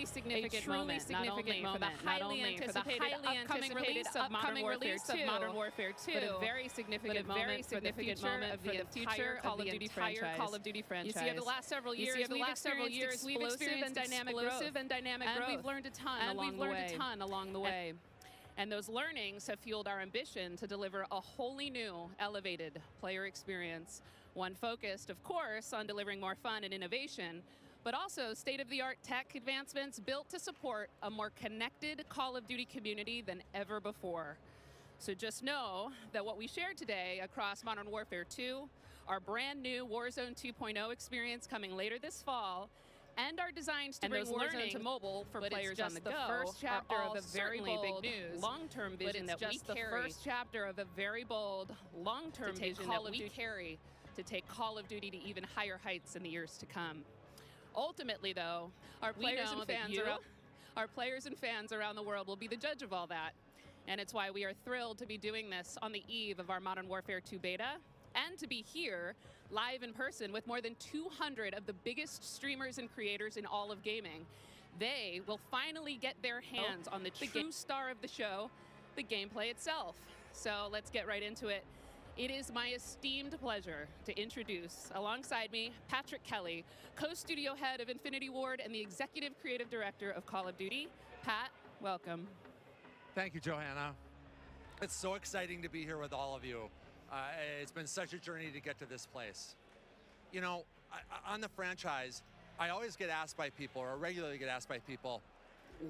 truly significant moment, not only for the highly anticipated upcoming release of Modern Warfare 2, but a very significant moment for the future of the entire Call of Duty franchise. You see, over the last several years, we've experienced dynamic growth, and we've learned a ton along the way. And those learnings have fueled our ambition to deliver a wholly new, elevated player experience. One focused, of course, on delivering more fun and innovation, but also state-of-the-art tech advancements built to support a more connected Call of Duty community than ever before. So just know that what we shared today across Modern Warfare 2, our brand new Warzone 2.0 experience coming later this fall, and our designs to bring Warzone to mobile for players on the go, first chapter of a very bold long-term vision that we carry. The first chapter of a very bold long-term vision that we carry to take Call of Duty to even higher heights in the years to come. Ultimately, though, our players and fans around the world will be the judge of all that, and it's why we are thrilled to be doing this on the eve of our Modern Warfare 2 beta, and to be here live in person with more than 200 of the biggest streamers and creators in all of gaming. They will finally get their hands on the true star of the show, the gameplay itself. So let's get right into it. It is my esteemed pleasure to introduce, alongside me, Patrick Kelly, co-studio head of Infinity Ward and the executive creative director of Call of Duty. Pat, welcome. Thank you, Johanna. It's so exciting to be here with all of you. It's been such a journey to get to this place. You know, on the franchise, I always get asked by people, or regularly get asked by people,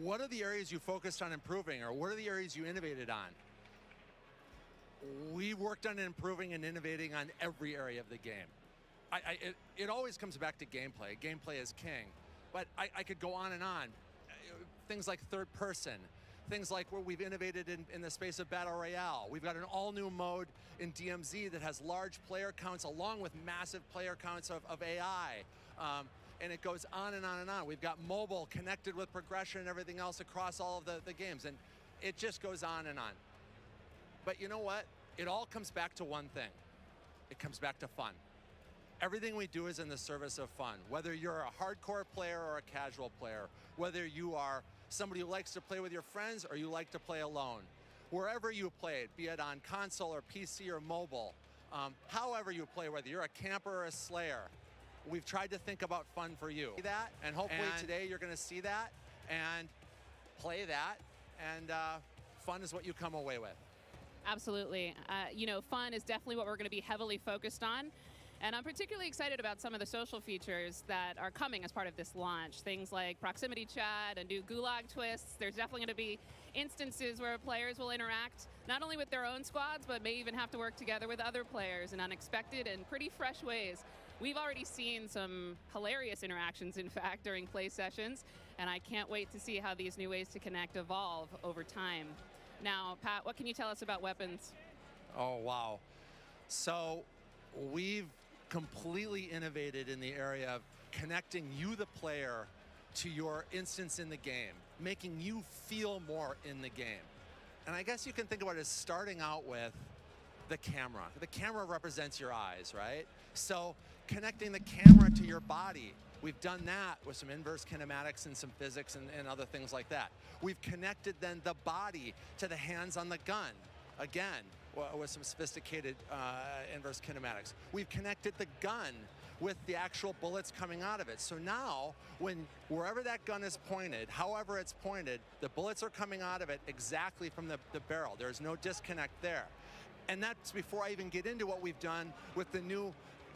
what are the areas you focused on improving, or what are the areas you innovated on? We worked on improving and innovating on every area of the game. It always comes back to gameplay. Gameplay is king. But I could go on and on. Things like third person. Things like where we've innovated in the space of Battle Royale. We've got an all-new mode in DMZ that has large player counts along with massive player counts of AI. And it goes on and on and on. We've got mobile connected with progression and everything else across all of the games. And it just goes on and on. But you know what? It all comes back to one thing. It comes back to fun. Everything we do is in the service of fun. Whether you're a hardcore player or a casual player, whether you are somebody who likes to play with your friends or you like to play alone. Wherever you play, be it on console or PC or mobile, however you play, whether you're a camper or a slayer, we've tried to think about fun for you. That, and hopefully today you're gonna see that and play that, and fun is what you come away with. Absolutely. You know, fun is definitely what we're gonna be heavily focused on. And I'm particularly excited about some of the social features that are coming as part of this launch. Things like proximity chat and new gulag twists. There's definitely going to be instances where players will interact not only with their own squads, but may even have to work together with other players in unexpected and pretty fresh ways. We've already seen some hilarious interactions, in fact, during play sessions, and I can't wait to see how these new ways to connect evolve over time. Now, Pat, what can you tell us about weapons? Oh, wow. So we've completely innovated in the area of connecting you, the player, to your instance in the game, making you feel more in the game. And I guess you can think about it as starting out with the camera. The camera represents your eyes, right? So connecting the camera to your body, we've done that with some inverse kinematics and some physics and other things like that. We've connected then the body to the hands on the gun, again, with some sophisticated inverse kinematics. We've connected the gun with the actual bullets coming out of it. So now, wherever that gun is pointed, however it's pointed, the bullets are coming out of it exactly from the barrel. There's no disconnect there. And that's before I even get into what we've done with the new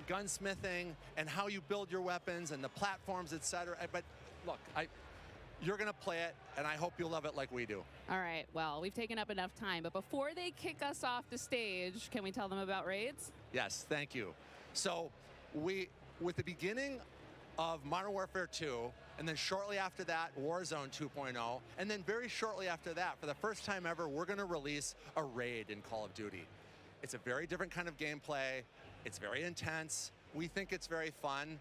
gunsmithing and how you build your weapons and the platforms, etc. But look, you're gonna play it, and I hope you'll love it like we do. All right, well, we've taken up enough time, but before they kick us off the stage, can we tell them about raids? Yes, thank you. So with the beginning of Modern Warfare 2, and then shortly after that, Warzone 2.0, and then very shortly after that, for the first time ever, we're gonna release a raid in Call of Duty. It's a very different kind of gameplay. It's very intense. We think it's very fun.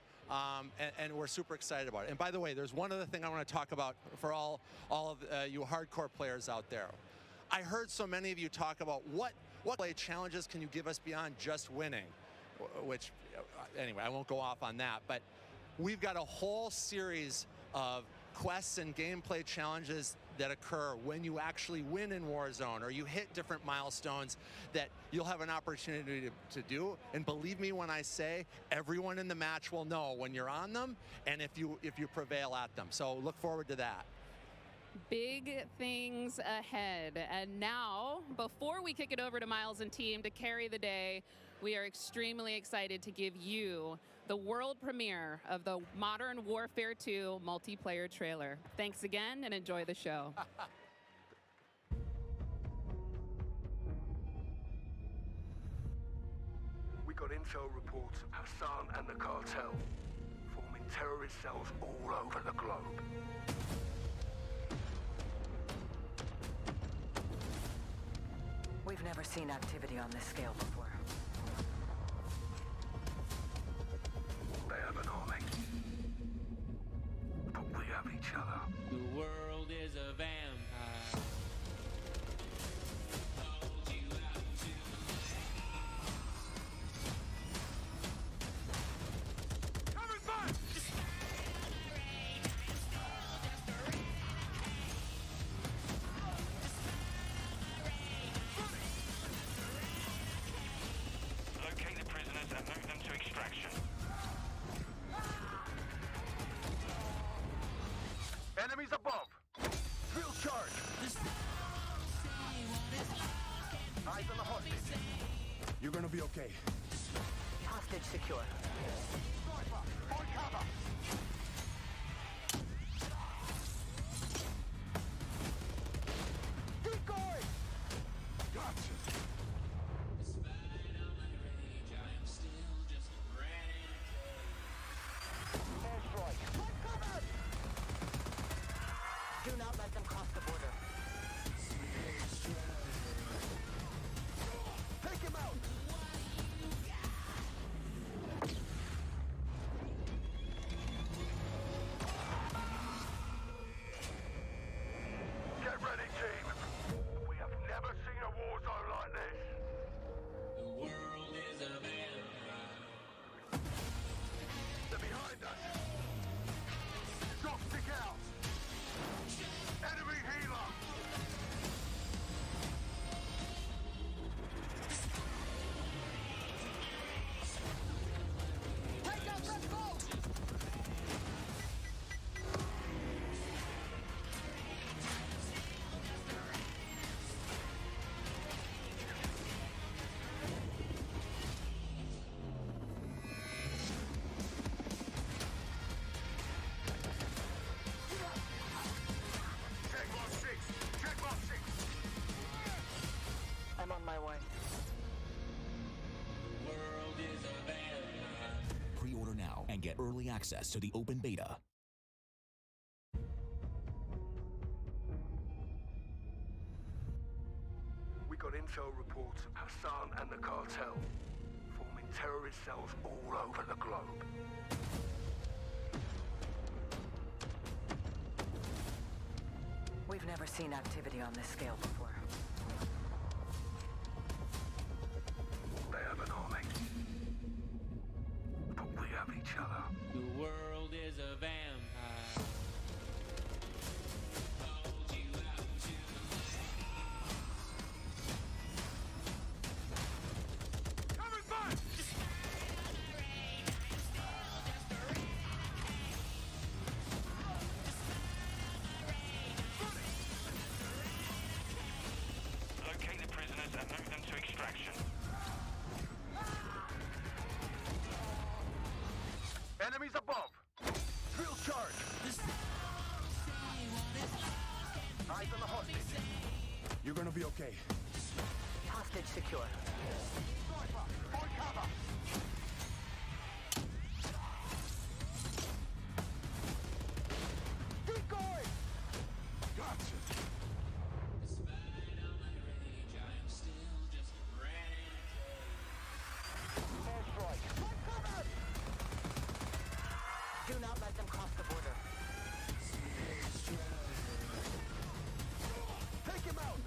And we're super excited about it. And by the way, there's one other thing I want to talk about for all of you hardcore players out there. I heard so many of you talk about what play challenges can you give us beyond just winning, which, anyway, I won't go off on that. But we've got a whole series of quests and gameplay challenges that occur when you actually win in Warzone, or you hit different milestones that you'll have an opportunity to do. And believe me when I say, everyone in the match will know when you're on them and if you prevail at them. So look forward to that. Big things ahead. And now, before we kick it over to Miles and team to carry the day, we are extremely excited to give you the world premiere of the Modern Warfare 2 multiplayer trailer. Thanks again and enjoy the show. We got intel reports of Hassan and the cartel forming terrorist cells all over the globe. We've never seen activity on this scale before. They have an army, but we have each other. The world is a vampire. Hold you out to Coming back! Locate the prisoners and move them to extraction. Enemies above! Drill charge! Eyes on the hostage. You're gonna be okay. Hostage secure. Sniper, on cover! Keep going! Gotcha. despite all my rage, I am still just a renegade. Airstrike! Take cover! Do not let them cross the border. Take him out! Get ready, team! We have never seen a war zone like this! The world is a vampire. They're behind us! Stop, stick out! Enemy healer! Take out that boat! Check box 6! Check box 6! I'm on my way. The world is a vampire. Pre-order now and get early access to the open beta. We got intel reports of Hassan and the cartel forming terrorist cells all over the globe. We've never seen activity on this scale before. They have an army, but we have each other. The world is a vampire. Hold you out to Coming back! Locate the prisoners and move them to extraction. Enemies above! Drill charge! Eyes on the hostage. You're gonna be okay. Hostage secure. Sniper, on cover! Keep going! Gotcha. despite all my rage, I am still just a renegade. Airstrike! Take cover! Do not let them cross the border. Take him out!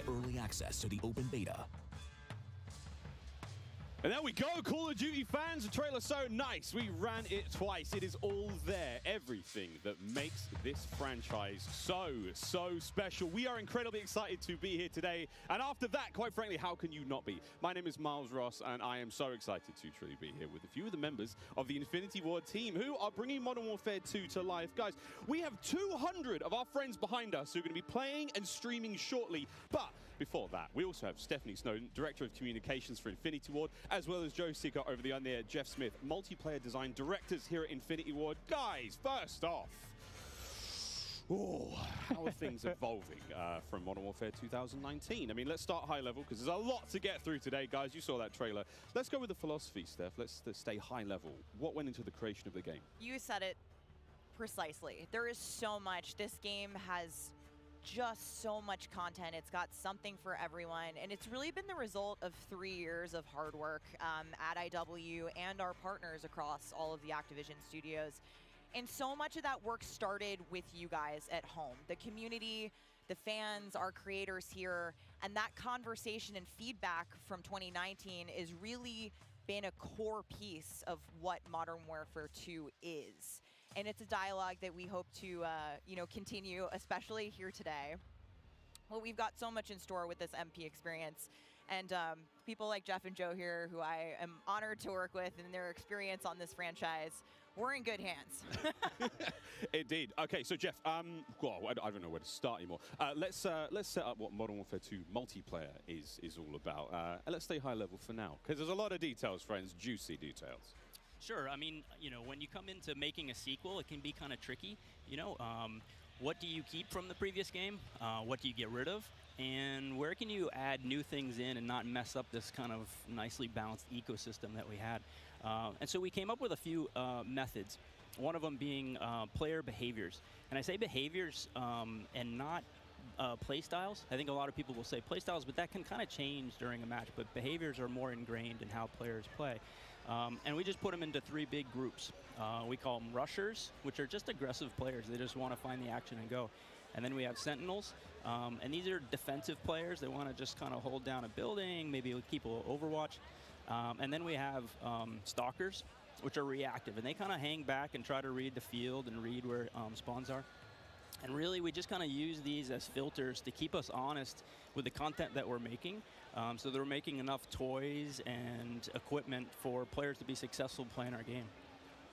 get early access to the open beta. And there we go, Call of Duty fans. The trailer's so nice. We ran it twice. It is all there. Everything that makes this franchise so special. We are incredibly excited to be here today. And after that, quite frankly, how can you not be? My name is Miles Ross, and I am so excited to truly be here with a few of the members of the Infinity Ward team who are bringing Modern Warfare 2 to life. Guys, we have 200 of our friends behind us who are going to be playing and streaming shortly. But before that, we also have Stephanie Snowden, Director of Communications for Infinity Ward, as well as Joe Seeker over the on-air, Jeff Smith, Multiplayer Design Directors here at Infinity Ward. Guys, first off, how are things evolving from Modern Warfare 2019? I mean, let's start high level, because there's a lot to get through today, guys. You saw that trailer. Let's go with the philosophy, Steph. Let's stay high level. What went into the creation of the game? You said it precisely. There is so much. This game has just so much content. It's got something for everyone, and it's really been the result of 3 years of hard work at IW and our partners across all of the Activision studios. And so much of that work started with you guys at home, the community, the fans, our creators here, and that conversation and feedback from 2019 is really been a core piece of what Modern Warfare 2 is. And it's a dialogue that we hope to continue, especially here today. Well, we've got so much in store with this MP experience. And people like Jeff and Joe here, who I am honored to work with, and their experience on this franchise, we're in good hands. Indeed. Okay, so Jeff, I don't know where to start anymore. Let's set up what Modern Warfare 2 multiplayer is all about. And let's stay high level for now, because there's a lot of details, friends, juicy details. Sure. I mean, when you come into making a sequel, it can be kind of tricky. What do you keep from the previous game? What do you get rid of? And where can you add new things in and not mess up this kind of nicely balanced ecosystem that we had? And so we came up with a few methods, one of them being player behaviors. And I say behaviors and not play styles. I think a lot of people will say play styles, but that can kind of change during a match. But behaviors are more ingrained in how players play. And we just put them into 3 big groups. We call them rushers, which are just aggressive players. They just want to find the action and go. And then we have sentinels, and these are defensive players. They want to just kind of hold down a building, maybe keep a little overwatch. And then we have stalkers, which are reactive, and they kind of hang back and try to read the field and read where spawns are. And really, we just kind of use these as filters to keep us honest with the content that we're making. So that we're making enough toys and equipment for players to be successful playing our game.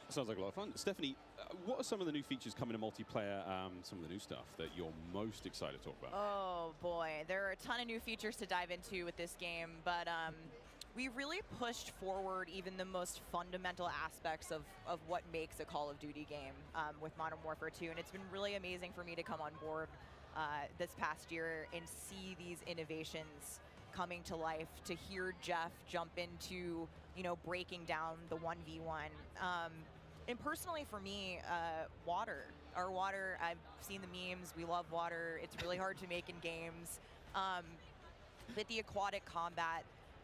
Sounds like a lot of fun. Stephanie, what are some of the new features coming to multiplayer, some of the new stuff that you're most excited to talk about? Oh boy, there are a ton of new features to dive into with this game, but we really pushed forward even the most fundamental aspects of what makes a Call of Duty game with Modern Warfare 2, and it's been really amazing for me to come on board this past year and see these innovations coming to life, to hear Jeff jump into, breaking down the 1v1. And personally for me, water. Our water, I've seen the memes, we love water. It's really hard to make in games. But the aquatic combat,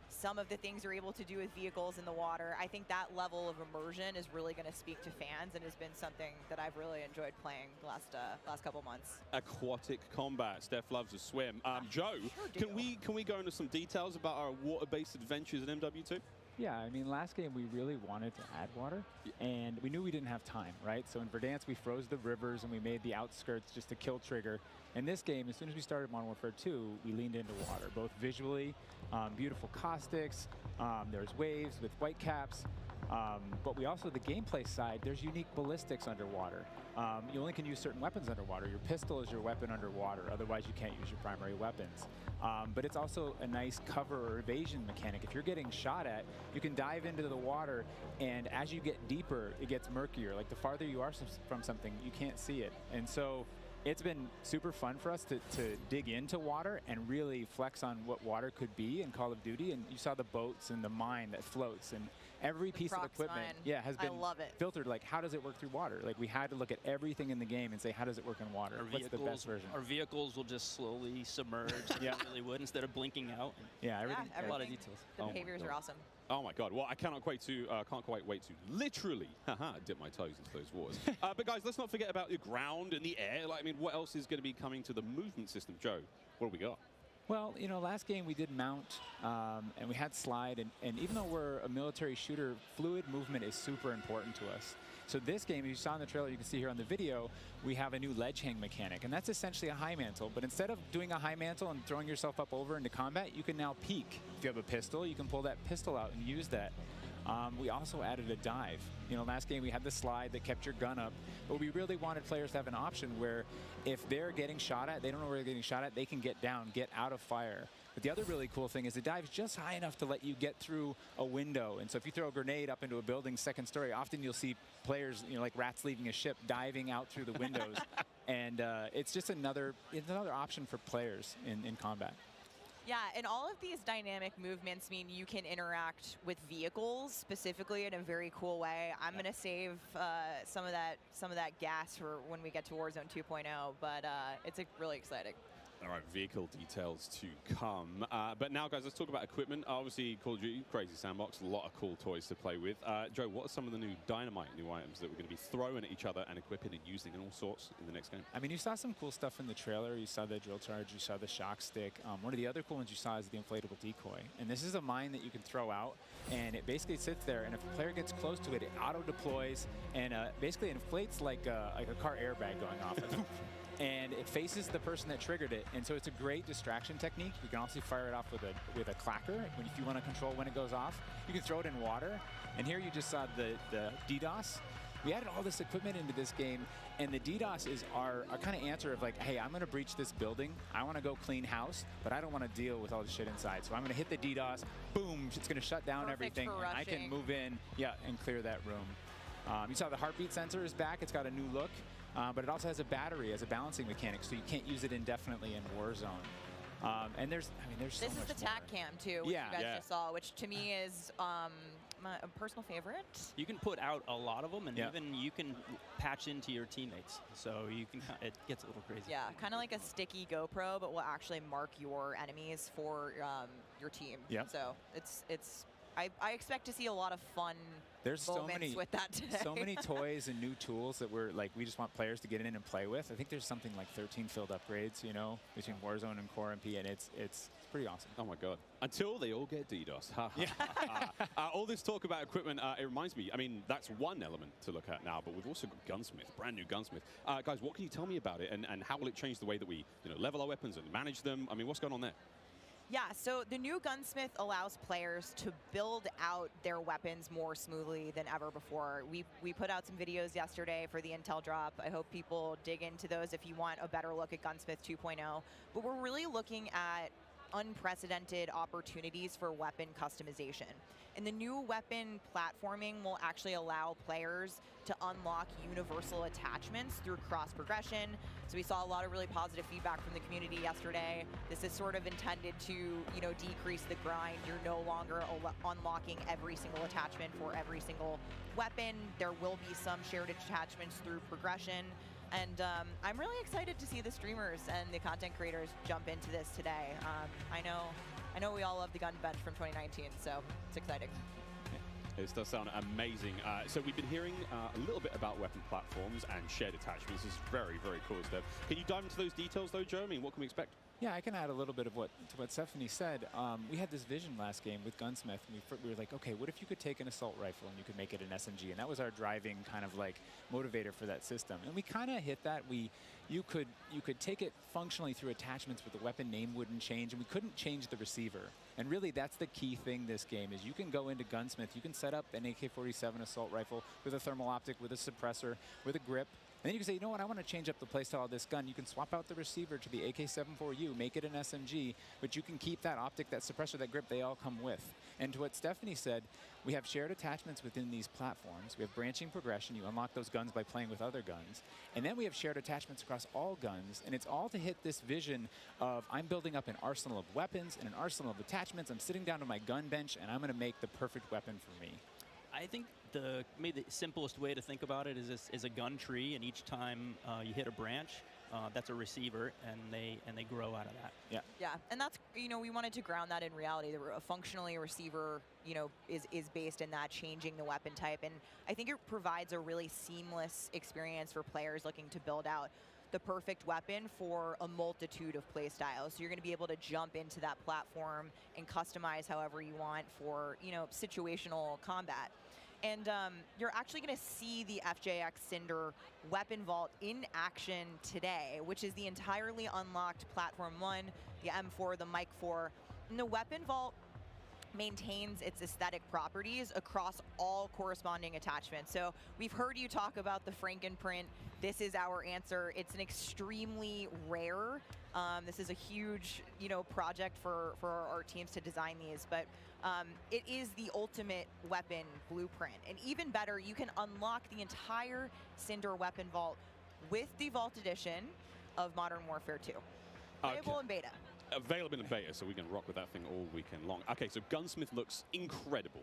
some of the things you're able to do with vehicles in the water, I think that level of immersion is really going to speak to fans and has been something that I've really enjoyed playing the last couple months. Aquatic combat. Steph loves to swim. Joe, sure can we go into some details about our water-based adventures in MW2? Yeah, I mean, last game we really wanted to add water, and we knew we didn't have time, right? So in Verdansk, we froze the rivers and we made the outskirts just a kill trigger. In this game, as soon as we started Modern Warfare 2, we leaned into water, both visually, beautiful caustics, there's waves with white caps, but we also, the gameplay side, there's unique ballistics underwater. You only can use certain weapons underwater. Your pistol is your weapon underwater, otherwise you can't use your primary weapons. But it's also a nice cover or evasion mechanic. If you're getting shot at, you can dive into the water, and as you get deeper, it gets murkier. Like the farther you are from something, you can't see it. And so it's been super fun for us to dig into water and really flex on what water could be in Call of Duty. And you saw the boats and the mine that floats, and every piece of equipment has been filtered. Like, how does it work through water? Like, we had to look at everything in the game and say, how does it work in water? What's the best version? Our vehicles will just slowly submerge like they really would, instead of blinking out. Yeah, everything. A lot of details. The behaviors are awesome. Oh my God! Well, I can't quite wait to literally dip my toes into those waters. But guys, let's not forget about the ground and the air. Like, I mean, what else is going to be coming to the movement system? Joe, what do we got? Well, you know, last game we did mount, and we had slide, and even though we're a military shooter, fluid movement is super important to us. So this game, as you saw in the trailer, you can see here on the video, we have a new ledge hang mechanic, and that's essentially a high mantle. But instead of doing a high mantle and throwing yourself up over into combat, you can now peek. If you have a pistol, you can pull that pistol out and use that. We also added a dive. You know, last game we had the slide that kept your gun up, but we really wanted players to have an option where if they're getting shot at, they don't know where they're getting shot at, they can get down, get out of fire. But the other really cool thing is the dive is just high enough to let you get through a window. And so if you throw a grenade up into a building's second story, often you'll see players, you know, like rats leaving a ship, diving out through the windows. And it's just another option for players in combat. Yeah, and all of these dynamic movements mean you can interact with vehicles specifically in a very cool way. I'm going to save some of that gas for when we get to Warzone 2.0, but it's really exciting. All right, vehicle details to come. But now, guys, let's talk about equipment. Obviously, Call of Duty, crazy sandbox, a lot of cool toys to play with. Joe, what are some of the new dynamite new items that we're going to be throwing at each other and equipping and using and all sorts in the next game? I mean, you saw some cool stuff in the trailer. You saw the drill charge, you saw the shock stick. One of the other cool ones you saw is the inflatable decoy. And this is a mine that you can throw out, and it basically sits there, and if a player gets close to it, it auto-deploys, and basically inflates like a car airbag going off. And it faces the person that triggered it, and so it's a great distraction technique. You can also fire it off with a clacker if you want to control when it goes off. You can throw it in water, and here you just saw the DDoS. We added all this equipment into this game, and the DDoS is our kind of answer of like, hey, I'm going to breach this building. I want to go clean house, but I don't want to deal with all the shit inside. So I'm going to hit the DDoS. Boom! It's going to shut down everything. And I can move in, and clear that room. You saw the heartbeat sensor is back. It's got a new look. But it also has a battery as a balancing mechanic, so you can't use it indefinitely in Warzone. And there's so much This is the TAC cam too, which you guys just saw, which to me is a personal favorite. You can put out a lot of them, and even you can patch into your teammates, so you can. It gets a little crazy. Yeah, kind of like a sticky GoPro, but will actually mark your enemies for your team. Yeah. So I expect to see a lot of fun. There's so many with that today. So many toys and new tools that we just want players to get in and play with. I think there's something like 13 field upgrades, you know, between Warzone and Core MP, and it's pretty awesome. Oh my God! Until they all get DDoS. All this talk about equipment, it reminds me. I mean, that's one element to look at now, but we've also got Gunsmith, brand new Gunsmith. Guys, what can you tell me about it, and how will it change the way that we level our weapons and manage them? I mean, what's going on there? Yeah, so the new Gunsmith allows players to build out their weapons more smoothly than ever before. We put out some videos yesterday for the Intel drop. I hope people dig into those if you want a better look at Gunsmith 2.0. But we're really looking at unprecedented opportunities for weapon customization. And the new weapon platforming will actually allow players to unlock universal attachments through cross progression. So we saw a lot of really positive feedback from the community yesterday. This is sort of intended to, decrease the grind. You're no longer unlocking every single attachment for every single weapon. There will be some shared attachments through progression. And I'm really excited to see the streamers and the content creators jump into this today. I know we all love the gun bench from 2019, so it's exciting. This does sound amazing. So we've been hearing a little bit about weapon platforms and shared attachments. This is very, very cool stuff. Can you dive into those details, though, Joe? I mean, what can we expect? Yeah, I can add a little bit of what Stephanie said. We had this vision last game with Gunsmith, and we were like, okay, what if you could take an assault rifle and you could make it an SMG? And that was our driving kind of like motivator for that system. And we kind of hit that. You could take it functionally through attachments, but the weapon name wouldn't change, and we couldn't change the receiver. And really, that's the key thing this game is you can go into Gunsmith, you can set up an AK-47 assault rifle with a thermal optic, with a suppressor, with a grip. And then you can say, you know what, I want to change up the playstyle of this gun. You can swap out the receiver to the AK-74U, make it an SMG, but you can keep that optic, that suppressor, that grip, they all come with. And to what Stephanie said, we have shared attachments within these platforms. We have branching progression. You unlock those guns by playing with other guns. And then we have shared attachments across all guns, and it's all to hit this vision of I'm building up an arsenal of weapons and an arsenal of attachments. I'm sitting down to my gun bench, and I'm going to make the perfect weapon for me. I think maybe the simplest way to think about it is a gun tree, and each time you hit a branch, that's a receiver, and they grow out of that. Yeah. Yeah, and that's we wanted to ground that in reality. Functionally, a receiver is based in that changing the weapon type, and I think it provides a really seamless experience for players looking to build out the perfect weapon for a multitude of play styles. So you're going to be able to jump into that platform and customize however you want for, you know, situational combat. And you're actually going to see the FJX Cinder weapon vault in action today, which is the entirely unlocked Platform 1, the M4, the Mic 4. And the weapon vault maintains its aesthetic properties across all corresponding attachments. So we've heard you talk about the Frankenprint. This is our answer. It's an extremely rare. This is a huge, you know, project for our teams to design these, but it is the ultimate weapon blueprint. And even better, you can unlock the entire Cinder weapon vault with the Vault Edition of Modern Warfare 2. Available in beta. Available in beta, so we can rock with that thing all weekend long. Okay, so Gunsmith looks incredible.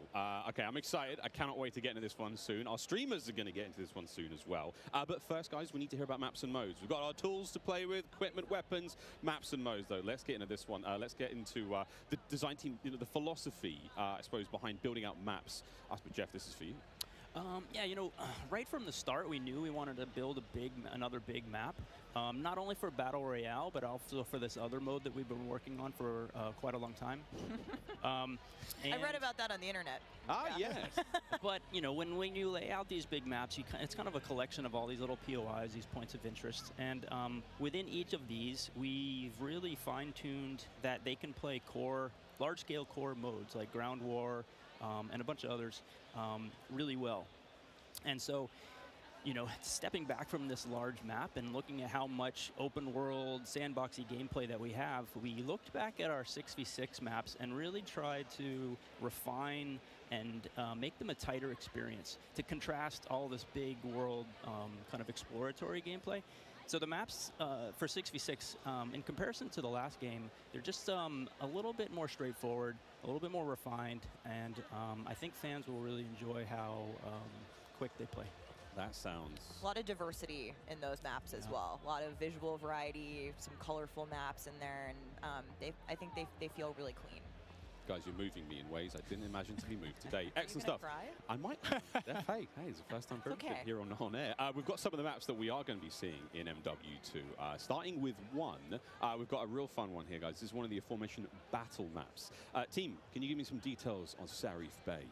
Okay, I'm excited. I cannot wait to get into this one soon. Our streamers are going to get into this one soon as well. But first, guys, we need to hear about maps and modes. We've got our tools to play with, equipment, weapons, maps and modes, though. Let's get into this one. Let's get into the design team, you know, the philosophy, I suppose, behind building out maps. I suppose, Jeff, this is for you. Yeah, you know, right from the start, we knew we wanted to build another big map, not only for Battle Royale, but also for this other mode that we've been working on for quite a long time. I read about that on the internet. Ah, yes. But, you know, when you lay out these big maps, it's kind of a collection of all these little POIs, these points of interest. And within each of these, we've really fine-tuned that they can play large-scale core modes like Ground War, and a bunch of others really well. And so, you know, stepping back from this large map and looking at how much open world sandboxy gameplay that we have, we looked back at our 6v6 maps and really tried to refine and make them a tighter experience to contrast all this big world kind of exploratory gameplay. So the maps for 6v6, in comparison to the last game, they're just a little bit more straightforward, a little bit more refined, and I think fans will really enjoy how quick they play. That sounds... A lot of diversity in those maps as well. A lot of visual variety, some colorful maps in there, and I think they feel really clean. Guys, you're moving me in ways I didn't imagine to be moved today. Excellent stuff. Cry? I might. Hey, it's the first time here on air. We've got some of the maps that we are going to be seeing in MW2. Starting with one, we've got a real fun one here, guys. This is one of the aforementioned battle maps. Team, can you give me some details on Sarif Bay?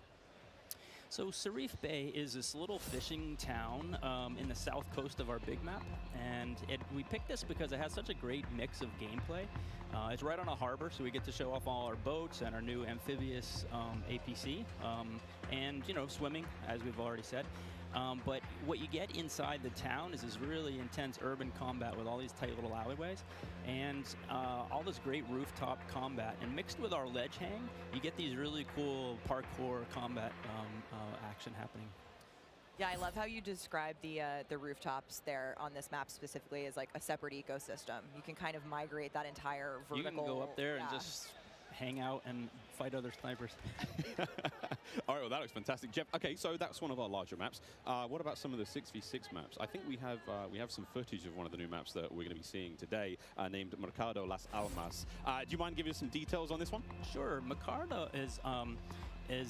So Sarif Bay is this little fishing town in the south coast of our big map, and we picked this because it has such a great mix of gameplay. It's right on a harbor, so we get to show off all our boats and our new amphibious APC, and, you know, swimming, as we've already said. But what you get inside the town is this really intense urban combat with all these tight little alleyways and all this great rooftop combat. And mixed with our ledge hang, you get these really cool parkour combat action happening. Yeah, I love how you describe the rooftops there on this map specifically as like a separate ecosystem. You can kind of migrate that entire vertical. You can go up there and just hang out and fight other snipers. All right, well, that looks fantastic. Jeff, okay, so that's one of our larger maps. What about some of the 6v6 maps? I think we have some footage of one of the new maps that we're going to be seeing today, named Mercado Las Almas. Do you mind giving us some details on this one? Sure. Mercado is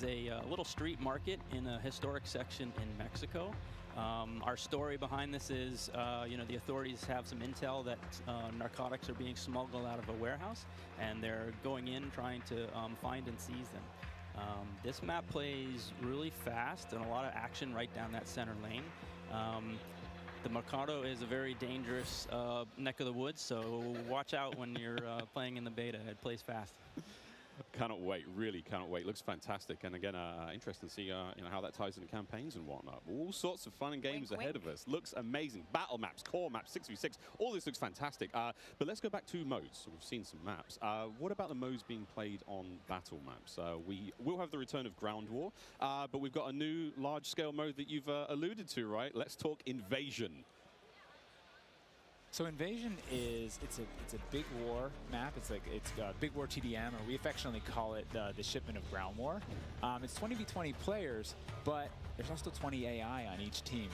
a little street market in a historic section in Mexico. Our story behind this is, you know, the authorities have some intel that narcotics are being smuggled out of a warehouse, and they're going in trying to find and seize them. This map plays really fast and a lot of action right down that center lane. The Mercado is a very dangerous neck of the woods, so watch out when you're playing in the beta. It plays fast. Cannot wait, really cannot wait. Looks fantastic, and again, interesting to see you know, how that ties into campaigns and whatnot. All sorts of fun and games ahead of us. Looks amazing. Battle maps, core maps, 6v6, all this looks fantastic. But let's go back to modes. We've seen some maps. What about the modes being played on battle maps? We will have the return of Ground War, but we've got a new large-scale mode that you've alluded to, right? Let's talk Invasion. So Invasion is it's a big war map. It's Big War TDM, or we affectionately call it the shipment of Ground War. It's 20v20 players, but there's also 20 AI on each team.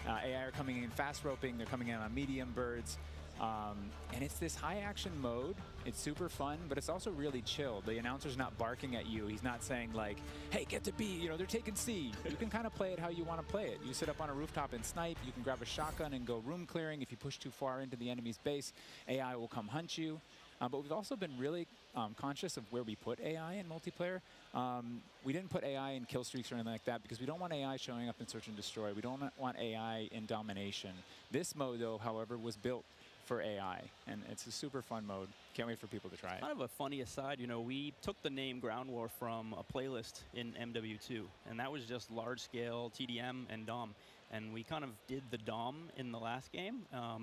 AI are coming in fast roping. They're coming in on medium birds. And it's this high action mode. It's super fun, but it's also really chill. The announcer's not barking at you. He's not saying like, hey, get to B, you know, they're taking C. You can kind of play it how you want to play it. You sit up on a rooftop and snipe. You can grab a shotgun and go room clearing. If you push too far into the enemy's base, AI will come hunt you. But we've also been really conscious of where we put AI in multiplayer. We didn't put AI in Killstreaks or anything like that because we don't want AI showing up in Search and Destroy. We don't want AI in Domination. This mode, though, however, was built for AI, and it's a super fun mode. Can't wait for people to try it. Kind of a funny aside, you know, we took the name Ground War from a playlist in MW2, and that was just large-scale TDM and DOM. And we kind of did the DOM in the last game,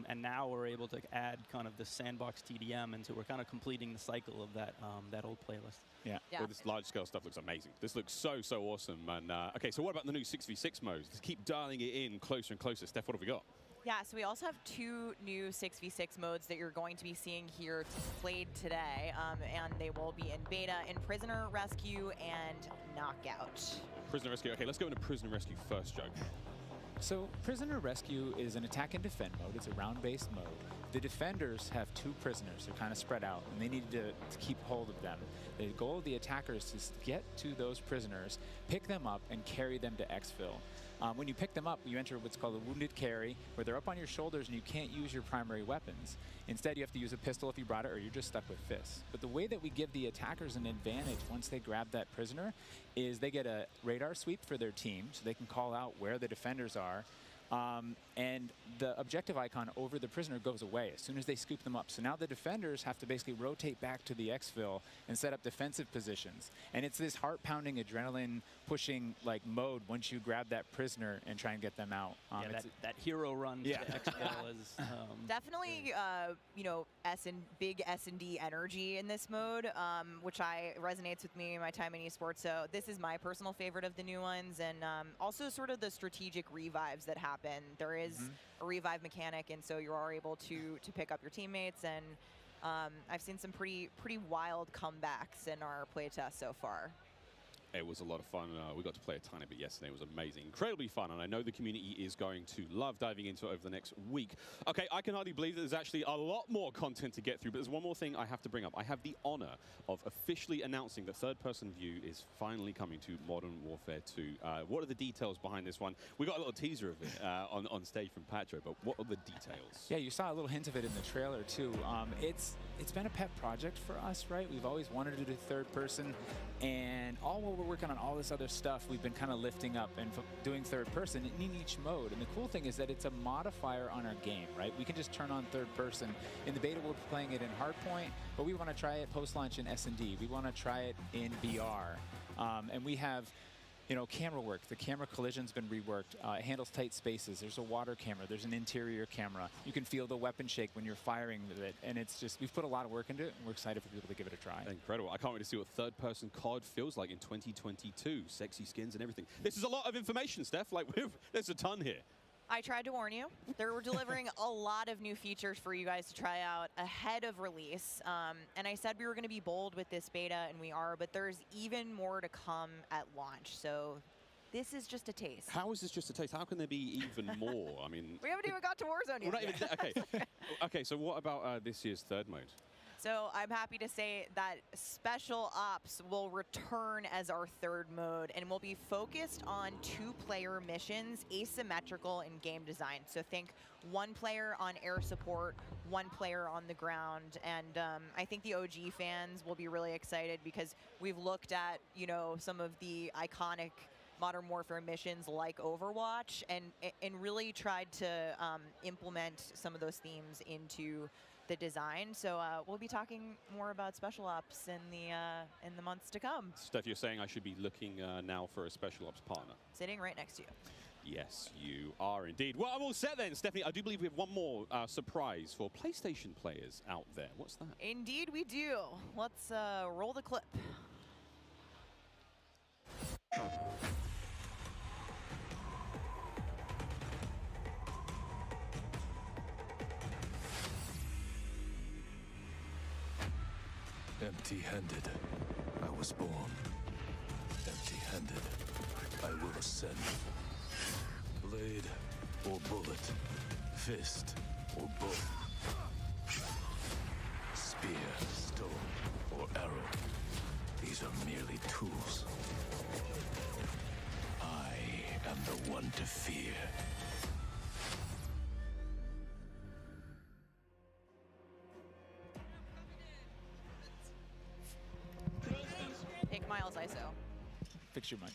and now we're able to add kind of the sandbox TDM, and so we're kind of completing the cycle of that that old playlist. Yeah. Well, this large-scale stuff looks amazing. This looks so, so awesome. And okay, so what about the new 6v6 modes? Let's keep dialing it in closer and closer. Steph, what have we got? Yeah, so we also have 2 new 6v6 modes that you're going to be seeing here played today, and they will be in beta in Prisoner Rescue and Knockout. Prisoner Rescue. Okay, let's go into Prisoner Rescue first, Joe. So Prisoner Rescue is an attack and defend mode. It's a round-based mode. The defenders have 2 prisoners. They're kind of spread out, and they need to keep hold of them. The goal of the attackers is to get to those prisoners, pick them up, and carry them to exfil. When you pick them up, you enter what's called a wounded carry, where they're up on your shoulders and you can't use your primary weapons. Instead, you have to use a pistol if you brought it, or you're just stuck with fists. But the way that we give the attackers an advantage once they grab that prisoner is they get a radar sweep for their team, so they can call out where the defenders are. And the objective icon over the prisoner goes away as soon as they scoop them up. So now the defenders have to basically rotate back to the exfil and set up defensive positions. And it's this heart-pounding, adrenaline-pushing like mode once you grab that prisoner and try and get them out. Yeah, that hero run to the exfil is definitely, you know, big S&D energy in this mode, which resonates with me in my time in esports. So this is my personal favorite of the new ones, and also sort of the strategic revives that happen. There is a revive mechanic, and so you are able to pick up your teammates, and I've seen some pretty wild comebacks in our playtest so far. It was a lot of fun. We got to play a tiny bit yesterday. It was amazing. Incredibly fun, and I know the community is going to love diving into it over the next week. Okay, I can hardly believe that there's actually a lot more content to get through, but there's one more thing I have to bring up. I have the honor of officially announcing that third-person view is finally coming to Modern Warfare 2. What are the details behind this one? We got a little teaser of it on stage from Patro, but what are the details? Yeah, you saw a little hint of it in the trailer, too. It's been a pet project for us, right? We've always wanted to do third-person, and all while we're working on all this other stuff, we've been kind of lifting up and doing third person in each mode. And the cool thing is that it's a modifier on our game, right? We can just turn on third person. In the beta, we're playing it in Hardpoint, but we want to try it post-launch in S&D. We want to try it in VR. And we have, you know, camera work. The camera collision's been reworked. It handles tight spaces. There's a water camera. There's an interior camera. You can feel the weapon shake when you're firing with it. And it's just, we've put a lot of work into it, and we're excited for people to give it a try. Incredible. I can't wait to see what third-person COD feels like in 2022. Sexy skins and everything. This is a lot of information, Steph. Like, there's a ton here. I tried to warn you. We're delivering a lot of new features for you guys to try out ahead of release. And I said we were going to be bold with this beta, and we are, but there's even more to come at launch. So this is just a taste. How is this just a taste? How can there be even more? I mean, we haven't even got to Warzone yet. We're not even okay. Okay, so what about this year's third mode? So I'm happy to say that Special Ops will return as our third mode, and will be focused on 2-player missions, asymmetrical in game design. So think 1 player on air support, 1 player on the ground. And I think the OG fans will be really excited because we've looked at, you know, some of the iconic Modern Warfare missions like Overwatch, and really tried to implement some of those themes into the design. So we'll be talking more about Special Ops in the months to come. Steph, you're saying I should be looking now for a Special Ops partner? Sitting right next to you. Yes, you are indeed. Well, I'm all set then, Stephanie. I do believe we have one more surprise for PlayStation players out there. What's that? Indeed we do. Let's roll the clip. Empty-handed, I was born. Empty-handed, I will ascend. Blade or bullet, fist or both. spear, stone, or arrow. These are merely tools. I am the one to fear. Take Miles ISO. Fix your mic.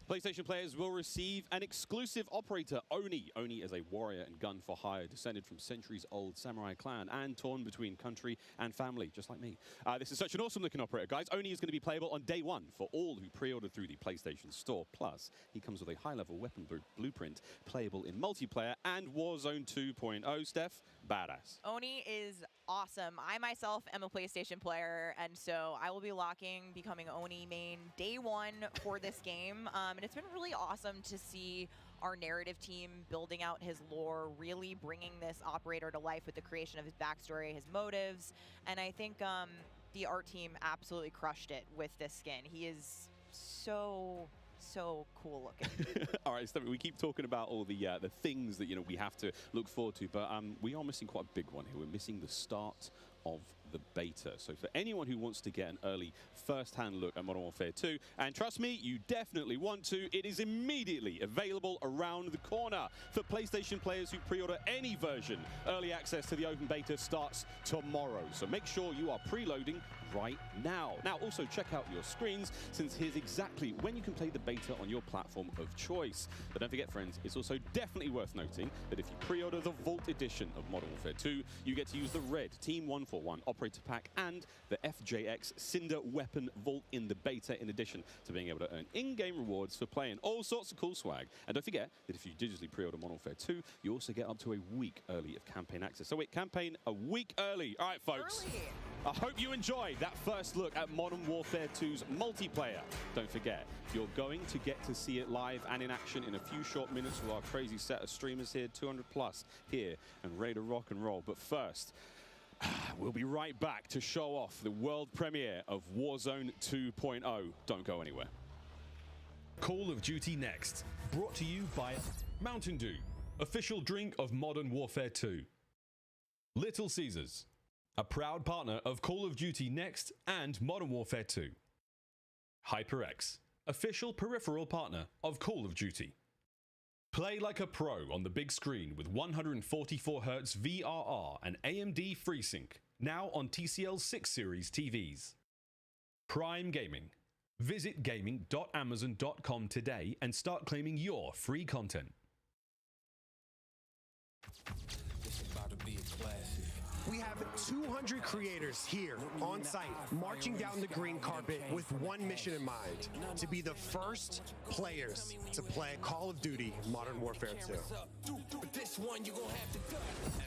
PlayStation players will receive an exclusive operator, Oni. Oni is a warrior and gun for hire, descended from centuries-old samurai clan and torn between country and family, just like me. This is such an awesome-looking operator, guys. Oni is going to be playable on day one for all who pre-ordered through the PlayStation Store. Plus, he comes with a high-level weapon blueprint, playable in multiplayer and Warzone 2.0. Steph, badass. Oni is awesome. I myself am a PlayStation player, and so I will be becoming Oni main day one for this game. And it's been really awesome to see our narrative team building out his lore, really bringing this operator to life with the creation of his backstory, his motives, and I think the art team absolutely crushed it with this skin. He is so cool looking. All right, Steph, we keep talking about all the things that we have to look forward to, but we are missing quite a big one here. We're missing the start of the beta. So for anyone who wants to get an early first-hand look at Modern Warfare 2, and trust me, you definitely want to, it is immediately available around the corner. For PlayStation players who pre-order any version, early access to the open beta starts tomorrow. So make sure you are preloading right now. Now, also check out your screens, since here's exactly when you can play the beta on your platform of choice. But don't forget, friends, it's also definitely worth noting that if you pre-order the Vault edition of Modern Warfare 2, you get to use the red Team 141 Operator Pack and the FJX Cinder Weapon Vault in the beta, in addition to being able to earn in-game rewards for playing all sorts of cool swag. And don't forget that if you digitally pre-order Modern Warfare 2, you also get up to a week early of campaign access. So wait, campaign a week early. All right, folks. Early. I hope you enjoyed that first look at Modern Warfare 2's multiplayer. Don't forget, you're going to get to see it live and in action in a few short minutes with our crazy set of streamers here, 200 plus here, and ready to rock and roll. But first, we'll be right back to show off the world premiere of Warzone 2.0. Don't go anywhere. Call of Duty Next, brought to you by Mountain Dew, official drink of Modern Warfare 2. Little Caesars, a proud partner of Call of Duty Next and Modern Warfare 2. HyperX, official peripheral partner of Call of Duty. Play like a pro on the big screen with 144Hz VRR and AMD FreeSync, now on TCL 6 Series TVs. Prime Gaming. Visit gaming.amazon.com today and start claiming your free content. It's about to be a classic. We have 200 creators here on site, marching down the green carpet with one mission in mind: to be the first players to play Call of Duty Modern Warfare 2. And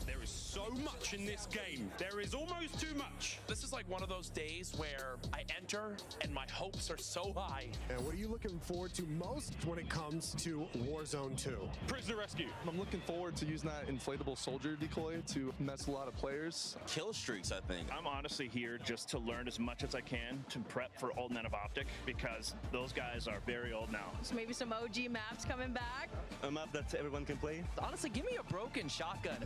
there is so much in this game. There is almost too much. This is like one of those days where I enter and my hopes are so high. And what are you looking forward to most when it comes to Warzone 2? Prisoner rescue. I'm looking forward to using that inflatable soldier decoy to mess a lot of players. Killstreaks, I think. I'm honestly here just to learn as much as I can to prep for Old Men of Optic, because those guys are very old now. So maybe some OG maps coming back. A map that everyone can play. Honestly, give me a broken shotgun.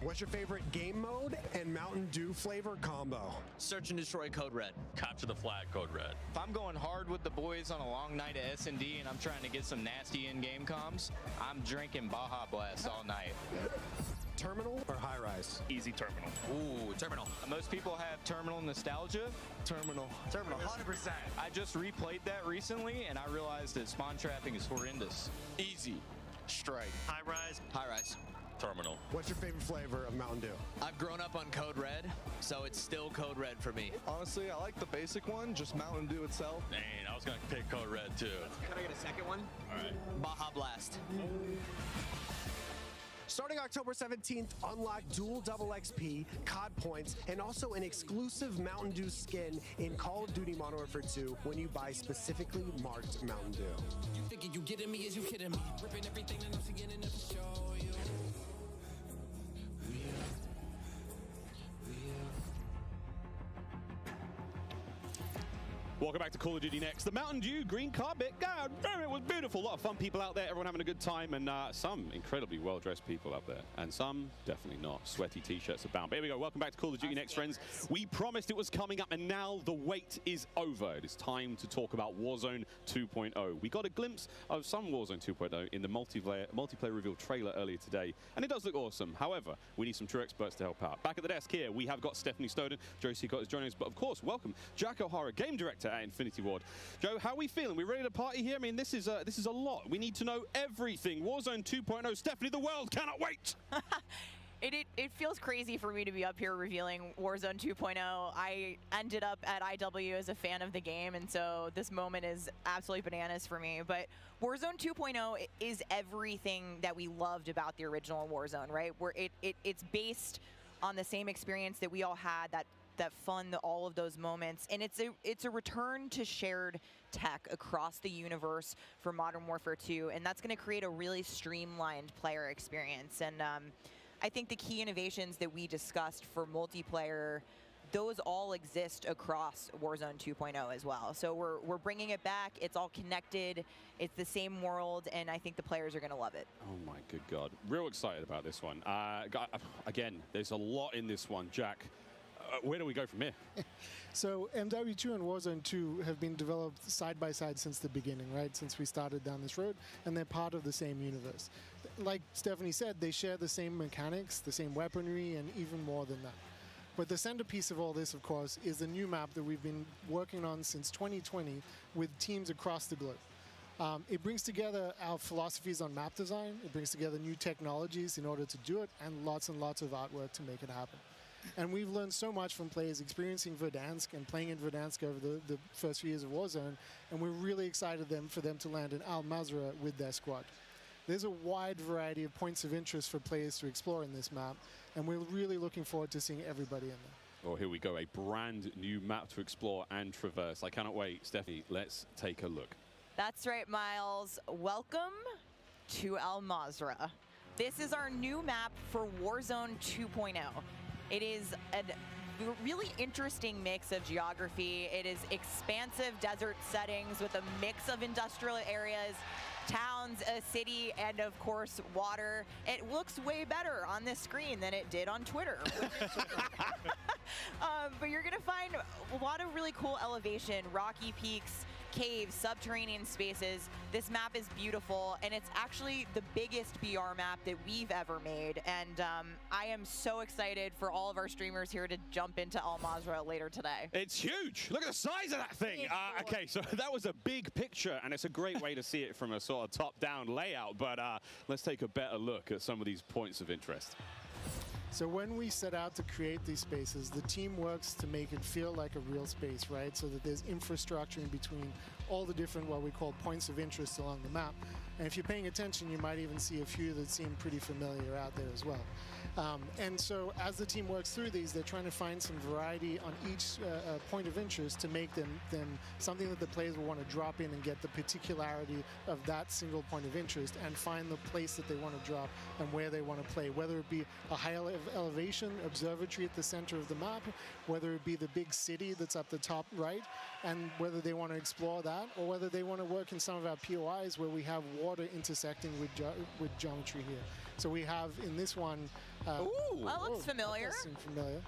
What's your favorite game mode and Mountain Dew flavor combo? Search and destroy Code Red. Capture the flag, Code Red. If I'm going hard with the boys on a long night at S&D and I'm trying to get some nasty in-game comms, I'm drinking Baja Blast all night. Terminal or high rise? Easy terminal. Ooh, terminal. Most people have terminal nostalgia. Terminal. Terminal, 100%. I just replayed that recently and I realized that spawn trapping is horrendous. Easy. Strike. High rise. High rise. Terminal. What's your favorite flavor of Mountain Dew? I've grown up on Code Red, so it's still Code Red for me. Honestly, I like the basic one, just Mountain Dew itself. Dang, I was going to pick Code Red too. Can I get a second one? All right. Baja Blast. Starting October 17th, unlock dual double XP, COD points, and also an exclusive Mountain Dew skin in Call of Duty Modern Warfare 2 when you buy specifically marked Mountain Dew. You thinking you getting me? Is you kidding me? Ripping everything that I'm seeing enough to show you. Welcome back to Call of Duty Next. The Mountain Dew green carpet. God, it was beautiful. A lot of fun people out there. Everyone having a good time. And some incredibly well-dressed people out there. And some definitely not. Sweaty T-shirts abound. But here we go. Welcome back to Call of Duty Next, friends. We promised it was coming up, and now the wait is over. It is time to talk about Warzone 2.0. We got a glimpse of some Warzone 2.0 in the multiplayer reveal trailer earlier today. And it does look awesome. However, we need some true experts to help out. Back at the desk here, we have got Stephanie Snowden. Joe Seacott is joining us. But of course, welcome Jack O'Hara, Game Director at Infinity Ward. Joe, how are we feeling? We ready to party here? I mean, this is a lot. We need to know everything. Warzone 2.0. Stephanie, the world cannot wait. It feels crazy for me to be up here revealing Warzone 2.0. I ended up at IW as a fan of the game, and so this moment is absolutely bananas for me. But Warzone 2.0 is everything that we loved about the original Warzone, right? Where it's based on the same experience that we all had, that fun, all of those moments, and it's a return to shared tech across the universe for Modern Warfare 2, and that's going to create a really streamlined player experience. And I think the key innovations that we discussed for multiplayer, those all exist across Warzone 2.0 as well. So we're bringing it back. It's all connected. It's the same world, and I think the players are going to love it. Oh my good God. Real excited about this one. Again, there's a lot in this one. Jack, where do we go from here? So MW2 and Warzone 2 have been developed side by side since the beginning, right? Since we started down this road, and they're part of the same universe. Like Stephanie said, they share the same mechanics, the same weaponry, and even more than that. But the centerpiece of all this, of course, is the new map that we've been working on since 2020 with teams across the globe. It brings together our philosophies on map design, it brings together new technologies in order to do it, and lots of artwork to make it happen. And we've learned so much from players experiencing Verdansk and playing in Verdansk over the first few years of Warzone, and we're really excited for them to land in Al Mazrah with their squad. There's a wide variety of points of interest for players to explore in this map, and we're really looking forward to seeing everybody in there. Oh, here we go, a brand new map to explore and traverse. I cannot wait. Stephanie, let's take a look. That's right, Miles. Welcome to Al Mazrah. This is our new map for Warzone 2.0. It is a really interesting mix of geography. It is expansive desert settings with a mix of industrial areas, towns, a city, and of course, water. It looks way better on this screen than it did on Twitter. But you're gonna find a lot of really cool elevation, rocky peaks, caves, subterranean spaces. This map is beautiful, and it's actually the biggest BR map that we've ever made. And I am so excited for all of our streamers here to jump into Al Mazrah later today. It's huge. Look at the size of that thing. Okay, so that was a big picture, and it's a great way to see it from a sort of top-down layout. But let's take a better look at some of these points of interest. So when we set out to create these spaces, the team works to make it feel like a real space, right? So that there's infrastructure in between all the different, what we call points of interest along the map. And if you're paying attention, you might even see a few that seem pretty familiar out there as well. And so as the team works through these, they're trying to find some variety on each point of interest to make them something that the players will want to drop in and get the particularity of that single point of interest and find the place that they want to drop and where they want to play, whether it be a high elevation observatory at the center of the map, whether it be the big city that's up the top right, and whether they want to explore that, or whether they want to work in some of our POIs where we have water intersecting with geometry here. So we have in this one... Ooh, that looks familiar. That does seem familiar.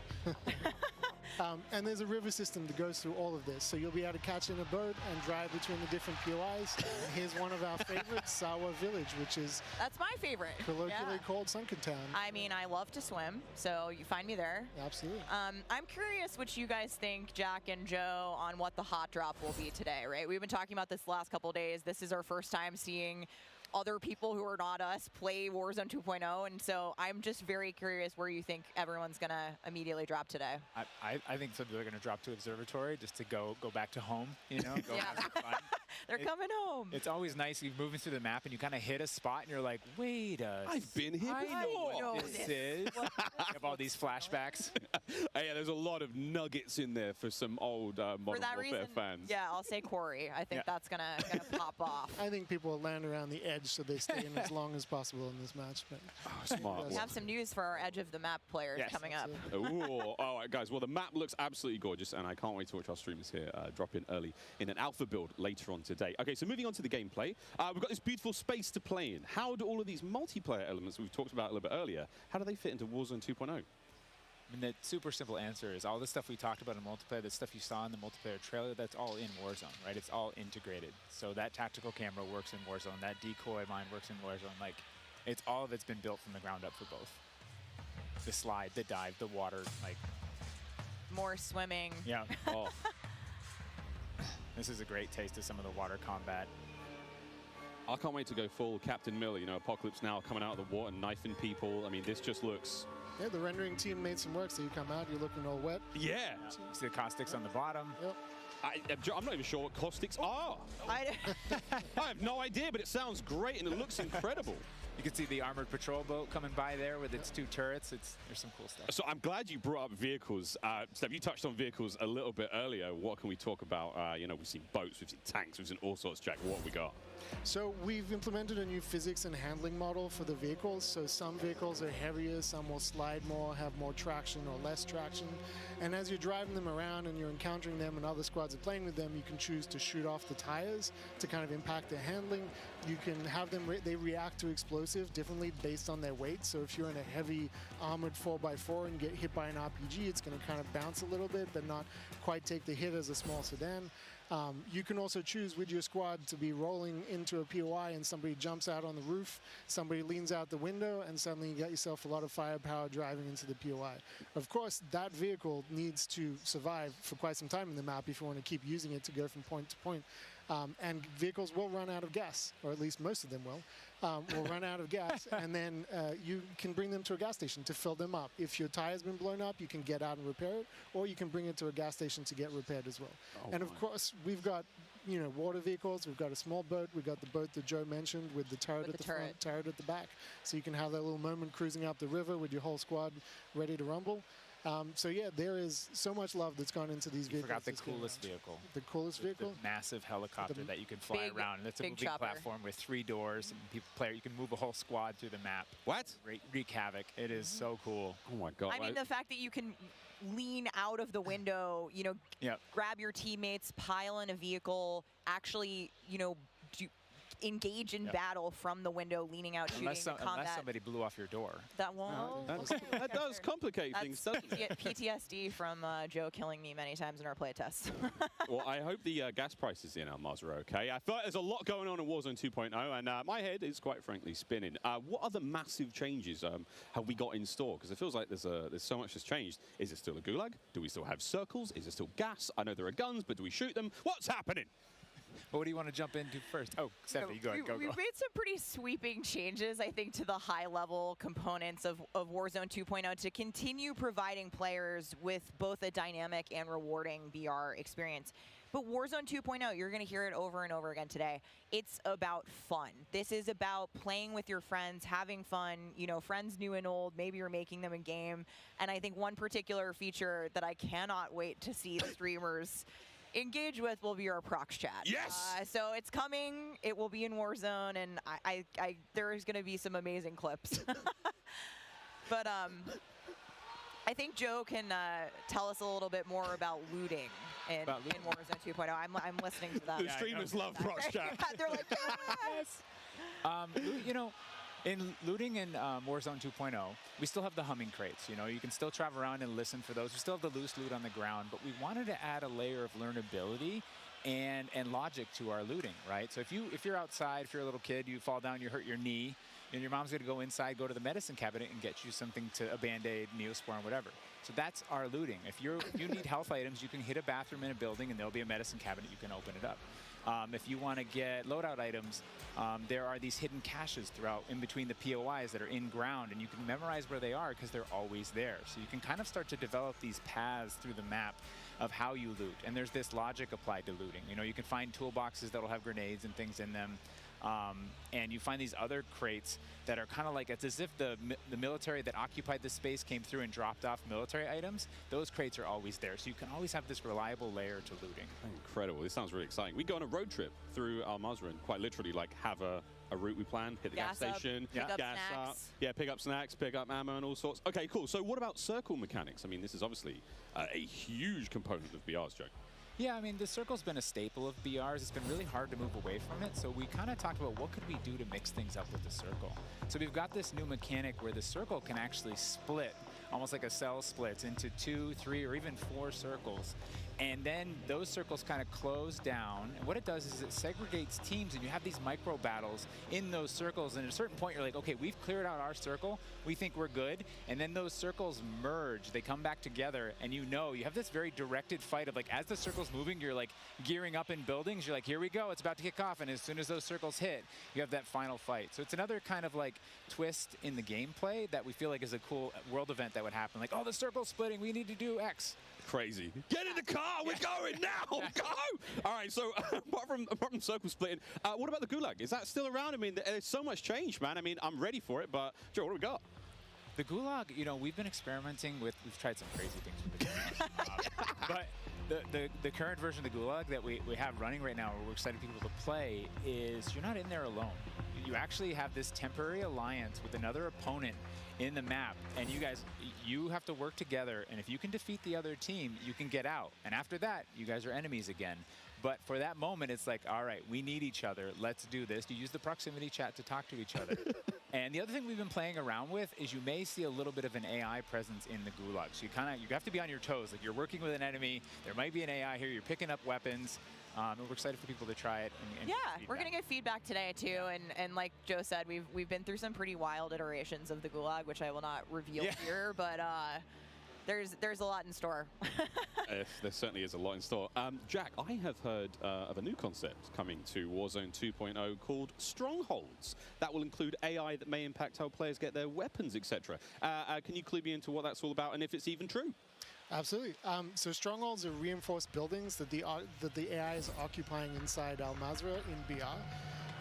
And there's a river system that goes through all of this. So you'll be able to catch in a boat and drive between the different POIs. Here's one of our favorites, Sawa Village, which is... That's my favorite. Colloquially called Sunken Town. I mean, I love to swim, so you find me there. Absolutely. I'm curious what you guys think, Jack and Joe, on what the hot drop will be today, right? We've been talking about this the last couple of days. This is our first time seeing other people who are not us play Warzone 2.0, and so I'm just very curious where you think everyone's going to immediately drop today. I think some people are going to drop to Observatory just to go back to home, you know, go have some fun. They're coming home. It's always nice. You're moving through the map and you kind of hit a spot and you're like, wait I've been here before. I know what this is. You have all these flashbacks. Yeah, there's a lot of nuggets in there for some old Modern Warfare fans. Yeah, I'll say Corey. I think that's gonna pop off. I think people will land around the edge so they stay in as long as possible in this match. But smart. We have some news for our edge of the map players coming up. Ooh, all right, guys. Well, the map looks absolutely gorgeous, and I can't wait to watch our streamers here drop in early in an alpha build later on today. Okay, so moving on to the gameplay, we've got this beautiful space to play in. How do all of these multiplayer elements we've talked about a little bit earlier, how do they fit into Warzone 2.0? I mean, the super simple answer is all the stuff we talked about in multiplayer, the stuff you saw in the multiplayer trailer, that's all in Warzone, right? It's all integrated. So that tactical camera works in Warzone, that decoy mine works in Warzone. Like, it's all of it's been built from the ground up for both. The slide, the dive, the water, like. More swimming. Yeah. Oh. This is a great taste of some of the water combat. I can't wait to go full Captain Miller. You know, Apocalypse Now coming out of the water, knifing people. I mean, this just looks... Yeah, the rendering team made some work, so you come out, you're looking all wet. Yeah. You see the caustics on the bottom. Yep. I'm not even sure what caustics are. I have no idea, but it sounds great and it looks incredible. You can see the armored patrol boat coming by there with its 2 turrets. There's some cool stuff. So I'm glad you brought up vehicles. Steph, you touched on vehicles a little bit earlier. What can we talk about? You know, we've seen boats, we've seen tanks, we've seen all sorts. Jack, what have we got? So we've implemented a new physics and handling model for the vehicles. So some vehicles are heavier, some will slide more, have more traction or less traction. And as you're driving them around and you're encountering them and other squads are playing with them, you can choose to shoot off the tires to kind of impact their handling. You can have them, they react to explosive differently based on their weight. So if you're in a heavy armored 4x4 and get hit by an RPG, it's going to kind of bounce a little bit, but not quite take the hit as a small sedan. You can also choose with your squad to be rolling into a POI and somebody jumps out on the roof, somebody leans out the window, and suddenly you got yourself a lot of firepower driving into the POI. Of course, that vehicle needs to survive for quite some time in the map if you want to keep using it to go from point to point. And vehicles will run out of gas, or at least most of them will run out of gas, and then you can bring them to a gas station to fill them up. If your tire's been blown up, you can get out and repair it, or you can bring it to a gas station to get repaired as well. And of course, we've got water vehicles, we've got a small boat, we've got the boat that Joe mentioned with the turret at the front, turret at the back, so you can have that little moment cruising up the river with your whole squad ready to rumble. So yeah, there is so much love that's gone into these vehicles. Forgot the coolest vehicle. The coolest vehicle? The massive helicopter that you can fly around. And it's a moving platform with 3 doors. And you can move a whole squad through the map. What? Wreak havoc. It is so cool. Oh my God. I mean, the fact that you can lean out of the window, grab your teammates, pile in a vehicle, actually, engage in battle from the window, leaning out, shooting, combat. Unless somebody blew off your door. That won't. That does complicate things, doesn't it? PTSD from Joe killing me many times in our play tests. Well, I hope the gas prices in Almaz are okay. I feel like there's a lot going on in Warzone 2.0, and my head is quite frankly spinning. What other massive changes have we got in store? Because it feels like there's so much that's changed. Is it still a gulag? Do we still have circles? Is it still gas? I know there are guns, but do we shoot them? What's happening? Well, what do you want to jump into first? Oh, Stephanie, go ahead. We've made some pretty sweeping changes, I think, to the high-level components of Warzone 2.0 to continue providing players with both a dynamic and rewarding VR experience. But Warzone 2.0, you're going to hear it over and over again today. It's about fun. This is about playing with your friends, having fun, friends new and old. Maybe you're making them in game. And I think one particular feature that I cannot wait to see the streamers engage with will be our prox chat. Yes! So it's coming. It will be in Warzone, and there's going to be some amazing clips. But I think Joe can tell us a little bit more about looting in Warzone 2.0. I'm listening to that. The streamers love prox chat. They're like, yes! In looting in Warzone 2.0, we still have the humming crates. You can still travel around and listen for those. We still have the loose loot on the ground, but we wanted to add a layer of learnability and logic to our looting, right? So if you're outside, if you're a little kid, you fall down, you hurt your knee, and your mom's gonna go inside, go to the medicine cabinet and get you something a Band-Aid, Neosporin, whatever. So that's our looting. If you need health items, you can hit a bathroom in a building and there'll be a medicine cabinet, you can open it up. If you want to get loadout items, there are these hidden caches throughout in between the POIs that are in ground, and you can memorize where they are because they're always there. So you can kind of start to develop these paths through the map of how you loot. And there's this logic applied to looting. You know, you can find toolboxes that'll have grenades and things in them. And you find these other crates that are kind of like, it's as if the military that occupied this space came through and dropped off military items. Those crates are always there. So you can always have this reliable layer to looting. Incredible. This sounds really exciting. We go on a road trip through Al Mazrah and quite literally like have a route we plan, hit the gas station, pick up gas snacks. up, pick up snacks, pick up ammo and all sorts. Okay, cool. So what about circle mechanics? I mean, this is obviously a huge component of BR's, Joe. Yeah, I mean, the circle's been a staple of BRs. It's been really hard to move away from it, so we kind of talked about what could we do to mix things up with the circle. So we've got this new mechanic where the circle can actually split, almost like a cell splits, into 2, 3, or even 4 circles. And then those circles kind of close down. And what it does is it segregates teams, and you have these micro battles in those circles. And at a certain point, you're like, okay, we've cleared out our circle. We think we're good. And then those circles merge. They come back together, and you have this very directed fight of like, as the circle's moving, you're like gearing up in buildings. You're like, here we go. It's about to kick off. And as soon as those circles hit, you have that final fight. So it's another kind of like twist in the gameplay that we feel like is a cool world event that would happen. Like, oh, the circle's splitting. We need to do X. Crazy. Get in the car. We're going now. Go. All right. So apart from circle splitting, what about the Gulag? Is that still around? I mean, there's so much change, man. I mean, I'm ready for it. But Joe, what do we got? The Gulag, we've been experimenting with. We've tried some crazy things with the Gulag. But the current version of the Gulag that we have running right now, where we're excited people to play, is you're not in there alone. You actually have this temporary alliance with another opponent in the map, and you have to work together, and if you can defeat the other team, you can get out. And after that, you guys are enemies again. But for that moment, it's like, all right, we need each other. Let's do this. You use the proximity chat to talk to each other. And the other thing we've been playing around with is you may see a little bit of an AI presence in the Gulag. So you have to be on your toes. Like, you're working with an enemy. There might be an AI here. You're picking up weapons. And we're excited for people to try it. And we're going to get feedback today, too. And like Joe said, we've been through some pretty wild iterations of the Gulag, which I will not reveal here. But there's a lot in store. There certainly is a lot in store. Jack, I have heard of a new concept coming to Warzone 2.0 called Strongholds. That will include AI that may impact how players get their weapons, etc. Can you clue me into what that's all about and if it's even true? Absolutely. So strongholds are reinforced buildings that the AI is occupying inside Al Mazrah in BR.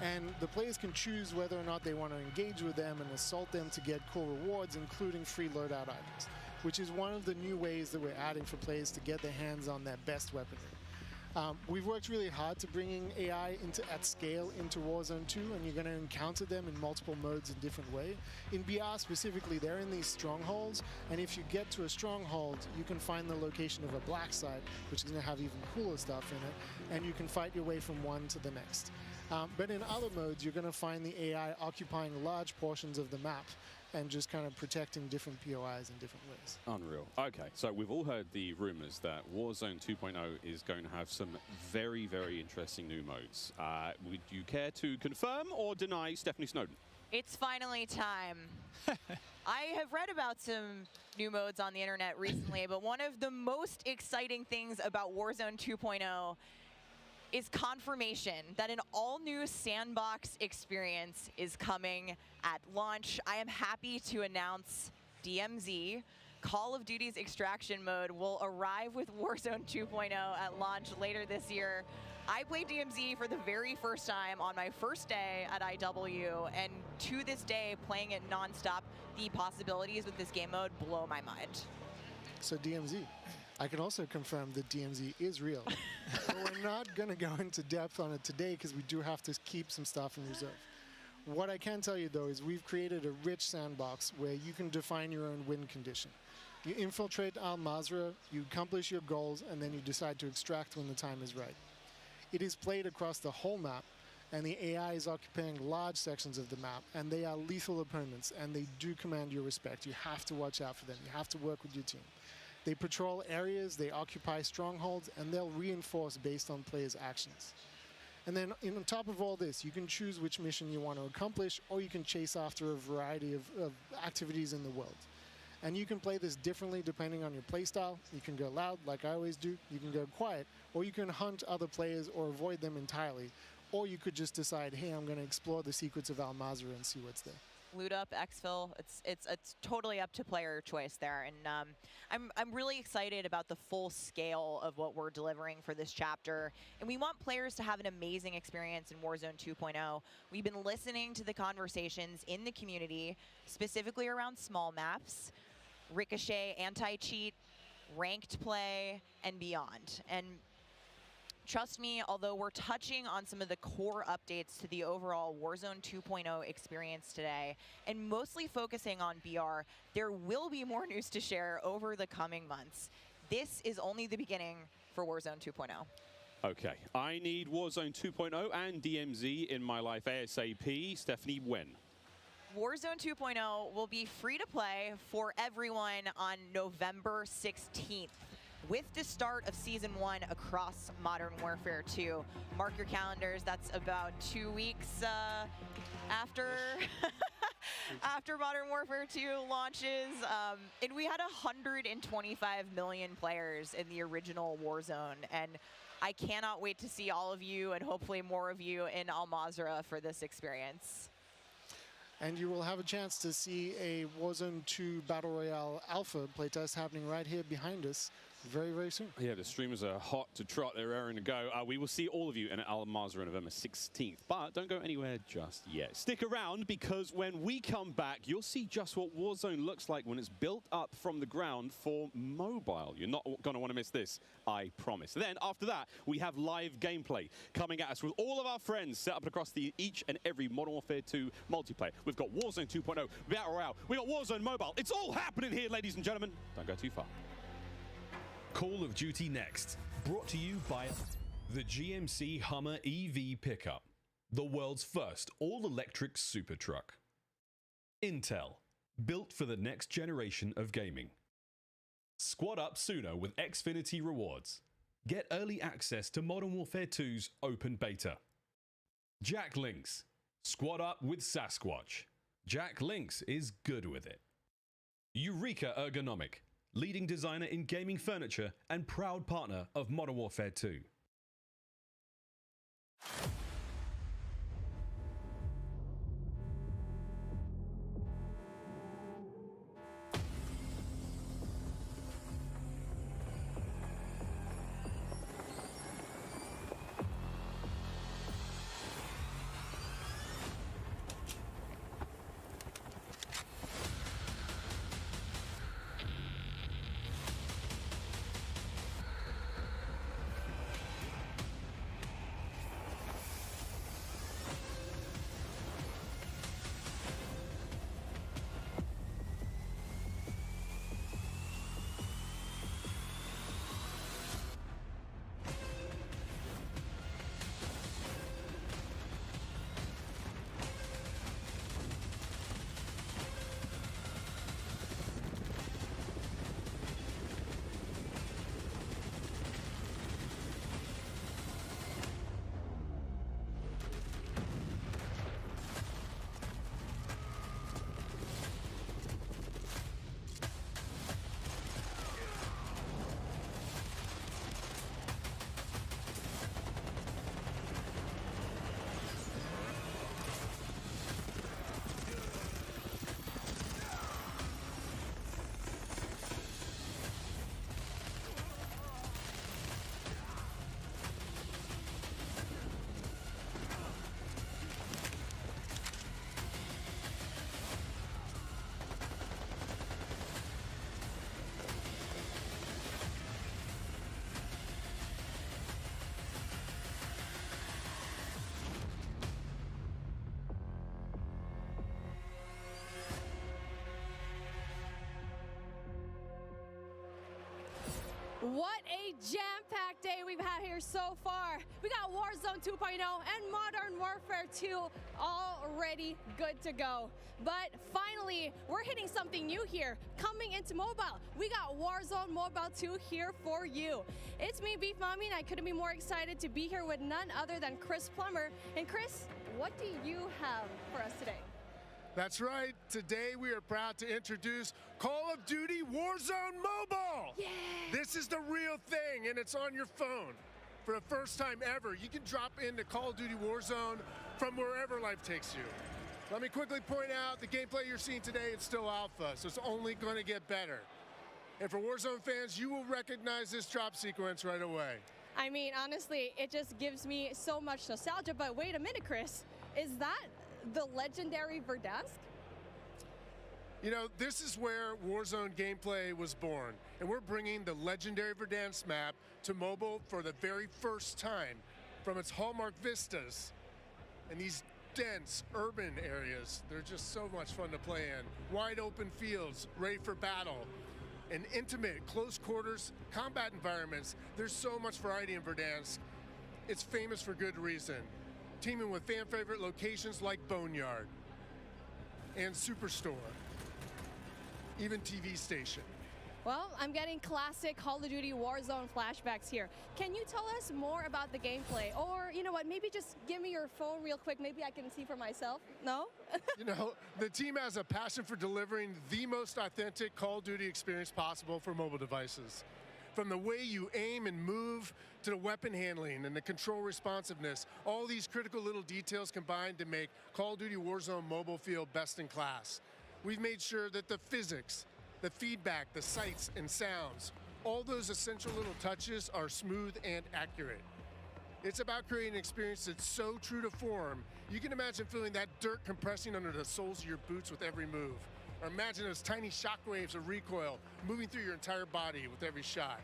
And the players can choose whether or not they want to engage with them and assault them to get cool rewards, including free loadout items, which is one of the new ways that we're adding for players to get their hands on their best weaponry. We've worked really hard to bringing AI at scale into Warzone 2, and you're going to encounter them in multiple modes in different ways. In BR specifically, they're in these strongholds, and if you get to a stronghold, you can find the location of a black site, which is going to have even cooler stuff in it, and you can fight your way from one to the next. But in other modes, you're going to find the AI occupying large portions of the map and just kind of protecting different POIs in different ways. Unreal. Okay, so we've all heard the rumors that Warzone 2.0 is going to have some very, very interesting new modes. Would you care to confirm or deny Stephanie Snowden? It's finally time. I have read about some new modes on the internet recently, but one of the most exciting things about Warzone 2.0 is confirmation that an all-new sandbox experience is coming at launch. I am happy to announce DMZ, Call of Duty's extraction mode, will arrive with Warzone 2.0 at launch later this year. I played DMZ for the very first time on my first day at IW, and to this day, playing it nonstop, the possibilities with this game mode blow my mind. So DMZ. I can also confirm that DMZ is real. But we're not going to go into depth on it today because we do have to keep some stuff in reserve. What I can tell you, though, is we've created a rich sandbox where you can define your own win condition. You infiltrate Al Mazrah, you accomplish your goals, and then you decide to extract when the time is right. It is played across the whole map, and the AI is occupying large sections of the map, and they are lethal opponents, and they do command your respect. You have to watch out for them. You have to work with your team. They patrol areas, they occupy strongholds, and they'll reinforce based on players' actions. And then on top of all this, you can choose which mission you want to accomplish, or you can chase after a variety of activities in the world. And you can play this differently depending on your play style. You can go loud, like I always do. You can go quiet, or you can hunt other players or avoid them entirely. Or you could just decide, hey, I'm going to explore the secrets of Al Mazrah and see what's there. Loot up, exfil, it's totally up to player choice there. And I'm really excited about the full scale of what we're delivering for this chapter. And we want players to have an amazing experience in Warzone 2.0. We've been listening to the conversations in the community, specifically around small maps, Ricochet, anti-cheat, ranked play, and beyond. And trust me, although we're touching on some of the core updates to the overall Warzone 2.0 experience today, and mostly focusing on BR, there will be more news to share over the coming months. This is only the beginning for Warzone 2.0. Okay, I need Warzone 2.0 and DMZ in my life ASAP. Stephanie, when? Warzone 2.0 will be free to play for everyone on November 16th. With the start of Season 1 across Modern Warfare 2. Mark your calendars, that's about 2 weeks after after Modern Warfare 2 launches. And we had 125 million players in the original Warzone, and I cannot wait to see all of you and hopefully more of you in Al Mazrah for this experience. And you will have a chance to see a Warzone 2 Battle Royale Alpha playtest happening right here behind us very, very soon. Yeah, the streamers are hot to trot. They're raring to go. We will see all of you in Al Mazrah on November 16th. But don't go anywhere just yet. Stick around, because when we come back, you'll see just what Warzone looks like when it's built up from the ground for mobile. You're not going to want to miss this, I promise. Then, after that, we have live gameplay coming at us with all of our friends set up across each and every Modern Warfare 2 multiplayer. We've got Warzone 2.0, Battle Royale, we got Warzone Mobile. It's all happening here, ladies and gentlemen. Don't go too far. Call of Duty Next, brought to you by the GMC Hummer EV pickup, the world's first all-electric super truck. Intel, built for the next generation of gaming. Squad up sooner with Xfinity rewards. Get early access to Modern Warfare 2's open beta. Jack Links, squad up with Sasquatch. Jack Links is good with it. Eureka Ergonomic, leading designer in gaming furniture and proud partner of Modern Warfare 2. What a jam-packed day we've had here so far. We got Warzone 2.0 and Modern Warfare 2 already good to go. But finally, we're hitting something new here, coming into mobile. We got Warzone Mobile 2 here for you. It's me, Beef Mommy, and I couldn't be more excited to be here with none other than Chris Plummer. And Chris, what do you have for us today? That's right. Today we are proud to introduce Call of Duty Warzone Mobile. Yeah. This is the real thing, and it's on your phone. For the first time ever, you can drop into Call of Duty Warzone from wherever life takes you. Let me quickly point out the gameplay you're seeing today, it's still alpha, so it's only going to get better. And for Warzone fans, you will recognize this drop sequence right away. I mean, honestly, it just gives me so much nostalgia, but wait a minute, Chris. Is that the legendary Verdansk? You know, this is where Warzone gameplay was born, and we're bringing the legendary Verdansk map to mobile for the very first time from its hallmark vistas and these dense urban areas. They're just so much fun to play in. Wide open fields, ready for battle, and intimate, close quarters combat environments. There's so much variety in Verdansk. It's famous for good reason. Teaming with fan favorite locations like Boneyard and Superstore, even TV station. Well, I'm getting classic Call of Duty Warzone flashbacks here. Can you tell us more about the gameplay? Or, you know what, maybe just give me your phone real quick. Maybe I can see for myself. No? You know, the team has a passion for delivering the most authentic Call of Duty experience possible for mobile devices. From the way you aim and move to the weapon handling and the control responsiveness, all these critical little details combine to make Call of Duty Warzone Mobile feel best in class. We've made sure that the physics, the feedback, the sights and sounds, all those essential little touches are smooth and accurate. It's about creating an experience that's so true to form, you can imagine feeling that dirt compressing under the soles of your boots with every move. Or imagine those tiny shockwaves of recoil moving through your entire body with every shot.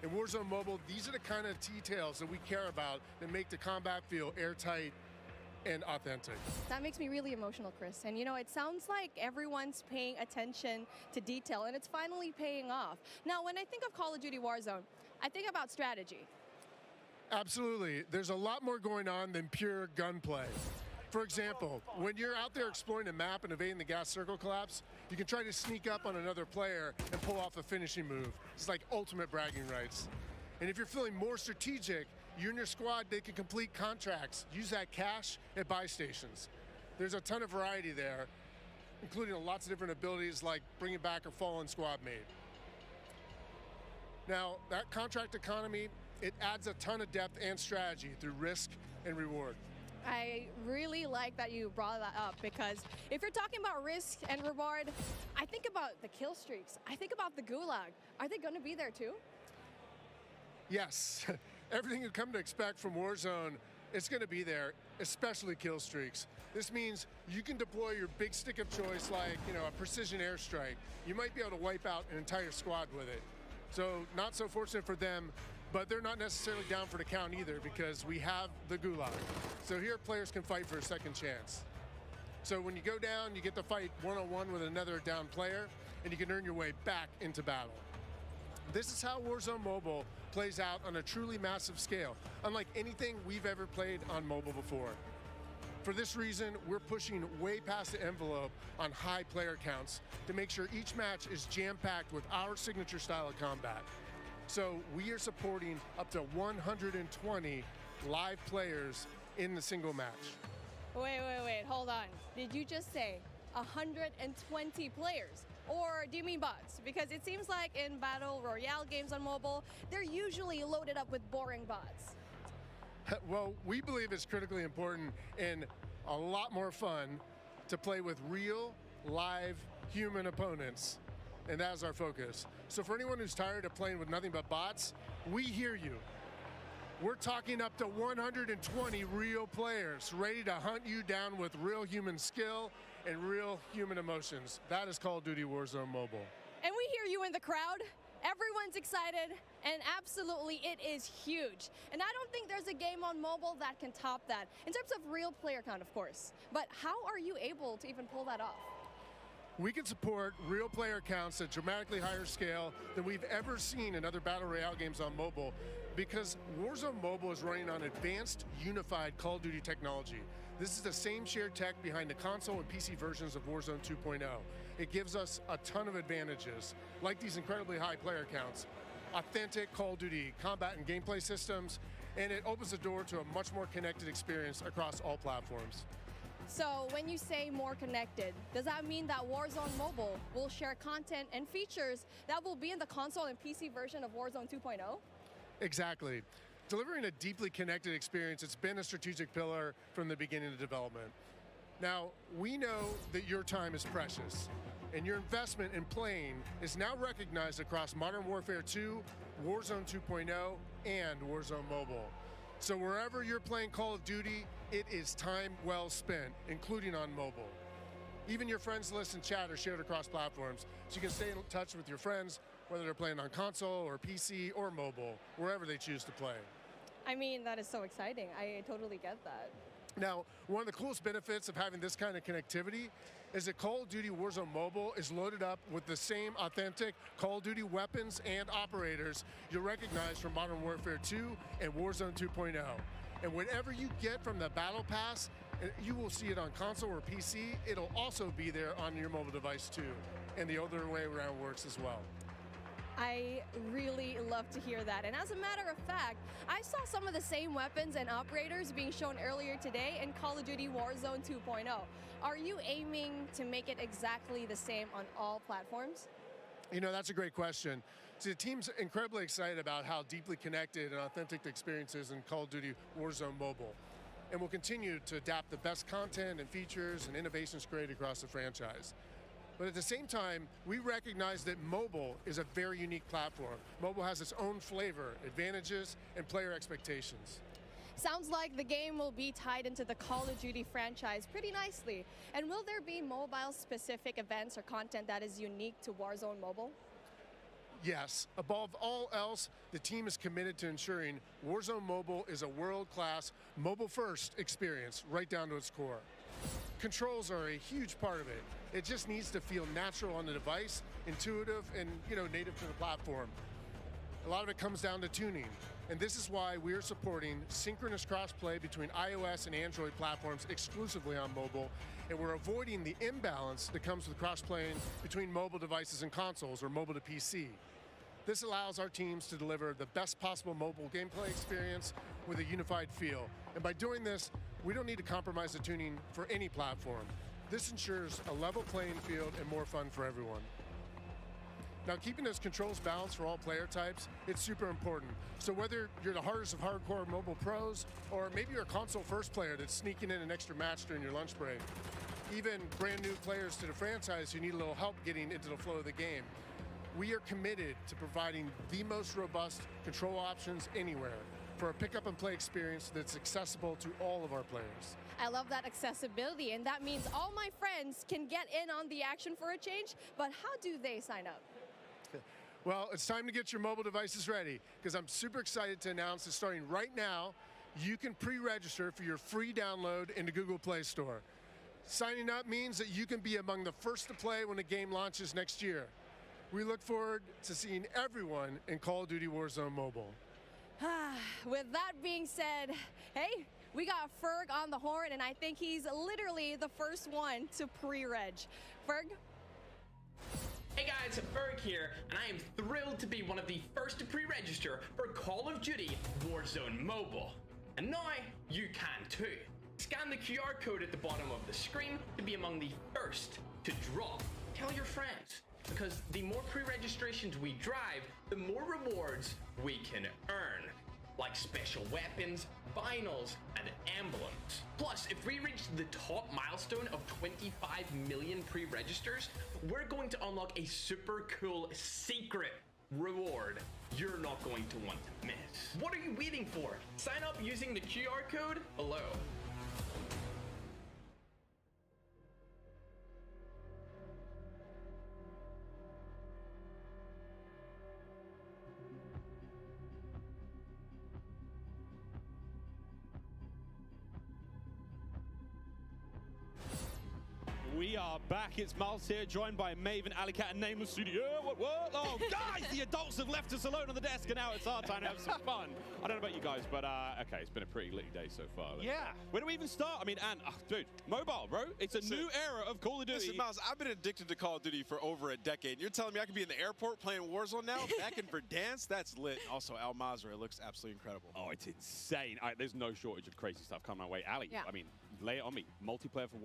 In Warzone Mobile, these are the kind of details that we care about that make the combat feel airtight and authentic. That makes me really emotional, Chris. And you know, it sounds like everyone's paying attention to detail, and it's finally paying off. Now, when I think of Call of Duty Warzone, I think about strategy. Absolutely. There's a lot more going on than pure gunplay. For example, when you're out there exploring a map and evading the gas circle collapse, you can try to sneak up on another player and pull off a finishing move. It's like ultimate bragging rights. And if you're feeling more strategic, you and your squad, they can complete contracts, use that cash at buy stations. There's a ton of variety there, including lots of different abilities like bringing back a fallen squad mate. Now, that contract economy, it adds a ton of depth and strategy through risk and reward. I really like that you brought that up, because if you're talking about risk and reward, I think about the Killstreaks. I think about the Gulag. Are they going to be there too? Yes. Everything you've come to expect from Warzone, it's going to be there, especially Killstreaks. This means you can deploy your big stick of choice like, you know, a precision airstrike. You might be able to wipe out an entire squad with it. So not so fortunate for them, but they're not necessarily down for the count either, because we have the Gulag. So here players can fight for a second chance. So when you go down, you get to fight one-on-one with another down player, and you can earn your way back into battle. This is how Warzone Mobile plays out on a truly massive scale, unlike anything we've ever played on mobile before. For this reason, we're pushing way past the envelope on high player counts to make sure each match is jam-packed with our signature style of combat. So we are supporting up to 120 live players in the single match. Wait, hold on. Did you just say 120 players? Or do you mean bots? Because it seems like in Battle Royale games on mobile, they're usually loaded up with boring bots. Well, we believe it's critically important and a lot more fun to play with real, live, human opponents. And that's our focus. So for anyone who's tired of playing with nothing but bots, we hear you. We're talking up to 120 real players ready to hunt you down with real human skill and real human emotions. That is Call of Duty Warzone Mobile. And we hear you in the crowd. Everyone's excited, and absolutely it is huge. And I don't think there's a game on mobile that can top that, in terms of real player count, of course. But how are you able to even pull that off? We can support real player counts at dramatically higher scale than we've ever seen in other Battle Royale games on mobile, because Warzone Mobile is running on advanced, unified Call of Duty technology. This is the same shared tech behind the console and PC versions of Warzone 2.0. It gives us a ton of advantages, like these incredibly high player counts, authentic Call of Duty combat and gameplay systems, and it opens the door to a much more connected experience across all platforms. So when you say more connected, does that mean that Warzone Mobile will share content and features that will be in the console and PC version of Warzone 2.0? Exactly. Delivering a deeply connected experience, it's been a strategic pillar from the beginning of development. Now, we know that your time is precious, and your investment in playing is now recognized across Modern Warfare 2, Warzone 2.0, and Warzone Mobile. So wherever you're playing Call of Duty, it is time well spent, including on mobile. Even your friends list and chat are shared across platforms, so you can stay in touch with your friends, whether they're playing on console or PC or mobile, wherever they choose to play. I mean, that is so exciting. I totally get that. Now, one of the coolest benefits of having this kind of connectivity is that Call of Duty Warzone Mobile is loaded up with the same authentic Call of Duty weapons and operators you'll recognize from Modern Warfare 2 and Warzone 2.0. And whatever you get from the Battle Pass, you will see it on console or PC. It'll also be there on your mobile device too. And the other way around works as well. I really love to hear that. And as a matter of fact, I saw some of the same weapons and operators being shown earlier today in Call of Duty Warzone 2.0. Are you aiming to make it exactly the same on all platforms? You know, that's a great question. See, the team's incredibly excited about how deeply connected and authentic the experience is in Call of Duty Warzone Mobile. And we'll continue to adapt the best content and features and innovations created across the franchise. But at the same time, we recognize that mobile is a very unique platform. Mobile has its own flavor, advantages, and player expectations. Sounds like the game will be tied into the Call of Duty franchise pretty nicely. And will there be mobile-specific events or content that is unique to Warzone Mobile? Yes. Above all else, the team is committed to ensuring Warzone Mobile is a world-class, mobile-first experience right down to its core. Controls are a huge part of it. It just needs to feel natural on the device, intuitive, and native to the platform. A lot of it comes down to tuning, and this is why we're supporting synchronous crossplay between iOS and Android platforms exclusively on mobile, and we're avoiding the imbalance that comes with crossplaying between mobile devices and consoles or mobile to PC. This allows our teams to deliver the best possible mobile gameplay experience with a unified feel. And by doing this, we don't need to compromise the tuning for any platform. This ensures a level playing field and more fun for everyone. Now, keeping those controls balanced for all player types, it's super important. So whether you're the hardest of hardcore mobile pros, or maybe you're a console first player that's sneaking in an extra match during your lunch break, even brand new players to the franchise who need a little help getting into the flow of the game, we are committed to providing the most robust control options anywhere for a pick up and play experience that's accessible to all of our players. I love that accessibility, and that means all my friends can get in on the action for a change, but how do they sign up? Well, it's time to get your mobile devices ready, because I'm super excited to announce that starting right now, you can pre-register for your free download in the Google Play Store. Signing up means that you can be among the first to play when the game launches next year. We look forward to seeing everyone in Call of Duty Warzone Mobile. With that being said, hey, we got Ferg on the horn, and I think he's literally the first one to pre-reg. Ferg? Hey guys, Ferg here, and I am thrilled to be one of the first to pre-register for Call of Duty Warzone Mobile. And now, you can too. Scan the QR code at the bottom of the screen to be among the first to drop. Tell your friends, because the more pre-registrations we drive, the more rewards we can earn, like special weapons, vinyls, and emblems. Plus, if we reach the top milestone of 25 million pre-registers, we're going to unlock a super cool secret reward you're not going to want to miss. What are you waiting for? Sign up using the QR code below. We are back. It's Miles here, joined by Maven, Alicat, and Nameless Studio. What? Oh, guys, the adults have left us alone on the desk, and now it's our time to have some fun. I don't know about you guys, but okay, it's been a pretty litty day so far. Where do we even start? I mean, dude, mobile, bro. It's a new era of Call of Duty. Listen, Miles, I've been addicted to Call of Duty for over a decade. You're telling me I could be in the airport playing Warzone now? Back in Verdansk? That's lit. Also, Al Mazrah looks absolutely incredible. Oh, it's insane. There's no shortage of crazy stuff coming my way. Ali, I mean, lay it on me. Multiplayer for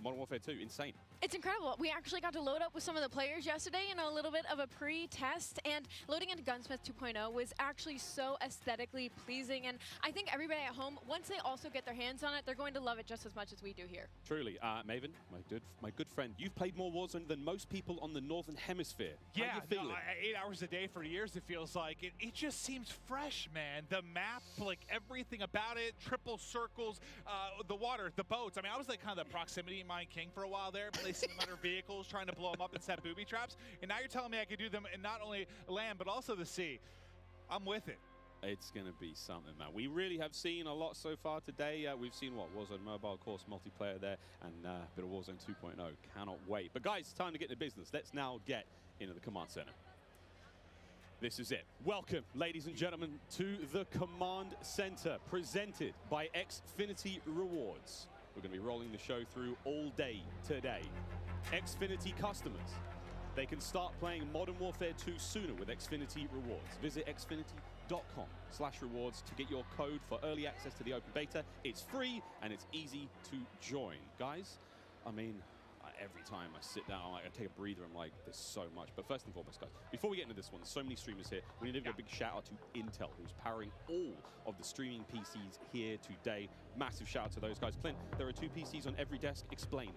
Modern Warfare 2, insane. It's incredible. We actually got to load up with some of the players yesterday in a little bit of a pre-test, and loading into Gunsmith 2.0 was actually so aesthetically pleasing, and I think everybody at home, once they also get their hands on it, they're going to love it just as much as we do here. Truly. Maven, my good friend, you've played more Warzone than most people on the Northern Hemisphere. Yeah, how you feeling? No, 8 hours a day for years, it feels like. It just seems fresh, man. The map, like everything about it, triple circles, the water, the boats. I mean, I was like kind of the proximity mine king for a while there, placing them under vehicles, trying to blow them up and set booby traps. And now you're telling me I could do them in not only land, but also the sea. I'm with it. It's going to be something, man. We really have seen a lot so far today. We've seen, what, Warzone Mobile, of course, multiplayer there, and a bit of Warzone 2.0. Cannot wait. But, guys, it's time to get into business. Let's now get into the Command Center. This is it. Welcome, ladies and gentlemen, to the Command Center, presented by Xfinity Rewards. We're going to be rolling the show through all day today. Xfinity customers, they can start playing Modern Warfare 2 sooner with Xfinity Rewards. Visit xfinity.com/rewards to get your code for early access to the open beta. It's free and it's easy to join. Guys, I mean, every time I sit down, I take a breather, I'm like, there's so much. But first and foremost, guys, before we get into this one, there's so many streamers here. We need to give a big shout out to Intel, who's powering all of the streaming PCs here today. Massive shout out to those guys. Clint, there are 2 PCs on every desk. Explain.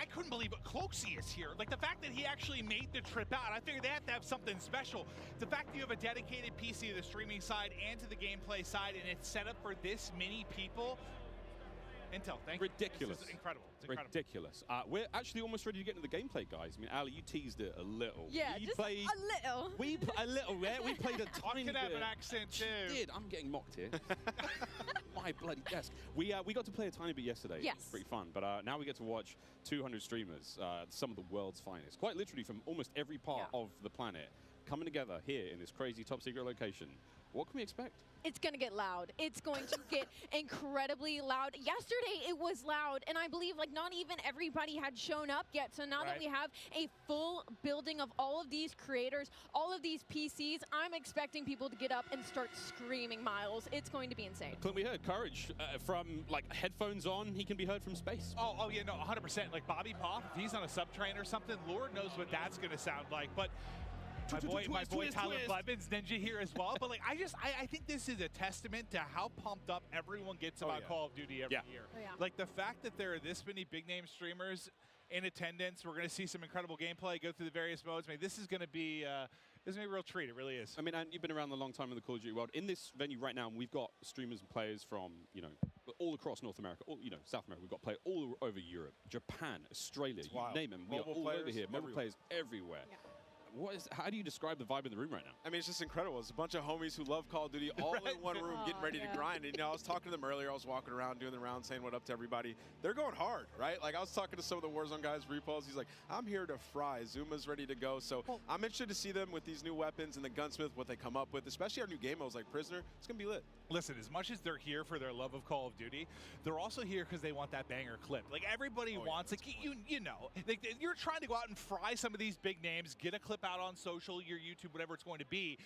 I couldn't believe it. Cloaksy is here. Like, the fact that he actually made the trip out, I figured they have to have something special. The fact that you have a dedicated PC to the streaming side and to the gameplay side, and it's set up for this many people. Intel, thank you. Ridiculous. This is incredible. It's incredible. Ridiculous. We're actually almost ready to get into the gameplay, guys. I mean, Ali, you teased it a little. Yeah, just a little. A little, yeah. We played a tiny bit. I could have an accent, too. You did. I'm getting mocked here. My bloody desk. We got to play a tiny bit yesterday. Yes. It was pretty fun. But now we get to watch 200 streamers, some of the world's finest, quite literally from almost every part of the planet, coming together here in this crazy top-secret location. What can we expect? It's going to get loud. It's going to get incredibly loud. Yesterday, it was loud, and I believe like not even everybody had shown up yet. So now that we have a full building of all of these creators, all of these PCs, I'm expecting people to get up and start screaming Miles. It's going to be insane. Clint, we heard Courage from like headphones on. He can be heard from space. Oh yeah, no, 100%. Like Bobby Pop, if he's on a subtrain or something, Lord knows what that's going to sound like. But my boy Tyler Blevins Ninja here as well. But like, I think this is a testament to how pumped up everyone gets about Call of Duty every year. Like the fact that there are this many big name streamers in attendance, we're going to see some incredible gameplay, go through the various modes. I mean, this is going to be a real treat. It really is. I mean, and you've been around a long time in the Call of Duty world. In this venue right now, we've got streamers and players from, you know, all across North America, all, you know, South America. We've got players all over Europe, Japan, Australia, you name them. We are all over here. Mobile players everywhere. Yeah. How do you describe the vibe in the room right now? I mean, it's just incredible. It's a bunch of homies who love Call of Duty all in one room getting ready to grind. And, you know, I was talking to them earlier. I was walking around doing the round saying what up to everybody. They're going hard, right? Like, I was talking to some of the Warzone guys, Repos. He's like, I'm here to fry. Zuma's ready to go. So I'm interested to see them with these new weapons and the Gunsmith, what they come up with, especially our new game modes like Prisoner. It's going to be lit. Listen, as much as they're here for their love of Call of Duty, they're also here because they want that banger clip. Like, everybody wants, like, you know, like, you're trying to go out and fry some of these big names, get a clip out on social, your YouTube, whatever it's going to be.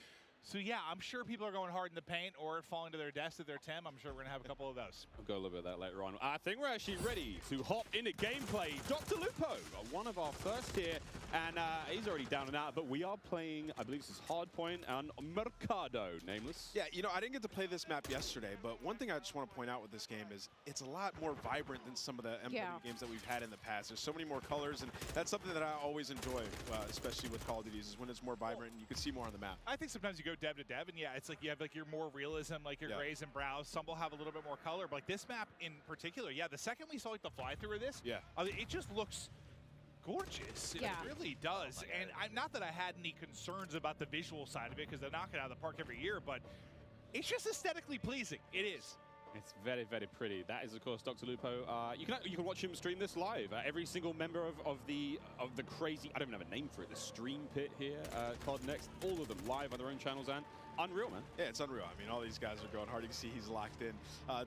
So yeah, I'm sure people are going hard in the paint or falling to their desk at their Tim. I'm sure we're going to have a couple of those. We'll go a little bit of that later on. I think we're actually ready to hop into gameplay. Dr. Lupo, one of our first here, and he's already down and out, but we are playing, I believe this is Hardpoint and Mercado, Nameless. Yeah, you know, I didn't get to play this map yesterday, but one thing I just want to point out with this game is it's a lot more vibrant than some of the MW games that we've had in the past. There's so many more colors, and that's something that I always enjoy, especially with Call of Duty, is when it's more vibrant and you can see more on the map. I think sometimes you go dev to dev, and yeah, it's like you have like your more realism, like your grays and browns. Some will have a little bit more color, but like this map in particular, yeah, the second we saw like the fly-through of this, it just looks gorgeous. It really does. And not that I had any concerns about the visual side of it, because they knock it out of the park every year, but it's just aesthetically pleasing. It is. It's very, very pretty. That is, of course, Dr. Lupo. You can watch him stream this live. Every single member of the crazy, I don't even have a name for it, the stream pit here, COD Next, all of them live on their own channels, and unreal, man. Yeah, it's unreal. I mean, all these guys are going hard. You can see he's locked in.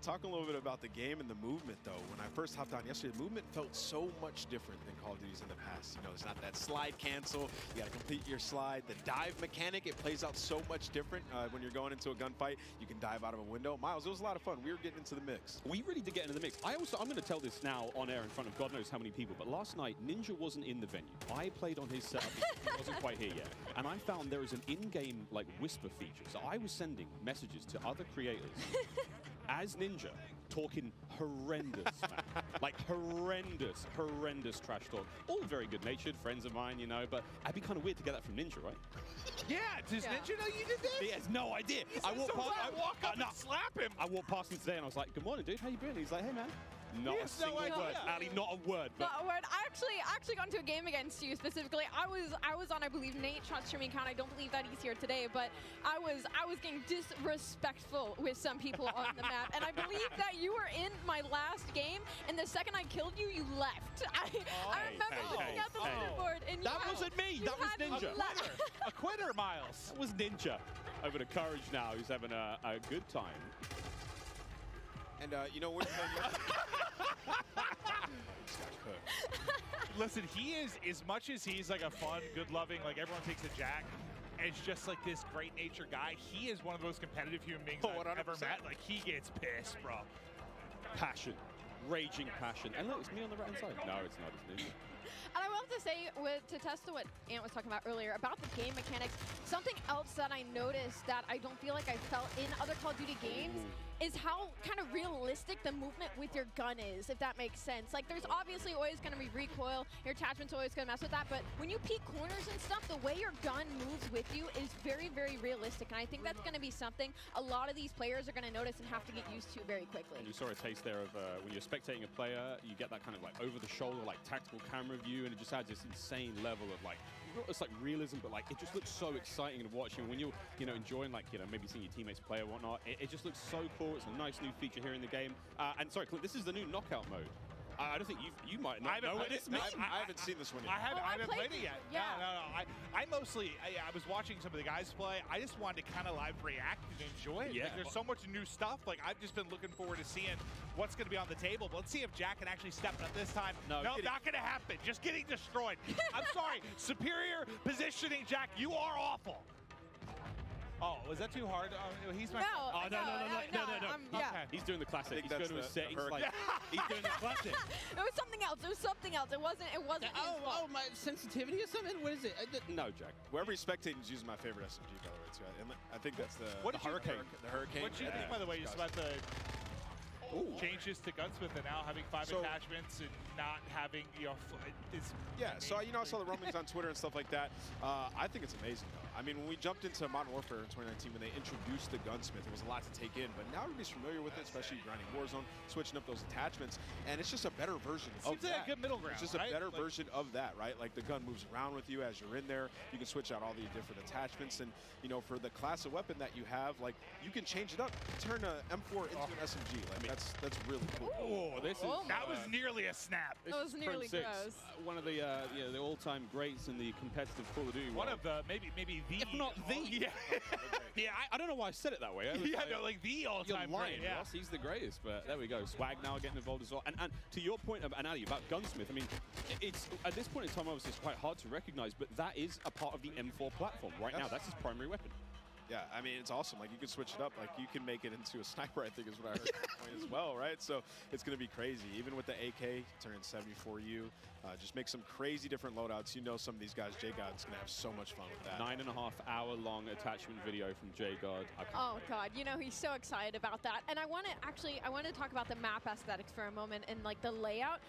Talking a little bit about the game and the movement, though. When I first hopped on yesterday, the movement felt so much different than Call Call of Duties in the past. You know, there's not that slide cancel. You got to complete your slide. The dive mechanic, it plays out so much different when you're going into a gunfight. You can dive out of a window. Miles, it was a lot of fun. We were getting into the mix. We really did get into the mix. I'm going to tell this now on air in front of God knows how many people, but last night, Ninja wasn't in the venue. I played on his setup. He wasn't quite here yet. And I found there is an in-game, like, whisper feature. So I was sending messages to other creators as Ninja, talking horrendous, man. Like horrendous trash talk. All very good-natured friends of mine, you know, but it'd be kind of weird to get that from Ninja, right? Yeah, does Ninja know you did this? He has no idea. I walked up and slap him. I walked past him today and I was like, good morning, dude, how you doing? He's like, hey, man. Not a single word. Ali, not a word. Not a word. I actually got into a game against you specifically. I was on, I believe, Nate Shot's streaming account. I don't believe that he's here today, but I was getting disrespectful with some people on the map. And I believe that you were in my last game, and the second I killed you, you left. I remember looking at the leaderboard, and that wasn't me. That was Ninja. A quitter, Miles. That was Ninja. Over to Courage now, who's having a good time. And, you know, we're Listen, he is, as much as he's like a fun, good-loving, like everyone takes a Jack, and it's just like this great-natured guy, he is one of the most competitive human beings I've ever met. Like, he gets pissed, bro. Passion. Raging passion. And look, it's me on the right-hand side. No, it's not. It's Ninja. And I will have to say, to test to what Ant was talking about earlier, about the game mechanics, something else that I noticed that I don't feel like I felt in other Call of Duty games is how kind of realistic the movement with your gun is, if that makes sense. Like, there's obviously always going to be recoil, your attachment's always going to mess with that, but when you peek corners and stuff, the way your gun moves with you is very, very realistic, and I think that's going to be something a lot of these players are going to notice and have to get used to very quickly. And you saw a taste there of when you're spectating a player, you get that kind of like over-the-shoulder, like tactical camera view, and it just adds this insane level of like, it's like realism, but like it just looks so exciting to watch. And when you're, you know, enjoying like, you know, maybe seeing your teammates play or whatnot, it just looks so cool. It's a nice new feature here in the game. And sorry, Clint, this is the new knockout mode. I don't think you might not know what this means. I haven't seen this one yet. I haven't played it yet. Yeah. No. I mostly, I was watching some of the guys play. I just wanted to kind of live react and enjoy it. Yeah. Like, there's so much new stuff. Like, I've just been looking forward to seeing what's going to be on the table. But let's see if Jack can actually step up this time. No, not going to happen. Just getting destroyed. I'm sorry. Superior positioning, Jack. You are awful. Oh, was that too hard? He's my... No. Yeah. He's doing the classic. He's going to a set. He's like, he's doing the classic. It was something else. It was something else. It wasn't. Oh, my sensitivity or something? What is it? No, Jack. Whoever he's spectating is using my favorite SMG, by the way, too. And I think that's the Hurricane. The Hurricane. What do you think, by the way, just about the changes to Gunsmith and now having 5 attachments and not having, you know, so, you know, I saw the rumblings on Twitter and stuff like that. I think it's amazing, though. I mean, when we jumped into Modern Warfare in 2019, when they introduced the Gunsmith, there was a lot to take in, but now everybody's familiar with it, especially grinding Warzone, switching up those attachments, and it's just a better version of that. Seems like a good middle ground, It's just a better version of that, right? Like, the gun moves around with you as you're in there. You can switch out all the different attachments, and, you know, for the class of weapon that you have, like, you can change it up. Turn an M4 into an SMG. Like, that's really cool. Oh, this is... that was nearly a snap. That was nearly close. One of the the all-time greats in the competitive Call of Duty. One of the, maybe the... If not the... Yeah, I don't know why I said it that way. Like the all-time great. Yeah, Ross, he's the greatest, but there we go. Swag now getting involved as well. And to your point, Ali, about Gunsmith, I mean, it's at this point in time, obviously, it's quite hard to recognize, but that is a part of the M4 platform right now. That's his primary weapon. Yeah, I mean, it's awesome. Like, you can switch it up. Like, you can make it into a sniper, I think is what I heard as well, right? So it's going to be crazy. Even with the AK, turning 74U, just make some crazy different loadouts. You know, some of these guys, J-God's going to have so much fun with that. 9.5-hour-long attachment video from J-God. Oh, God. You know, he's so excited about that. And I want to talk about the map aesthetics for a moment and, like, the layout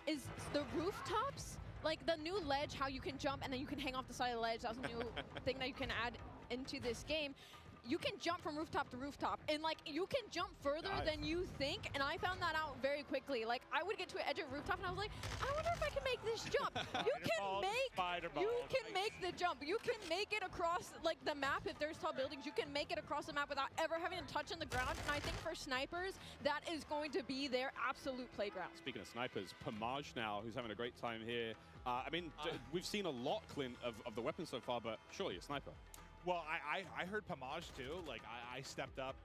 is the rooftops. Like, the new ledge, how you can jump and then you can hang off the side of the ledge. That was a new thing that you can add into this game. You can jump from rooftop to rooftop, and like you can jump further than you think, and I found that out very quickly. Like, I would get to an edge of a rooftop and I was like, I wonder if I can make this jump. You can make the jump. You can make it across like the map. If there's tall buildings, you can make it across the map without ever having to touch on the ground, and I think for snipers that is going to be their absolute playground. Speaking of snipers, Pamaj now, who's having a great time here. I mean, we've seen a lot, Clint, of the weapons so far, but surely a sniper. Well, I heard Pamaj too. Like, I stepped up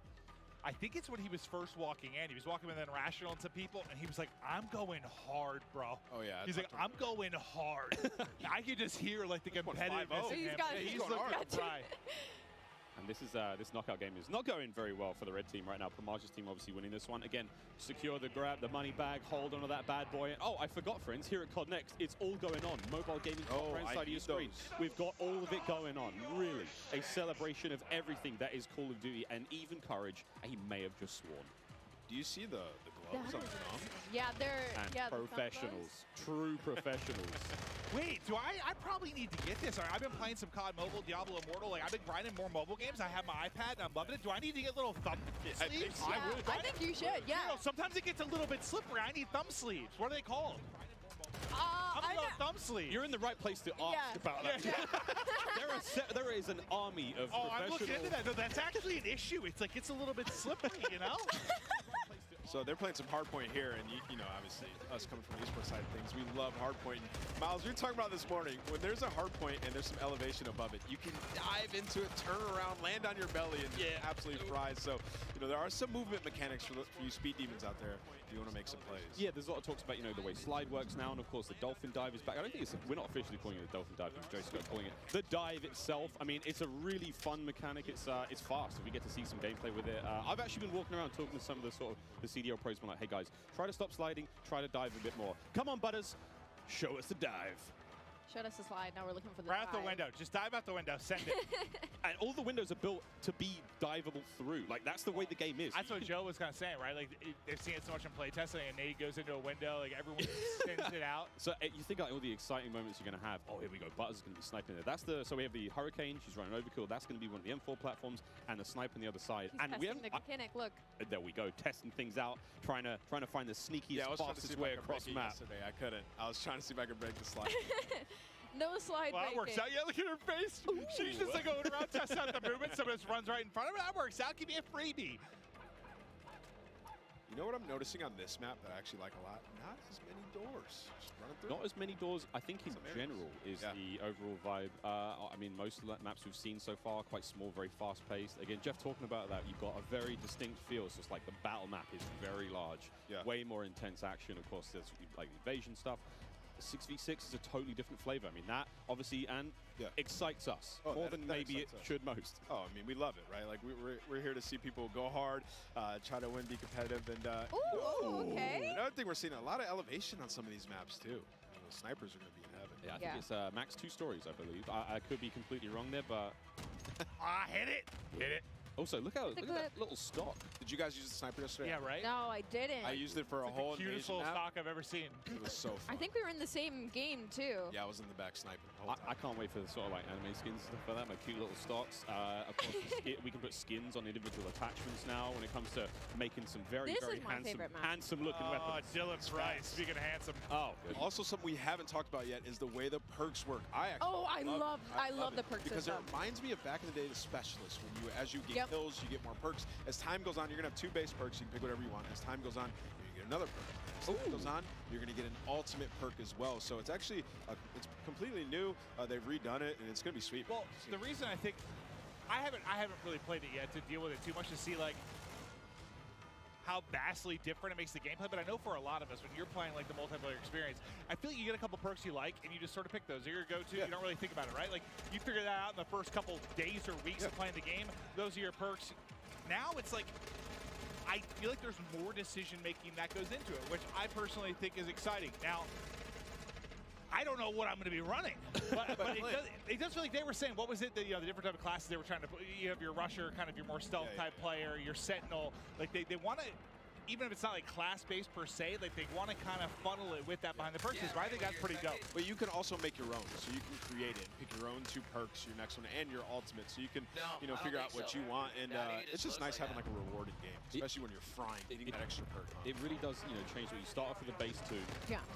I think it's when he was first walking in. He was walking in Rational into people, and he was like, I'm going hard, bro. Oh, yeah. He's like, I'm going hard. I could just hear, like, the competitiveness in him. He's looking hard. And this is this knockout game is not going very well for the red team right now. Pamage's team obviously winning this one. Again, secure the grab, the money bag, hold onto that bad boy. Oh, I forgot, friends, here at COD Next, it's all going on. Mobile gaming right side of your screen. We've got all of it going on. Really, a celebration of everything that is Call of Duty, and even Courage, he may have just sworn. Do you see the gloves on the thumb? Yeah, they're professionals, true professionals. Wait, do I probably need to get this? I've been playing some COD Mobile, Diablo Immortal. Like, I've been grinding more mobile games. I have my iPad, and I'm loving it. Do I need to get little thumb sleeves? I would. I think you should, yeah. You know, sometimes it gets a little bit slippery. I need thumb sleeves. What are they called? Thumb sleeves. You're in the right place to ask about that. There is an army of professionals. I'm looking into that. No, that's actually an issue. It's like it's a little bit slippery, you know? So they're playing some hardpoint here, and you know, obviously, us coming from the esports side of things, we love hardpoint. Miles, we were talking about this morning, when there's a hardpoint and there's some elevation above it, you can dive into it, turn around, land on your belly, and absolutely fry. So, you know, there are some movement mechanics for you speed demons out there if you want to make some plays. Yeah, there's a lot of talks about, you know, the way slide works now, and of course the dolphin dive is back. I don't think we're not officially calling it a dolphin dive, Joe Scott calling it the dive itself. I mean, it's a really fun mechanic. It's fast. If we get to see some gameplay with it, I've actually been walking around talking to some of the sort of the CDL pros, been like, hey guys, try to stop sliding, try to dive a bit more. Come on, Butters, show us the dive. Showed us the slide. Now we're looking for the right out the window. Just dive out the window. Send it. And all the windows are built to be diveable through. Like, that's the way the game is. That's what Joe was kind of saying, right? Like, they've seen it so much in playtesting, and Nate goes into a window. Like, everyone sends it out. So you think like all the exciting moments you're going to have. Oh, here we go. Butters is going to be sniping there. So we have the Hurricane. She's running overkill. That's going to be one of the M4 platforms, and the snipe on the other side. He's and testing the mechanic. Look. There we go. Testing things out. Trying to find the sneakiest, fastest way across the map. Yesterday. I couldn't. I was trying to see if I could break the slide. No slide. Well, that works out. Yeah, look at her face. Ooh. She's just like going around, testing out the movement. Someone just runs right in front of her. That works out. Give me a freebie. You know what I'm noticing on this map that I actually like a lot? Not as many doors. Just running through. Not as many doors. I think in general is the overall vibe. I mean, most of the maps we've seen so far quite small, very fast-paced. Again, Jeff talking about that, you've got a very distinct feel. So it's like the battle map is very large. Way more intense action. Of course, there's like the invasion stuff. 6v6 is a totally different flavor. I mean, that obviously excites us more than maybe it should most. Oh, I mean, we love it, right? Like, we're here to see people go hard, try to win, be competitive, and okay. Another thing, we're seeing a lot of elevation on some of these maps too. The snipers are going to be in heaven. Yeah, I think it's max 2 stories, I believe. I could be completely wrong there, but hit it. Hit it. Also, look at that little stock. Did you guys use the sniper yesterday? Yeah, right? No, I didn't. I used it for a whole the cutest little stock I've ever seen. It was so fun. I think we were in the same game, too. Yeah, I was in the back sniping the whole time. I can't wait for the sort of like anime skins and stuff like that, my cute little stocks. Of course, we can put skins on individual attachments now when it comes to making some very handsome looking weapons. Oh, Dylan Price, speaking of handsome. Oh, good. Also, something we haven't talked about yet is the way the perks work. I love the perks because system. it reminds me of back in the day, the specialists. When as you get kills, you get more perks. As time goes on, you're gonna have 2 base perks. You can pick whatever you want. As time goes on, you get another perk. As time goes on, you're gonna get an ultimate perk as well. So it's actually it's completely new. They've redone it, and it's gonna be sweet. Well, the reason I think I haven't really played it yet to deal with it too much to see like how vastly different it makes the gameplay, but I know for a lot of us, when you're playing like the multiplayer experience, I feel like you get a couple perks you like, and you just sort of pick those. They're your go-to. You don't really think about it, right? Like, you figure that out in the first couple days or weeks of playing the game. Those are your perks. Now it's like, I feel like there's more decision-making that goes into it, which I personally think is exciting. Now, I don't know what I'm going to be running, but it does feel like they were saying, what was it, the different type of classes they were trying to put? You have your rusher, kind of your more stealth type player, your sentinel. Like they want to, even if it's not like class-based per se, like they want to kind of funnel it with that behind the perks. I think that's pretty dope. But you can also make your own, so you can create it, pick your own 2 perks, your next one, and your ultimate, so you can figure out what you want. And it's just nice having like a rewarding game, especially when you're frying, getting that extra perk. It really does, change. When you start off with a base 2,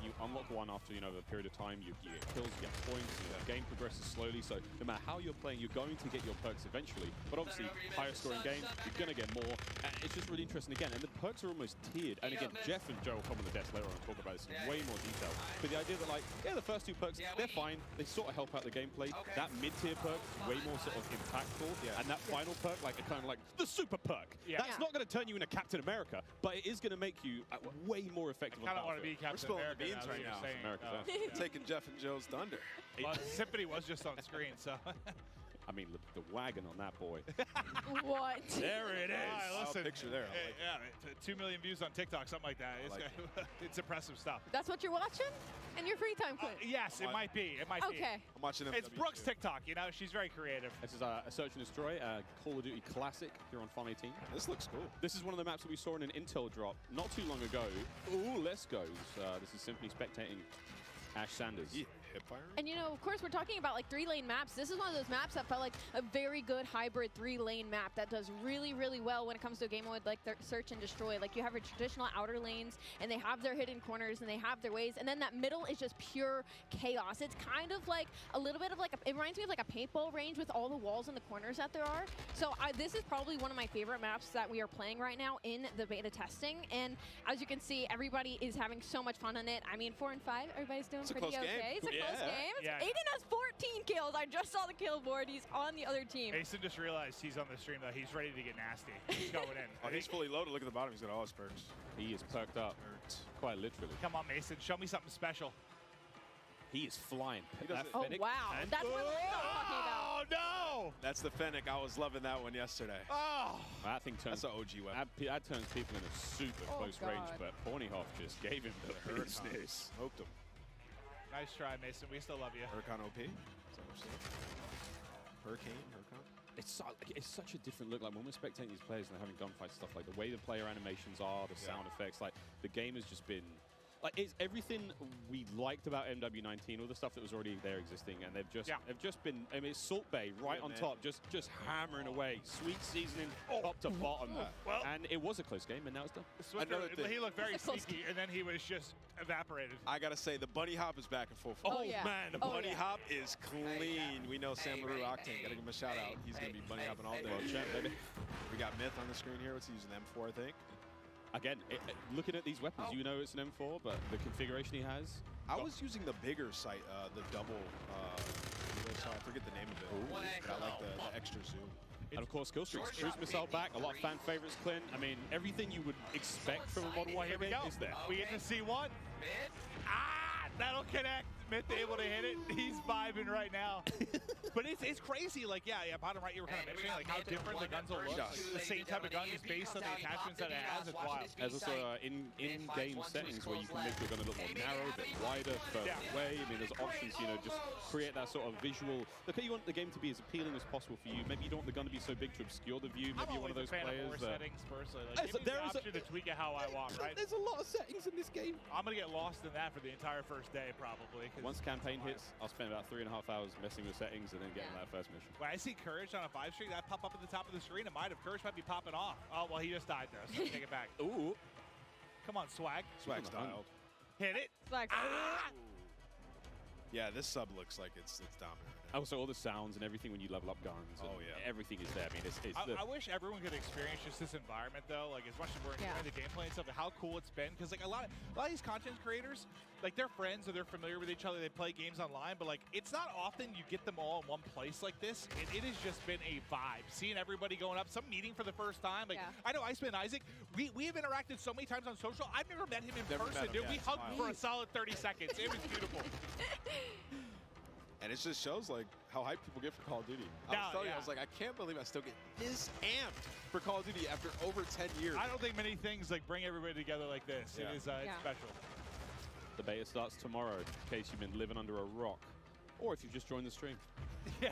you unlock one after a period of time. You get kills, you get points. The game progresses slowly, so no matter how you're playing, you're going to get your perks eventually. But obviously, higher scoring games, you're going to get more. And it's just really interesting again. And the perks are almost almost tiered. And again, Jeff and Joe will come on the desk later on and talk about this in way more detail. But the idea that, like, yeah, the first two perks, they're fine. They sort of help out the gameplay. That mid-tier perk is way more sort of impactful. And that final perk, like, kind of like the super perk. That's not going to turn you into Captain America, but it is going to make you way more effective. I kind of want to be Captain America. We're spilling the beans right now. Taking Jeff and Joe's thunder. Well, Symphony was just on screen, so. I mean, look, the wagon on that boy. What? There it is. Right, listen, picture there. Like yeah, 2 million views on TikTok, something like that. It's, it's impressive stuff. That's what you're watching? In your free time, Quinn? Yes, it might be. It might be. Okay. I'm watching MW2. It's Brooke's TikTok, you know, she's very creative. This is a Search and Destroy, Call of Duty Classic here on Farm 18. This looks cool. This is one of the maps that we saw in an Intel drop not too long ago. Ooh, let's go. This is Symphony spectating Ash Sanders. Yeah. Hip fire? And you know, of course, we're talking about like 3-lane maps. This is one of those maps that felt like a very good hybrid 3-lane map that does really, really well when it comes to a game mode like Search and Destroy. Like you have your traditional outer lanes, and they have their hidden corners, and they have their ways, and then that middle is just pure chaos. It's kind of like a little bit of like it reminds me of like a paintball range with all the walls and the corners that there are. So this is probably one of my favorite maps that we are playing right now in the beta testing. And as you can see, everybody is having so much fun on it. I mean, 4 and 5, everybody's doing pretty okay. It's a close game. Yeah. Aiden has 14 kills. I just saw the kill board. He's on the other team. Mason just realized he's on the stream, though. He's ready to get nasty. He's going in. Oh, he's fully loaded. Look at the bottom. He's got all his perks. He is perked up, quite literally. Come on, Mason. Show me something special. He is flying. Oh, wow. That's what we're talking about. Oh, no! That's the Fennec. I was loving that one yesterday. Oh! That thing turns... That's an OG weapon. That turns people into super close range, but Pornyhoff just gave him the business. Hoped him. Nice try, Mason. We still love you. Huracan OP? Is that what you're saying? Hurricane? Huracan? It's such a different look. Like when we're spectating these players and they're having gunfight stuff, like the way the player animations are, the sound effects, like the game has just been... Like it's everything we liked about MW19, all the stuff that was already there existing, and they've just been. I mean, it's Salt Bay right on top, just hammering away, sweet seasoning top to bottom, and it was a close game, and now it's done. Another thing. He looked very sneaky, and then he was just evaporated. I gotta say, the bunny hop is back in full force. Oh man, the bunny hop is clean. We know Sam LaRue Octane. Gotta give him a shout out. He's gonna be bunny hopping all day. Baby. We got Myth on the screen here. What's he using? M4, I think. Again, looking at these weapons, you know it's an M4, but the configuration he has. I was using the bigger sight, the double, I forget the name of it. But I like the extra zoom. And of course, Killstreaks, cruise missile back, a lot of fan favorites, Clint. I mean, everything you would expect from a Modern Warfare game is there. We get to see one. That'll connect. Myth able to hit it. He's vibing right now. But it's crazy. Like, yeah, bottom right, you were kind of mentioning like how different the guns will look. The same type of gun is based on the attachments that it has. It's wild. There's also in-game settings where you can make your gun a little more narrow, a bit wider, further away. I mean, there's options, you know, just create that sort of visual. Look, you want the game to be as appealing as possible for you. Maybe you don't want the gun to be so big to obscure the view. Maybe you're one of those players. Settings personally. Like, give me the option to tweak it how I want, right? There's a lot of settings in this game. I'm gonna get lost in that for the entire first day, probably. Once campaign hits, I'll spend about 3.5 hours messing with settings and then getting that first mission. When I see Courage on a 5-string, that pop up at the top of the screen, it might have. Courage might be popping off. Oh, well, he just died there, so take it back. Ooh. Come on, Swag. Swag styled. Hit it. Swag. Yeah, this sub looks like it's dominant. Also, all the sounds and everything when you level up guns. Everything is there. I mean, I wish everyone could experience just this environment, though. Like, as much as we're enjoying the gameplay and stuff, how cool it's been. Because, like, a lot of these content creators, like, they're friends or they're familiar with each other. They play games online. But, like, it's not often you get them all in one place like this. It has just been a vibe. Seeing everybody going up, some meeting for the first time. Like, I know Iceman and Isaac, we have interacted so many times on social. I've never met him in person, dude. We hugged for a solid 30 seconds. It was beautiful. And it just shows like how hyped people get for Call of Duty. I was telling you, I was like, I can't believe I still get this amped for Call of Duty after over 10 years. I don't think many things like bring everybody together like this. It is it's special. The beta starts tomorrow, in case you've been living under a rock, or if you've just joined the stream. Yeah,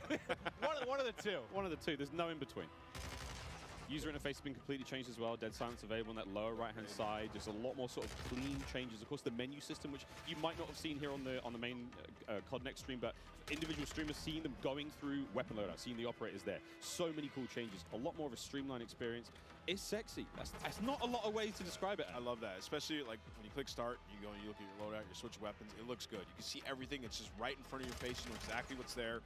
one of the two. One of the two. There's no in between. User interface has been completely changed as well. Dead silence available on that lower right-hand side. Just a lot more sort of clean changes. Of course, the menu system, which you might not have seen here on the main COD Next stream, but individual streamers seeing them going through weapon loadout, seeing the operators there. So many cool changes. A lot more of a streamlined experience. It's sexy. That's not a lot of ways to describe it. I love that, especially like when you click start, you go and you look at your loadout, you switch weapons. It looks good. You can see everything. It's just right in front of your face. You know exactly what's there,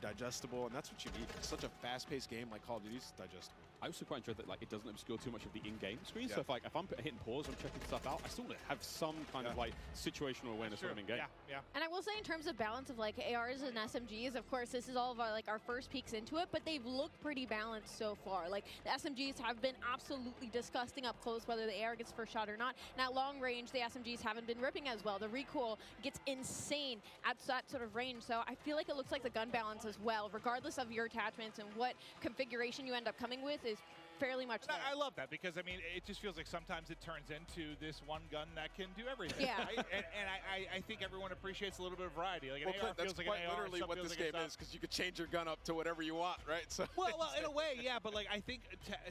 digestible, and that's what you need. It's such a fast-paced game like Call of Duty. It's digestible. I also quite enjoyed that like it doesn't obscure too much of the in-game screen. Yeah. So if I'm hitting pause, I'm checking stuff out, I still have some kind of like situational awareness when I'm in game. Yeah. And I will say, in terms of balance of like ARs and SMGs, of course, this is all of our, like our first peeks into it, but they've looked pretty balanced so far. Like the SMGs have been absolutely disgusting up close, whether the AR gets first shot or not. And at long range, the SMGs haven't been ripping as well. The recoil gets insane at that sort of range. So I feel like it looks like the gun balance as well, regardless of your attachments and what configuration you end up coming with, is fairly much there. I love that because, I mean, it just feels like sometimes it turns into this one gun that can do everything. Yeah. Right? and I think everyone appreciates a little bit of variety. Like an AR that's feels like quite an AR, literally some what feels this like a game sub. is, because you could change your gun up to whatever you want, right? So Well, in a way, yeah, but like I think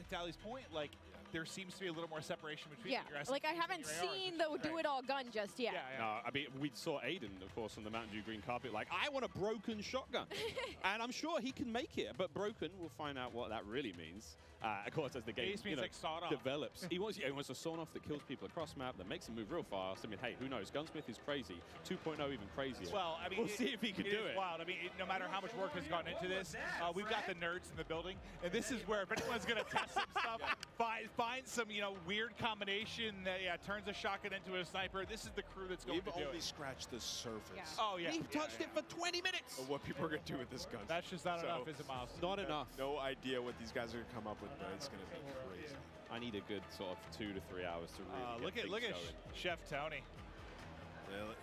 to Ali's point, like there seems to be a little more separation between your SMGs like I and haven't your ARs, seen which the is great. do-it-all gun just yet. No, I mean, we saw Aiden, of course, on the Mountain Dew green carpet, like, I want a broken shotgun. And I'm sure he can make it, but broken, we'll find out what that really means. Of course, as the game Means like sawed off. develops. He wants a sawn off that kills people across map, that makes him move real fast. I mean, hey, who knows? Gunsmith is crazy. 2.0 even crazier. Well, I mean, we'll see if he can do it. Is wild. I mean, no matter how much work has gone into this, we've got the nerds in the building, and this is where if anyone's going to test some stuff, find some weird combination that turns a shotgun into a sniper. This is the crew that's going to do it. We've only scratched the surface. Yeah. Oh yeah, We've touched it for 20 minutes. Of what people are going to do with this gun. That's just not enough, is it, Miles? Not enough. No idea what these guys are going to come up with, but it's going to be crazy. I need a good sort of 2 to 3 hours to really Look at Chef Tony.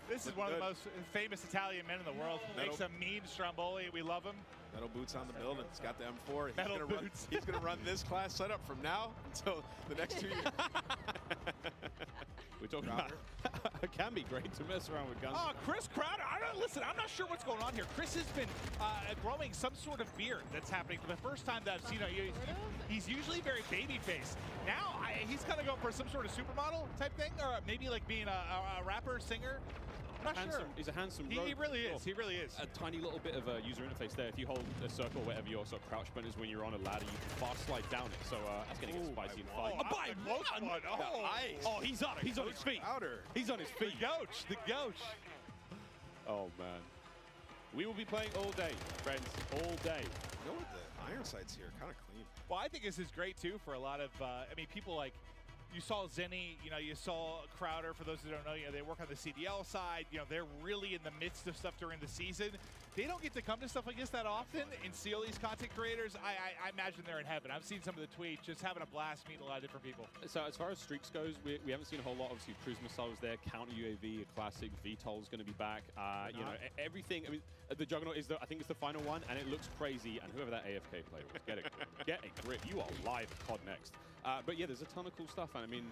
This is one of the most famous Italian men in the world. Makes a mean stromboli. We love him. Metal boots on the building. He's got the M4. Metal boots. He's going to run this class setup from now until the next 2 years. We're talking about it can be great to mess around with guns. Oh, Chris Crowder. Listen, I'm not sure what's going on here. Chris has been growing some sort of beard that's happening for the first time that I've seen him. He's usually very baby-faced. Now he's kind of going for some sort of supermodel type thing, or maybe like being a rapper, singer. I'm not sure. He's a handsome He really is. He really is. A tiny little bit of a user interface there. If you hold a circle, whatever your sort of crouch button is when you're on a ladder, you can fast slide down it. So that's going to get spicy in fight. Oh, he's up. He's on his feet. He's on his feet. The Gouch. Oh, man. We will be playing all day, friends. All day. You know what? The iron sights here kind of clean. Well, I think this is great, too, for a lot of, people like, you saw Zenny, you saw Crowder. For those who don't know, they work on the CDL side. They're really in the midst of stuff during the season. They don't get to come to stuff like this that often and see all these content creators. I imagine they're in heaven. I've seen some of the tweets, just having a blast, meeting a lot of different people. So as far as streaks goes, we haven't seen a whole lot. Obviously, cruise missiles there, counter UAV, a classic. VTOL's going to be back. Everything. I mean, the Juggernaut is I think it's the final one, and it looks crazy. And whoever that AFK player was, get a grip. You are live at COD Next. But yeah, there's a ton of cool stuff, and I mean,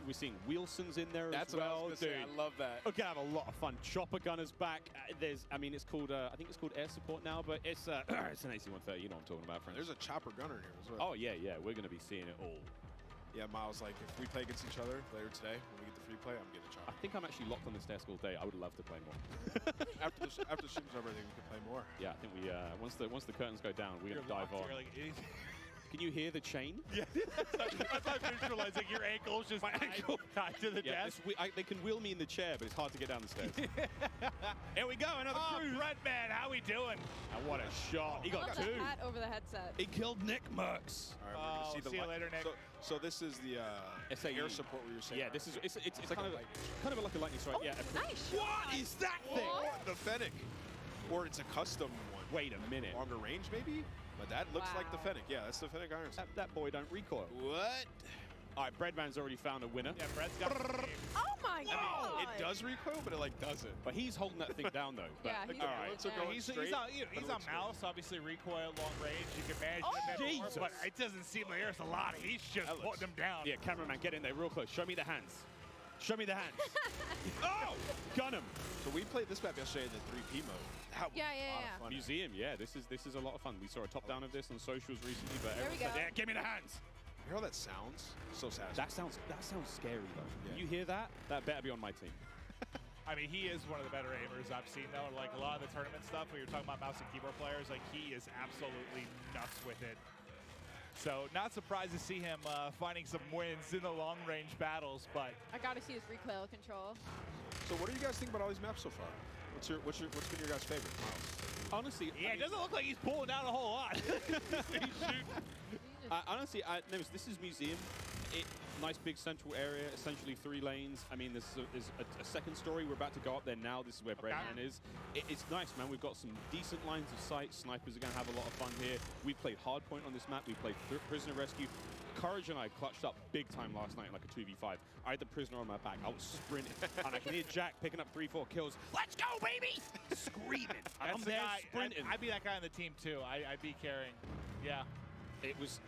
we're seeing Wilson's in there as well. What I was gonna say. I love that. We're gonna have a lot of fun. Chopper Gunner's back. It's called I think it's called air support now, but it's it's an AC-130. You know what I'm talking about, friends. There's a chopper gunner here as well. Oh yeah, we're gonna be seeing it all. Yeah, Miles, like if we play against each other later today, when we get the free play, I'm getting a chopper. I think I'm actually locked on this desk all day. I would love to play more. after the stream's over, I think we can play more. Yeah, I think we once the curtains go down, we're gonna dive on. Can you hear the chain? Yeah, that's how I visualize like your ankle's just tied to the desk. They can wheel me in the chair, but it's hard to get down the stairs. Here we go, another cruise. Brett, man, how we doing? And what a shot. He got two. Hat over the headset. He killed Nick Merckx. All right, we're gonna see you later, Nick. So this is the air support we were saying. Yeah, this is it's kind of like a lightning strike. Oh, yeah. Nice. What is that thing? The Fennec. Or it's a custom one. Wait a minute. Longer range, maybe? But that looks like the Fennec. Yeah, that's the Fennec iron sight. That boy don't recoil. What? All right, Breadman's already found a winner. Yeah, Brett's got Oh my god! It does recoil, but it like doesn't. But he's holding that thing down though. But, Yeah, he's all right. So going he's straight, on mouse, obviously recoil, long range. You can manage it a bit more, Jesus. but it doesn't seem like there's a lot. He's just putting them down. Yeah, cameraman, get in there real close. Show me the hands. Show me the hands. Oh, gun him. So we played this map yesterday in the 3P mode. That was a lot of fun. Museum, yeah, this is a lot of fun. We saw a top down of this on socials recently, but There we everyone's like, go. yeah, give me the hands. You hear how that sounds? So satisfying. That sounds scary though. Yeah. You hear that? That better be on my team. I mean, he is one of the better aimers I've seen, though. Like a lot of the tournament stuff, when you're talking about mouse and keyboard players, like he is absolutely nuts with it. So not surprised to see him finding some wins in the long-range battles, but I gotta see his recoil control. So what do you guys think about all these maps so far? What's been your guys' favorite, Miles? Honestly, yeah, it doesn't look like he's pulling down a whole lot. He's shooting. Honestly, Nevis, this is Museum. Nice big central area, essentially 3 lanes. I mean, there's a second story. We're about to go up there now. This is where Breadman is. It's nice, man. We've got some decent lines of sight. Snipers are going to have a lot of fun here. We played Hardpoint on this map. We played Prisoner Rescue. Courage and I clutched up big time last night in like a 2v5. I had the Prisoner on my back. I was sprinting. And I can hear Jack picking up 3-4 kills. Let's go, baby! Screaming. I'm there sprinting. I'd be that guy on the team, too. I'd be carrying. Yeah. It was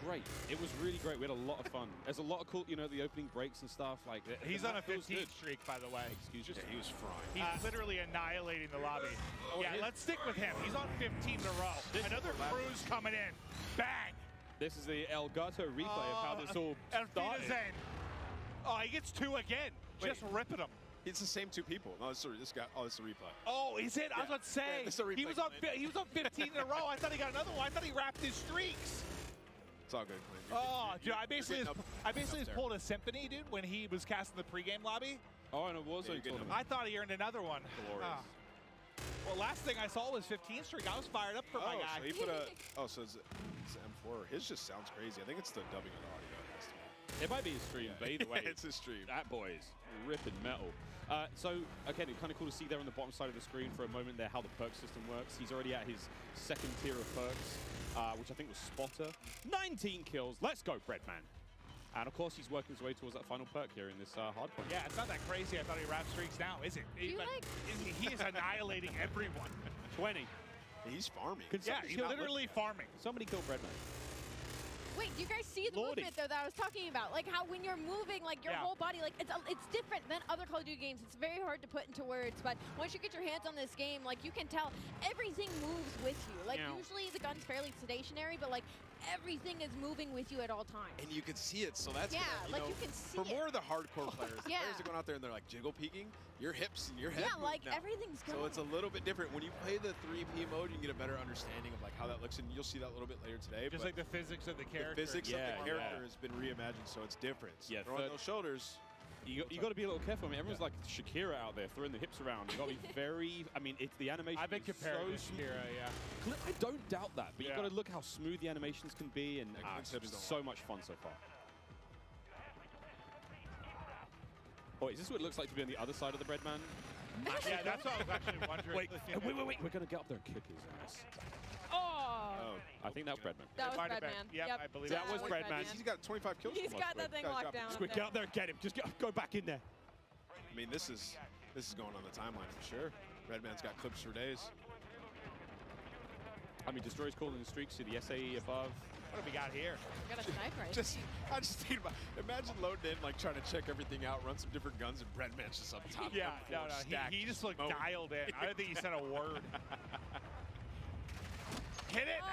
great. It was really great. We had a lot of fun. There's a lot of cool, you know, the opening breaks and stuff. Like he's on a 15 streak, by the way. Excuse me. Yeah, he was frying. He's literally annihilating the lobby. Yeah, let's stick with him. He's on 15 in a row. Another cruise coming in. Bang! This is the Elgato replay of how this all started. Oh, he gets 2 again. Just ripping him. It's the same 2 people. No, sorry, this guy. Oh, it's a replay. Oh, is it? Yeah. I was about to say. Yeah, he was on 15 in a row. I thought he got another one. I thought he wrapped his streaks. It's all good. Oh, dude, I basically just pulled a symphony, dude, when he was casting the pregame lobby. Oh, and it was a tournament. I thought he earned another one. Glorious. Well, last thing I saw was 15 streak. I was fired up for my guy. So he put a. Oh, so it's M4. His just sounds crazy. I think it's the dubbing of the audio. It might be his stream, but either way, it's his stream. That boy is ripping metal. So, again, it's kind of cool to see there on the bottom side of the screen for a moment there how the perk system works. He's already at his 2nd tier of perks, which I think was Spotter. 19 kills. Let's go, Breadman. And, of course, he's working his way towards that final perk here in this hardpoint. Yeah, it's not that crazy. I thought he wrapped streaks now, is it? He is annihilating everyone. 20. He's farming. Yeah, he's literally farming. Somebody kill Breadman. Wait, do you guys see the movement, though, that I was talking about? Like how when you're moving, like your whole body, like it's different than other Call of Duty games. It's very hard to put into words, but once you get your hands on this game, like you can tell everything moves with you. Like usually the gun's fairly stationary, but like everything is moving with you at all times. And you can see it, so that's you can see for more of the hardcore players, the players that go out there and they're like jiggle peeking, your hips and your head. Yeah, like now. everything's going. So it's a little bit different. When you play the 3P mode, you can get a better understanding of like how that looks, and you'll see that a little bit later today. Just like the physics of the character. The physics of the character has been reimagined, so it's different. So throwing those shoulders. You got to be a little careful. I mean, everyone's like Shakira out there throwing the hips around. You got to be very. I mean, it's the animation. I've been compared to Shakira, I don't doubt that, but you got to look how smooth the animations can be, and it's been so much fun so far. Oh, is this what it looks like to be on the other side of the Breadman? Yeah, that's what I was actually wondering. Wait. We're gonna get up there and kick his ass. Oh. I think that was Breadman. That was Breadman. Yep, I believe that was Breadman. He's got 25 kills. He's got that thing locked down. Just get out there and get him. Just go back in there. I mean, this is going on the timeline for sure. Redman's got clips for days. I mean, Destroyer's calling the streaks to the SAE above. What have we got here? We got a sniper. I just think about, imagine loading in, like trying to check everything out, run some different guns, and Breadman's just up top. Yeah, no. He just looked dialed in. I don't think he said a word. Hit it!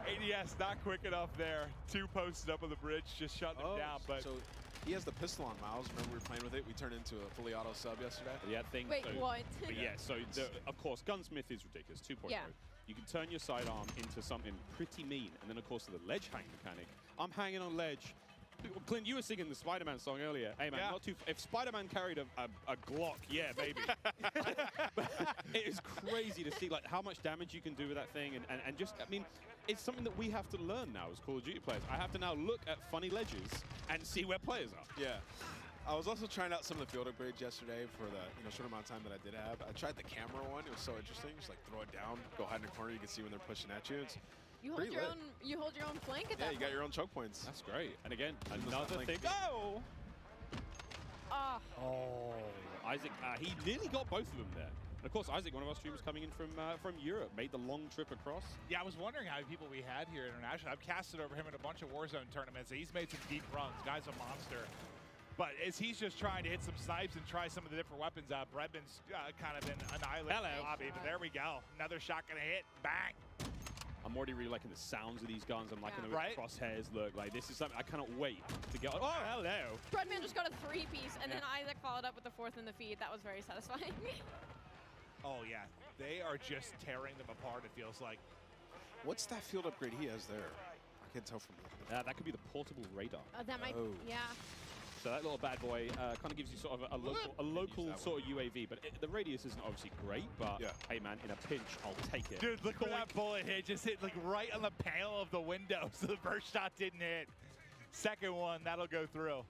ADS not quick enough there. 2 posted up on the bridge, just shutting him down. But so he has the pistol on Miles. Remember we were playing with it? We turned into a fully auto sub yesterday. Yeah, Wait, what? But yeah, so of course, Gunsmith is ridiculous. 2.0. Yeah. You can turn your sidearm into something pretty mean, and then of course the ledge hang mechanic. I'm hanging on ledge. Clint, you were singing the Spider-Man song earlier. Hey man, not too. If Spider-Man carried a Glock, yeah, baby. It is crazy to see like how much damage you can do with that thing, and just I mean, it's something that we have to learn now as Call of Duty players. I have to now look at funny ledges and see where players are. Yeah. I was also trying out some of the field upgrades yesterday for the short amount of time that I did have. I tried the camera one. It was so interesting. Just like throw it down, go hide in the corner. You can see when they're pushing at you. It's You hold your own. You hold your own flank at that. Yeah, you got your own choke points. That's great. And again, another thing. Oh. Isaac, he nearly got both of them there. And of course, Isaac, one of our streamers coming in from Europe, made the long trip across. Yeah, I was wondering how many people we had here internationally. I've casted over him in a bunch of Warzone tournaments. He's made some deep runs. Guy's a monster. But as he's just trying to hit some snipes and try some of the different weapons, Breadman's kind of been annihilated in the lobby. But there we go. Another shot gonna hit. Bang. I'm already really liking the sounds of these guns. I'm liking the way the crosshairs look. Like, this is something I cannot wait to get. Oh, hello. Breadman just got a 3-piece, and then Isaac followed up with the 4th in the feed. That was very satisfying. Oh, yeah. They are just tearing them apart, it feels like. What's that field upgrade he has there? I can't tell from that. That could be the portable radar. That might, yeah. So that little bad boy kind of gives you sort of a local sort of UAV, but the radius isn't obviously great, but hey man, in a pinch, I'll take it. Dude, look where that bullet hit. Just hit like right on the panel of the window, so the first shot didn't hit. Second one, that'll go through.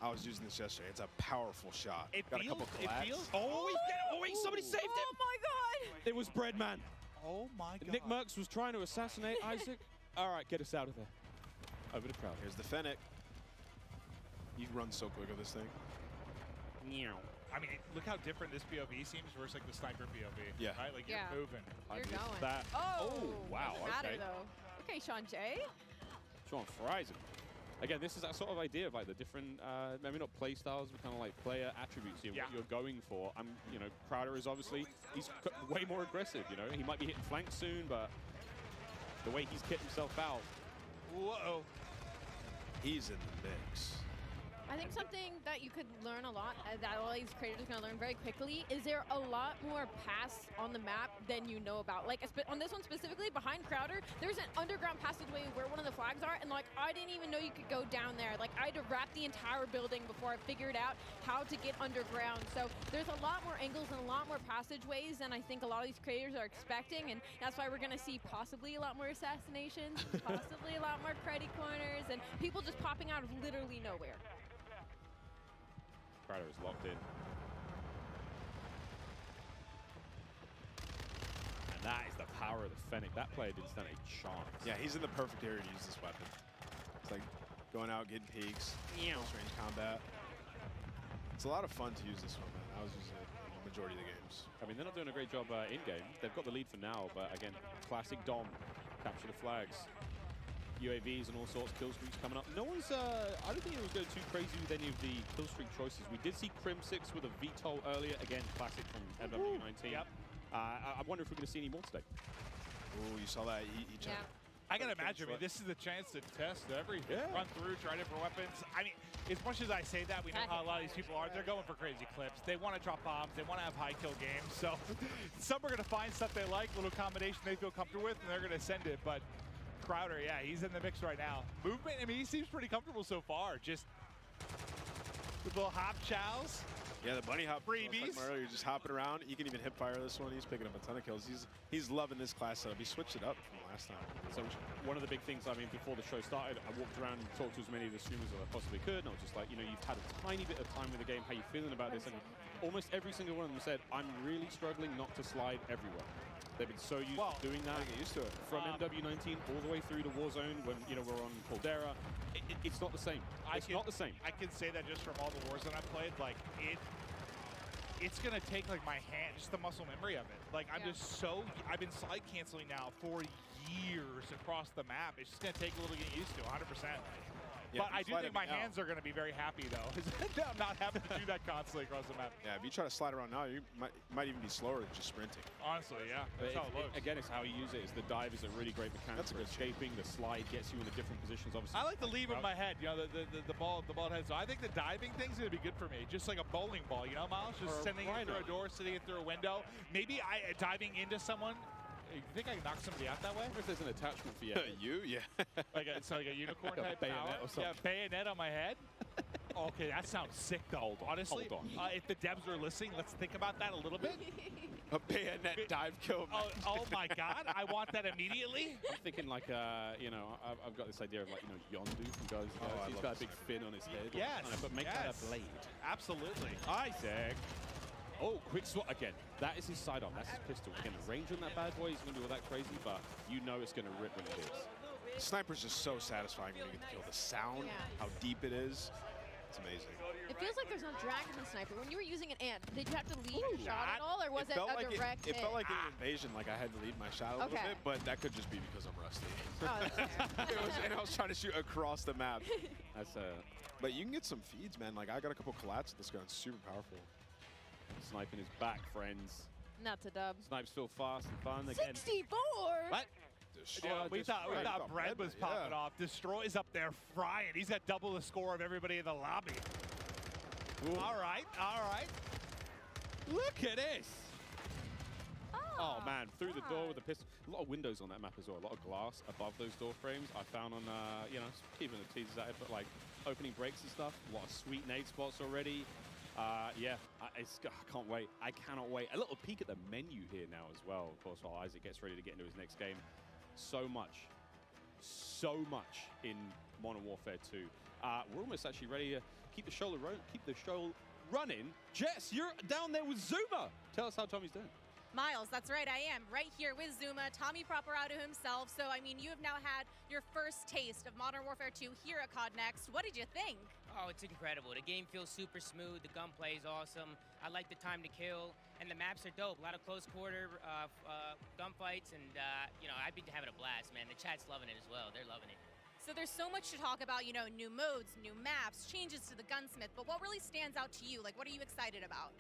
I was using this yesterday. It's a powerful shot. It Got feels, a couple it collabs. feels. Oh, wait, somebody saved him. Oh my god! It was Breadman. Oh my god. Nick Merckx was trying to assassinate Isaac. All right, get us out of there. Over to Crowd. Here's the Fennec. You run so quick with this thing. I mean, look how different this POV seems versus like the sniper POV. Yeah. Right? Like you're moving. You're going. That. Oh, wow. doesn't matter Okay. though. Okay, Sean J. Sean fries him. Again, this is that sort of idea of like the different, maybe not play styles, but kind of like player attributes. You know, what you're going for. You know, Crowder is obviously he's way more aggressive. You know, he might be hitting flank soon, but the way he's kicked himself out. Whoa. He's in the mix. I think something that you could learn a lot, that all these creators are going to learn very quickly, is there a lot more paths on the map than you know about. Like on this one specifically, behind Crowder, there's an underground passageway where one of the flags are, and like I didn't even know you could go down there. Like I had to wrap the entire building before I figured out how to get underground. So there's a lot more angles and a lot more passageways than I think a lot of these creators are expecting, and that's why we're going to see possibly a lot more assassinations, possibly a lot more credit corners, and people just popping out of literally nowhere. Crowder is locked in. And that is the power of the Fennec. That player didn't stand a chance. Yeah, he's in the perfect area to use this weapon. It's like going out, getting peeks, close range combat. It's a lot of fun to use this one, man. I was using it in the majority of the games. I mean, they're not doing a great job in-game. They've got the lead for now, but again, classic Dom. Capture the flags. UAVs and all sorts, Killstreaks coming up. No one's, I don't think anyone's going too crazy with any of the Killstreak choices. We did see Crim6 with a VTOL earlier. Again, classic from MW2. Yep. I wonder if we're going to see any more today. Oh, you saw that? I can imagine. I mean, this is the chance to test everything. Run through, try different weapons. I mean, as much as I say that, we know how a lot of these people are. They're going for crazy clips. They want to drop bombs. They want to have high kill games. So some are going to find stuff they like, little combination they feel comfortable with, and they're going to send it. But Crowder, yeah, he's in the mix right now. Movement, I mean, he seems pretty comfortable so far. Just with little hop chows. Yeah, the bunny hop. Freebies. Earlier, just hopping around. You can even hip fire this one. He's picking up a ton of kills. He's loving this class setup. He switched it up from last time. So one of the big things, I mean, before the show started, I walked around and talked to as many of the streamers as I possibly could, and I was just like, you know, you've had a tiny bit of time with the game. How you feeling about this? And almost every single one of them said, I'm really struggling not to slide everywhere. They've been so used to doing that. Get used to it. From MW19 all the way through to Warzone when, you know, we're on Caldera. It's not the same. It's not the same. I can say that just from all the Warzone I've played, like, it's going to take, like, my hand, just the muscle memory of it. Like, I'm just so, I've been slide canceling now for years across the map. It's just going to take a little getting used to, 100%. Yeah, but I do think my hands are going to be very happy, though. I'm not having to do that constantly across the map. Yeah, if you try to slide around now, you might even be slower than just sprinting. Honestly, yeah. That's how it looks. Again, it's how you use it. The dive is a really great mechanic for escaping. The slide gets you in the different positions, obviously. I like to leave in my head, you know, the ball head. So I think the diving thing's going to be good for me. Just like a bowling ball, you know, Miles? Just sending it through a door, sitting it through a window. Maybe diving into someone. You think I can knock somebody out that way? I wonder if there's an attachment for you. You? Yeah. like a unicorn type bayonet or something. Yeah, bayonet on my head. Okay, that sounds sick though. Honestly, hold on. If the devs are listening, let's think about that a little bit. A bayonet dive kill. Oh my God, I want that immediately. I'm thinking like, you know, I've got this idea of like, you know, Yondu from Guys. He's got a big fin on his head. Yes. But make that a blade. Absolutely. Isaac. Oh, quick swat again. That is his sidearm. That's his pistol. Again, the range on that bad boy isn't going to be all that crazy, but you know it's going to rip when it hits. Sniper's just so satisfying when you get the kill. The sound, how deep it is, it's amazing. It feels like there's no drag in the sniper. When you were using an ant, did you have to lead your shot at all, or was it a direct hit? It felt like an invasion, like I had to lead my shot a little bit, but that could just be because I'm rusty. Oh, that's fair. And I was trying to shoot across the map. But you can get some feeds, man. Like I got a couple collabs with this gun. It's super powerful. Sniping is back, friends. Not to dub. Snipes feel fast and fun again. 64! What? We thought Bread was popping off. Destroy's up there frying. He's got double the score of everybody in the lobby. Ooh. All right, all right. Look at this. Oh, Oh man, through the door with the pistol. A lot of windows on that map as well. A lot of glass above those door frames. I found on, you know, keeping the teasers at it, but like opening breaks and stuff. A lot of sweet nade spots already. Yeah, I can't wait. I cannot wait. A little peek at the menu here now as well, of course, while Isaac gets ready to get into his next game. So much in Modern Warfare 2. We're almost actually ready to keep the show running. Jess, you're down there with Zuma. Tell us how Tommy's doing. Miles, that's right, I am right here with Zuma, Tommy Properado himself. So, I mean, you have now had your first taste of Modern Warfare 2 here at COD Next. What did you think? Oh, it's incredible. The game feels super smooth. The gunplay is awesome. I like the time to kill, and the maps are dope. A lot of close quarter gunfights, and you know, I've been having a blast, man. The chat's loving it as well. They're loving it. So there's so much to talk about, you know, new modes, new maps, changes to the gunsmith. But what really stands out to you? Like, what are you excited about?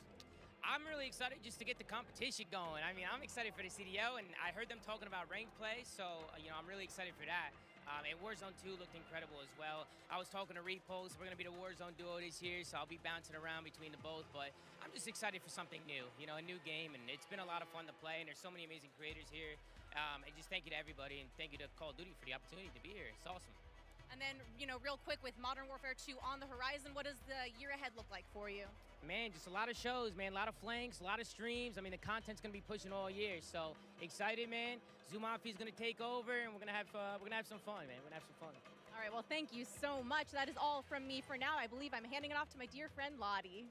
I'm really excited just to get the competition going. I mean, I'm excited for the CDO, and I heard them talking about ranked play, so, you know, I'm really excited for that. And Warzone 2 looked incredible as well. I was talking to Repost. We're going to be the Warzone duo this year, so I'll be bouncing around between the both. But I'm just excited for something new, you know, a new game. And it's been a lot of fun to play, and there's so many amazing creators here. And just thank you to everybody, and thank you to Call of Duty for the opportunity to be here. It's awesome. And then, you know, real quick, with Modern Warfare 2 on the horizon, what does the year ahead look like for you? Man, just a lot of shows, man, a lot of flanks, a lot of streams. I mean, the content's gonna be pushing all year, so excited, man. Zumafi's gonna take over, and we're gonna have some fun, man. We're gonna have some fun. All right, well, thank you so much. That is all from me for now. I believe I'm handing it off to my dear friend Lottie.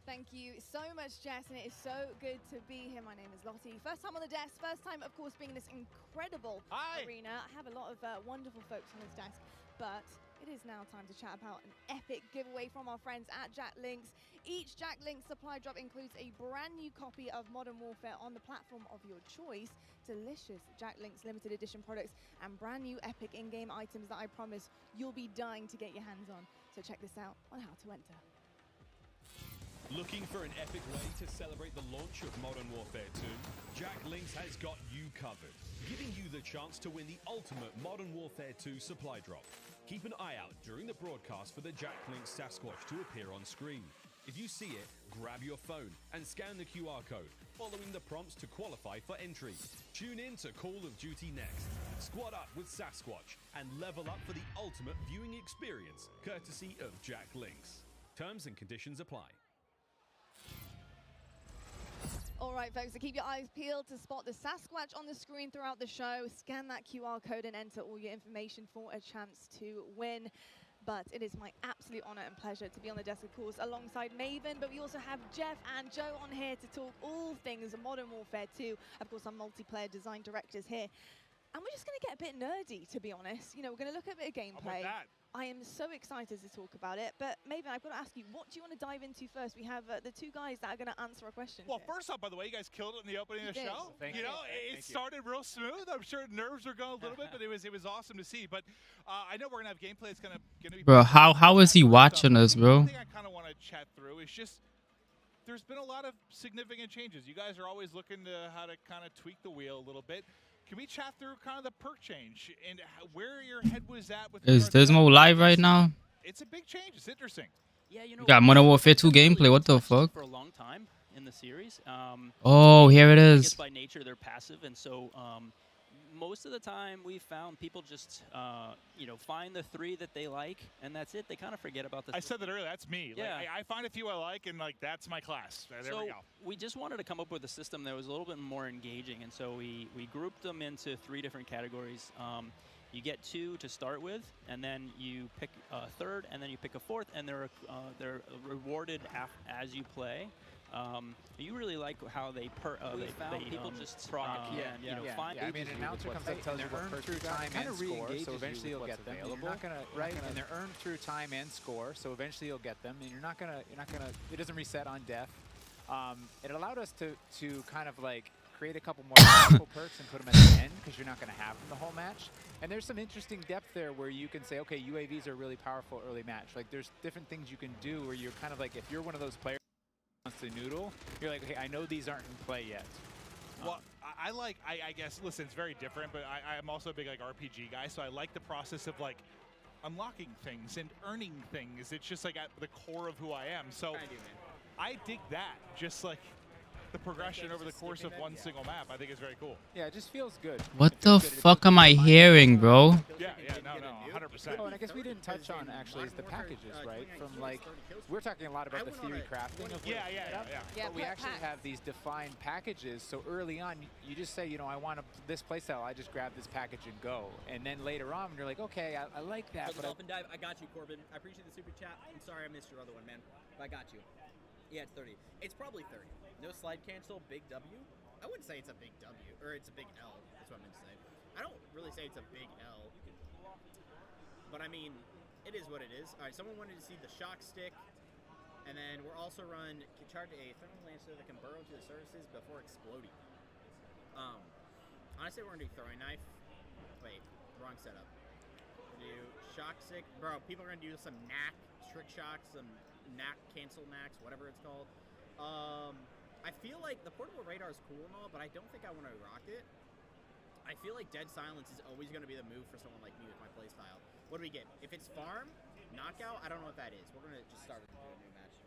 Thank you so much, Jess, and it is so good to be here. My name is Lottie. First time on the desk, first time, of course, being in this incredible arena. I have a lot of wonderful folks on this desk, but it is now time to chat about an epic giveaway from our friends at Jack Links. Each Jack Links supply drop includes a brand new copy of Modern Warfare on the platform of your choice, delicious Jack Links limited edition products, and brand new epic in-game items that I promise you'll be dying to get your hands on. So check this out on how to enter. Looking for an epic way to celebrate the launch of Modern Warfare 2? Jack Links has got you covered, giving you the chance to win the ultimate Modern Warfare 2 supply drop. Keep an eye out during the broadcast for the Jack Links Sasquatch to appear on screen. If you see it, grab your phone and scan the QR code, following the prompts to qualify for entry. Tune in to Call of Duty Next. Squad up with Sasquatch and level up for the ultimate viewing experience, courtesy of Jack Links. Terms and conditions apply. All right, folks, so keep your eyes peeled to spot the Sasquatch on the screen throughout the show. Scan that QR code and enter all your information for a chance to win. But it is my absolute honor and pleasure to be on the desk, of course, alongside Maven. But we also have Jeff and Joe on here to talk all things Modern Warfare 2. Of course, our multiplayer design directors here. And we're just going to get a bit nerdy, to be honest. You know, we're going to look at a bit of gameplay. I am so excited to talk about it. But Maven, I've got to ask you, what do you want to dive into first? We have the two guys that are going to answer a question. Well, first off, by the way, you guys killed it in the opening of the show. Thank you you. know, it started real smooth. I'm sure nerves were going a little bit, but it was awesome to see. But I know we're going to have gameplay. It's going to be. Bro, how is he watching us, bro? One thing I kind of want to chat through is just there's been a lot of significant changes. You guys are always looking to how to kind of tweak the wheel a little bit. Can we chat through kind of the perk change and where your head was at with? Is Desmo live right now? It's a big change. It's interesting. Yeah, you know, we got Modern Warfare 2 gameplay. What the fuck? For a long time in the series. Oh, here it is. I guess by nature they're passive, and so most of the time we found people just you know, find the 3 that they like, and that's it. They kind of forget about the. I said that earlier. That's me. Yeah. Like, I find a few I like, and like that's my class. There we go. We just wanted to come up with a system that was a little bit more engaging, and so we grouped them into 3 different categories. You get 2 to start with, and then you pick a 3rd, and then you pick a 4th, and they're rewarded as you play. You really like how they people just proc find. I mean, an announcer comes up and tells you what perks through time and score, so eventually you'll get them. You're not gonna and they're earned through time and score, so eventually you'll get them. And you're not gonna. It doesn't reset on death. It allowed us to kind of like create a couple more powerful perks and put them at the end, because you're not going to have them the whole match. And there's some interesting depth there where you can say, okay, UAVs are really powerful early match. Like there's different things you can do where you're kind of like, if you're one of those players who wants to noodle, you're like, okay, I know these aren't in play yet. Well, I guess, listen, it's very different, but I'm also a big like RPG guy, so I like the process of like unlocking things and earning things. It's just like at the core of who I am. So I dig that. Just like the progression over the course of one single map, I think is very cool. Yeah, it just feels good. What the fuck am I hearing, bro? Yeah, no, 100%. Oh, and I guess we didn't touch on actually is the packages, right? From like, we're talking a lot about the theory crafting of Yeah. But we actually have these defined packages. So early on, you just say, you know, I want this playstyle. I just grab this package and go. And then later on, you're like, okay, I like that. But Dolphin Dive, I got you, Corbin. I appreciate the super chat. I'm sorry I missed your other one, man. But I got you. Yeah, it's 30. It's probably 30. No slide cancel, big W. I wouldn't say it's a big W, or it's a big L. That's what I meant to say. I don't really say it's a big L. But I mean, it is what it is. All right, someone wanted to see the shock stick. And then we're also charge a thermal lancer that can burrow into the surfaces before exploding. Honestly, we're gonna do throwing knife. Wait, wrong setup. Do shock stick. Bro, people are gonna do some knack, trick shocks, some knack, cancel knacks, whatever it's called. I feel like the portable radar is cool and all, but I don't think I want to rock it. I feel like dead silence is always going to be the move for someone like me with my playstyle. What do we get? If it's farm, knockout, I don't know what that is. We're going to just start a new match.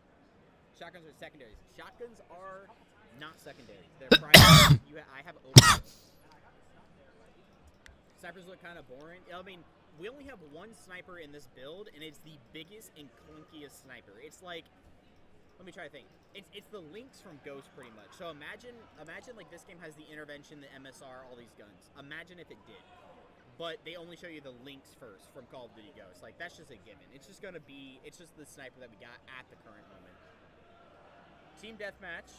Shotguns are secondaries. Shotguns are not secondaries. They're primary. I have overkill. Snipers look kind of boring. I mean, we only have one sniper in this build, and it's the biggest and clunkiest sniper. It's like, let me try to think. It's the Lynx from Ghost, pretty much. So imagine like this game has the intervention, the MSR, all these guns. Imagine if it did. But they only show you the Lynx first from Call of Duty Ghost. Like, that's just a given. It's just the sniper that we got at the current moment. Team deathmatch.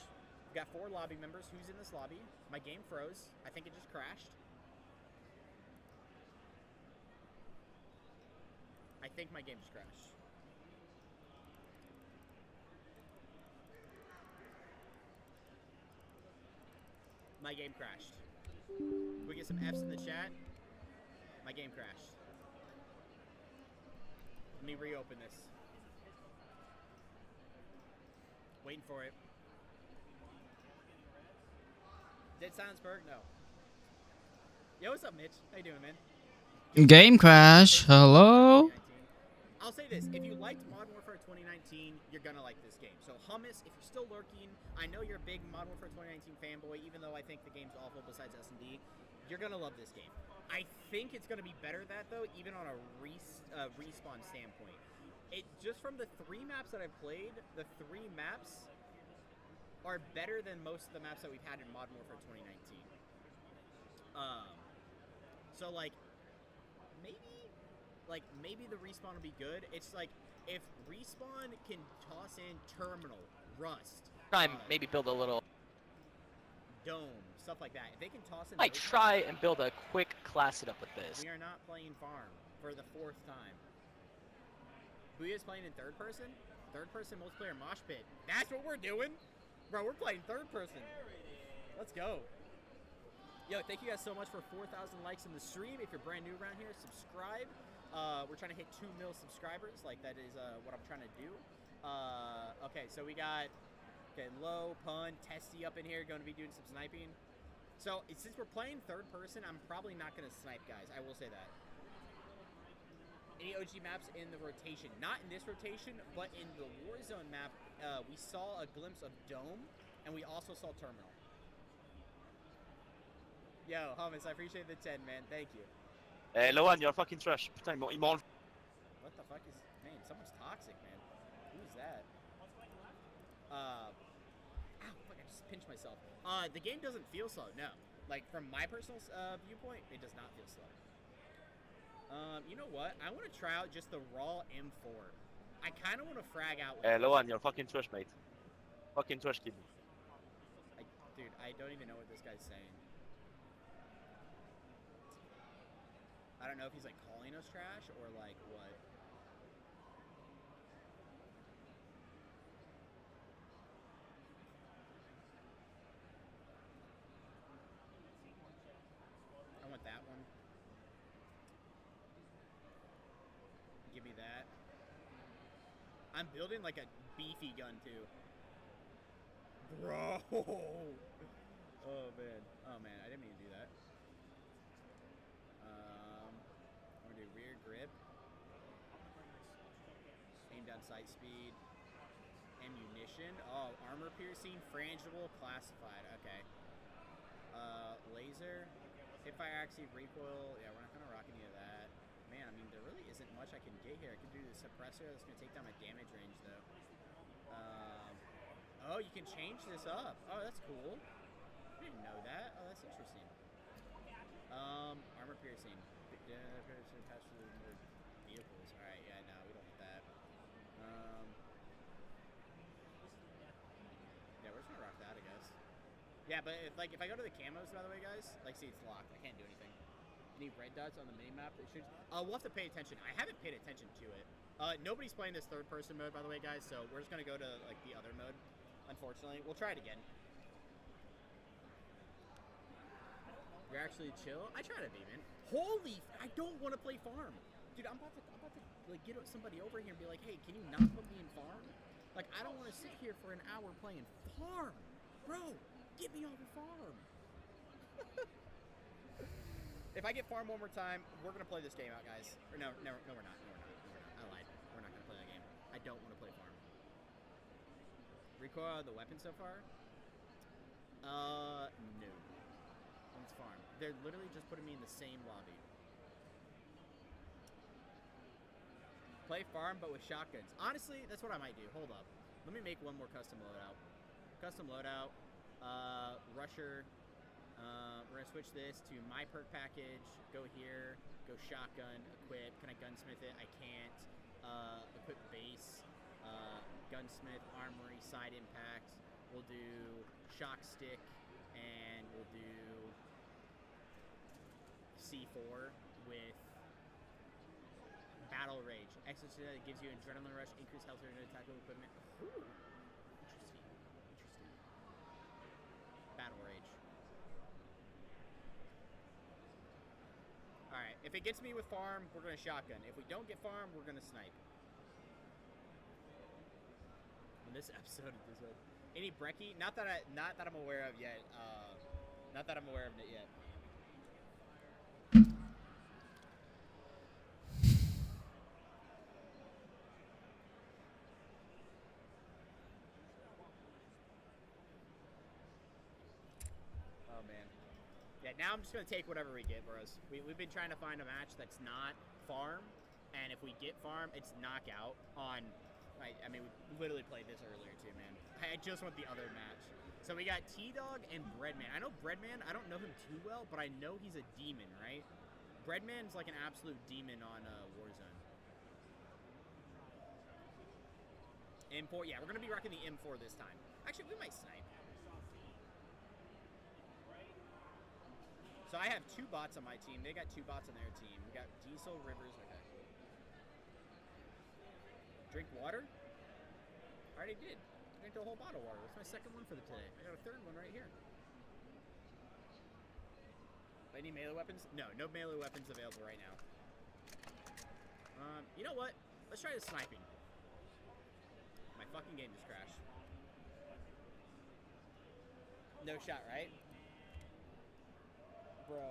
We've got 4 lobby members. Who's in this lobby? My game froze. I think it just crashed. I think my game just crashed. My game crashed. Can we get some F's in the chat? My game crashed. Let me reopen this. Waiting for it. Dead Silence Berg? No. Yo, what's up, Mitch? How you doing, man? Game crash. Hello? I'll say this, if you liked Modern Warfare 2019, you're gonna like this game. So Hummus, if you're still lurking, I know you're a big Modern Warfare 2019 fanboy, even though I think the game's awful besides S&D, you're gonna love this game. I think it's gonna be better than that though, even on a respawn standpoint. Just from the 3 maps that I've played, the 3 maps are better than most of the maps that we've had in Modern Warfare 2019. So maybe the respawn will be good. It's like, if respawn can toss in Terminal, Rust, Try and maybe build a little. Dome, stuff like that. If they can toss in, I try and build a quick class setup with this. We are not playing farm for the 4th time. Booya's playing in 3rd person. 3rd person multiplayer mosh pit. That's what we're doing, bro. We're playing 3rd person. Let's go. Yo, thank you guys so much for 4,000 likes in the stream. If you're brand new around here, subscribe. We're trying to hit 2 mil subscribers. Like, that is what I'm trying to do. Okay, so we got Low, Pun, Testy up in here, going to be doing some sniping. So since we're playing 3rd person, I'm probably not going to snipe, guys. I will say that. Any OG maps in the rotation? Not in this rotation, but in the Warzone map, we saw a glimpse of Dome, and we also saw Terminal. Yo, Hummus, I appreciate the 10, man. Thank you. Loan, you're fucking trash. Putain, ils m'ont. What the fuck is... Man, someone's toxic, man. Who's that? Ow, fuck, I just pinched myself. The game doesn't feel slow, no. Like, from my personal viewpoint, it does not feel slow. You know what? I want to try out just the raw M4. I kind of want to frag out with Loan, you're fucking trash, mate. Fucking trash, kid. Dude, I don't even know what this guy's saying. I don't know if he's, like, calling us trash or, like, what. I want that one. Give me that. I'm building, like, a beefy gun, too. Bro! Oh, man. Oh, man, I didn't mean to do that. I'm gonna do rear grip. Aim down sight speed. Aim munition. Oh, armor piercing, frangible, classified. Okay. Laser, hipfire axis, recoil. Yeah, we're not gonna rock any of that. Man, I mean, there really isn't much I can get here. I can do the suppressor. That's gonna take down my damage range, though. Oh, you can change this up. Oh, that's cool. I didn't know that. Oh, that's interesting. Armor piercing. Piercing attached to the vehicles. All right, yeah, no, we don't want that. Yeah, we're just gonna rock that, I guess. Yeah, but if I go to the camos, by the way, guys, like, see, it's locked. I can't do anything. Any red dots on the mini map? It should. We'll have to pay attention. I haven't paid attention to it. Nobody's playing this third-person mode, by the way, guys. So we're just gonna go to like the other mode. Unfortunately, we'll try it again. You're actually chill. I try to be, man. Holy! I don't want to play farm, dude. I'm about to like get somebody over here and be like, hey, can you not put me in farm? Like, I don't want to sit here for an hour playing farm, bro. Get me off the farm. If I get farm one more time, we're gonna play this game out, guys. Or no, we're not. No, we're not. I lied. We're not gonna play that game. I don't want to play farm. Recoil of the weapon so far? No. It's farm. They're literally just putting me in the same lobby. Play farm, but with shotguns. Honestly, that's what I might do. Hold up. Let me make one more custom loadout. Custom loadout. Rusher. We're gonna switch this to my perk package. Go here. Go shotgun. Equip. Can I gunsmith it? I can't. Equip base. Gunsmith. Armory. Side impact. We'll do shock stick. And we'll do C4 with Battle Rage. Exocyte gives you adrenaline rush, increased health and attack equipment. Ooh, interesting. Battle Rage. Alright, if it gets me with farm, we're gonna shotgun. If we don't get farm, we're gonna snipe. In this episode of this one. Any brekkie? Not that I'm aware of yet. Not that I'm aware of it yet. Oh man. Yeah, now I'm just gonna take whatever we get, bros. We've been trying to find a match that's not farm, and if we get farm, it's knockout on. I mean, we literally played this earlier too, man. I just want the other match. So we got T-Dog and Breadman. I know Breadman, I don't know him too well, but I know he's a demon, right? Breadman's like an absolute demon on Warzone. M4, yeah, we're gonna be rocking the M4 this time. Actually, we might snipe. So I have 2 bots on my team. They got 2 bots on their team. We got Diesel, Rivers, okay. Drink water? I already did. I drank the whole bottle of water. That's my second one for the today. I got a third one right here. Any melee weapons? No melee weapons available right now. You know what? Let's try the sniping. My fucking game just crashed. No shot, right? Bro.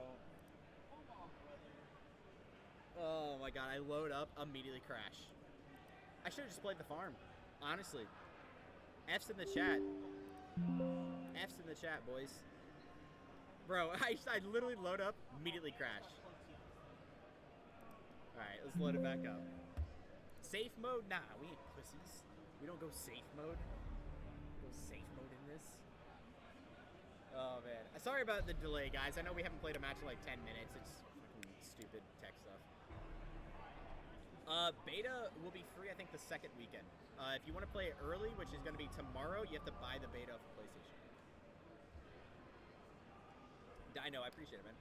Oh my god, I load up, immediately crash. I should have just played the farm, honestly. F's in the chat. F's in the chat, boys. Bro, I literally load up, immediately crash. Alright, let's load it back up. Safe mode? Nah, we ain't pussies. We don't go safe mode. Go safe mode in this. Oh, man. Sorry about the delay, guys. I know we haven't played a match in like 10 minutes. It's fucking stupid tech stuff. Beta will be free, I think, the second weekend. If you want to play it early, which is going to be tomorrow, you have to buy the beta for PlayStation. I know, I appreciate it, man.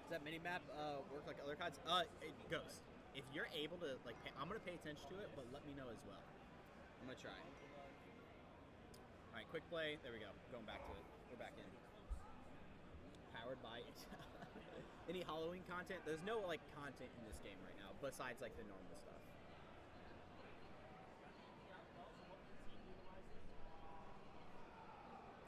Does that mini-map work like other CODs? It goes. If you're able to, like, I'm going to pay attention to it, but let me know as well. I'm going to try. Alright, quick play. There we go. Going back to it. We're back in. Powered by any Halloween content? There's no, like, content in this game right now, besides, like, the normal stuff.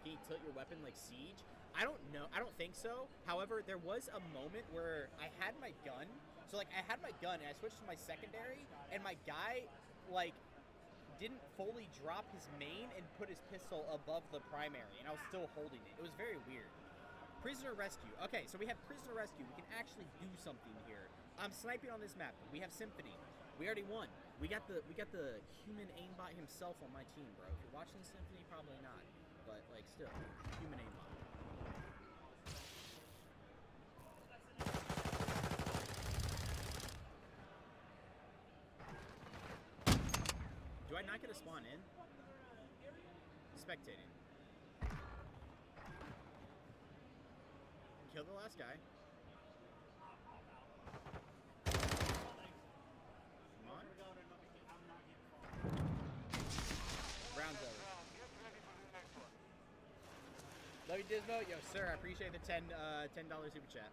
Can you tilt your weapon like Siege? I don't know. I don't think so. However, there was a moment where I had my gun. So, like, I had my gun, and I switched to my secondary, and my guy, like, didn't fully drop his main and put his pistol above the primary, and I was still holding it. It was very weird. Prisoner rescue. Okay, so we have prisoner rescue. We can actually do something here. I'm sniping on this map. We have Symphony. We already won. We got the human aimbot himself on my team, bro. If you're watching Symphony, probably not, but like still, human aimbot. Do I not get a spawn in? Spectating. Kill the last guy. Come on. Round's over. Love you, Dismo. Yo, sir, I appreciate the $10 super chat.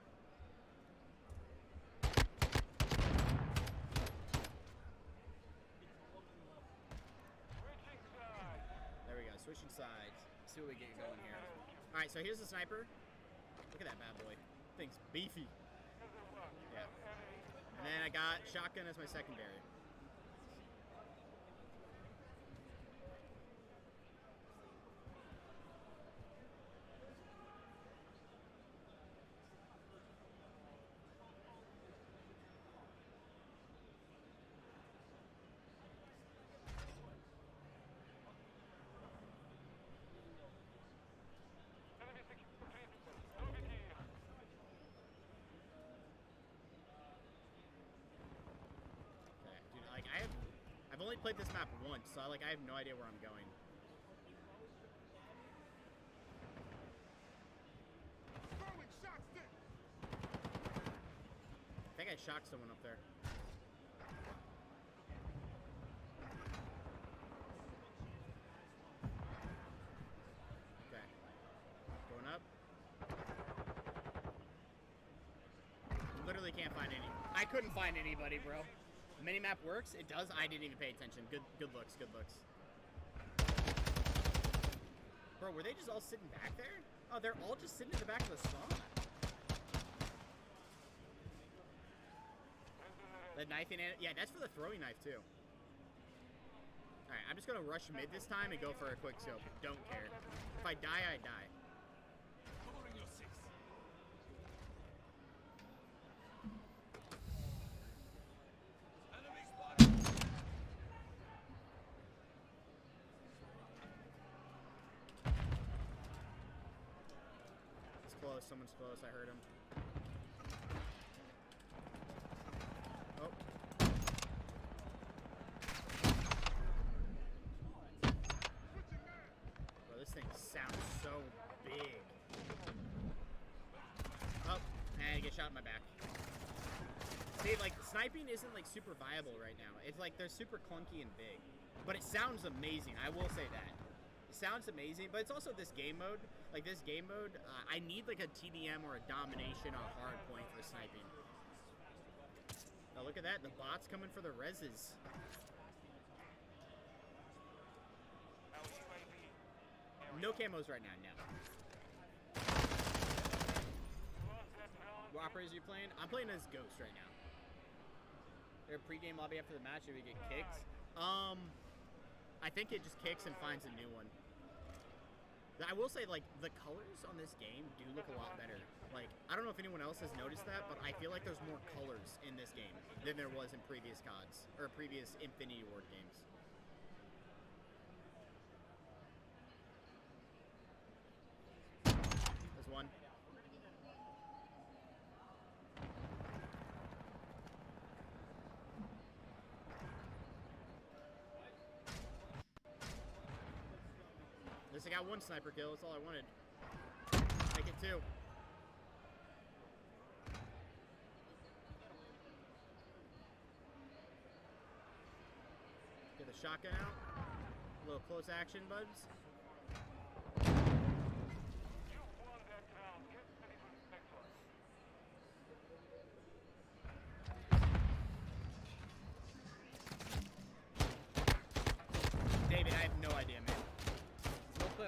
There we go, switching sides. Let's see what we get going here. All right, so here's the sniper. Look at that bad boy. Thing's beefy. Yeah. And then I got shotgun as my secondary. I've only played this map once, so I have no idea where I'm going. I think I shocked someone up there. Okay. Going up. Literally can't find any. I couldn't find anybody, bro. Minimap works? It does? I didn't even pay attention. Good looks, good looks. Bro, were they just all sitting back there? Oh, they're all just sitting in the back of the spawn. The knifing, yeah, that's for the throwing knife too. Alright, I'm just gonna rush mid this time and go for a quick scope. Don't care. If I die, I die. Someone's close, I heard him. Oh. Bro, this thing sounds so big. Oh, and I get shot in my back. See, like, sniping isn't, like, super viable right now. It's like, they're super clunky and big. But it sounds amazing, I will say that. It sounds amazing, but it's also this game mode. Like this game mode, I need like a TDM or a domination on hard point for sniping. Oh, look at that, the bot's coming for the reses. No camos right now, no. What operators are you playing? I'm playing as Ghost right now. Their pregame lobby after the match, if we get kicked. I think it just kicks and finds a new one. I will say, like, the colors on this game do look a lot better. Like, I don't know if anyone else has noticed that, but I feel like there's more colors in this game than there was in previous CODs, or previous Infinity Ward games. There's one. I got one sniper kill, that's all I wanted. Make it two. Get the shotgun out. A little close action, buds. David, I have no idea, man.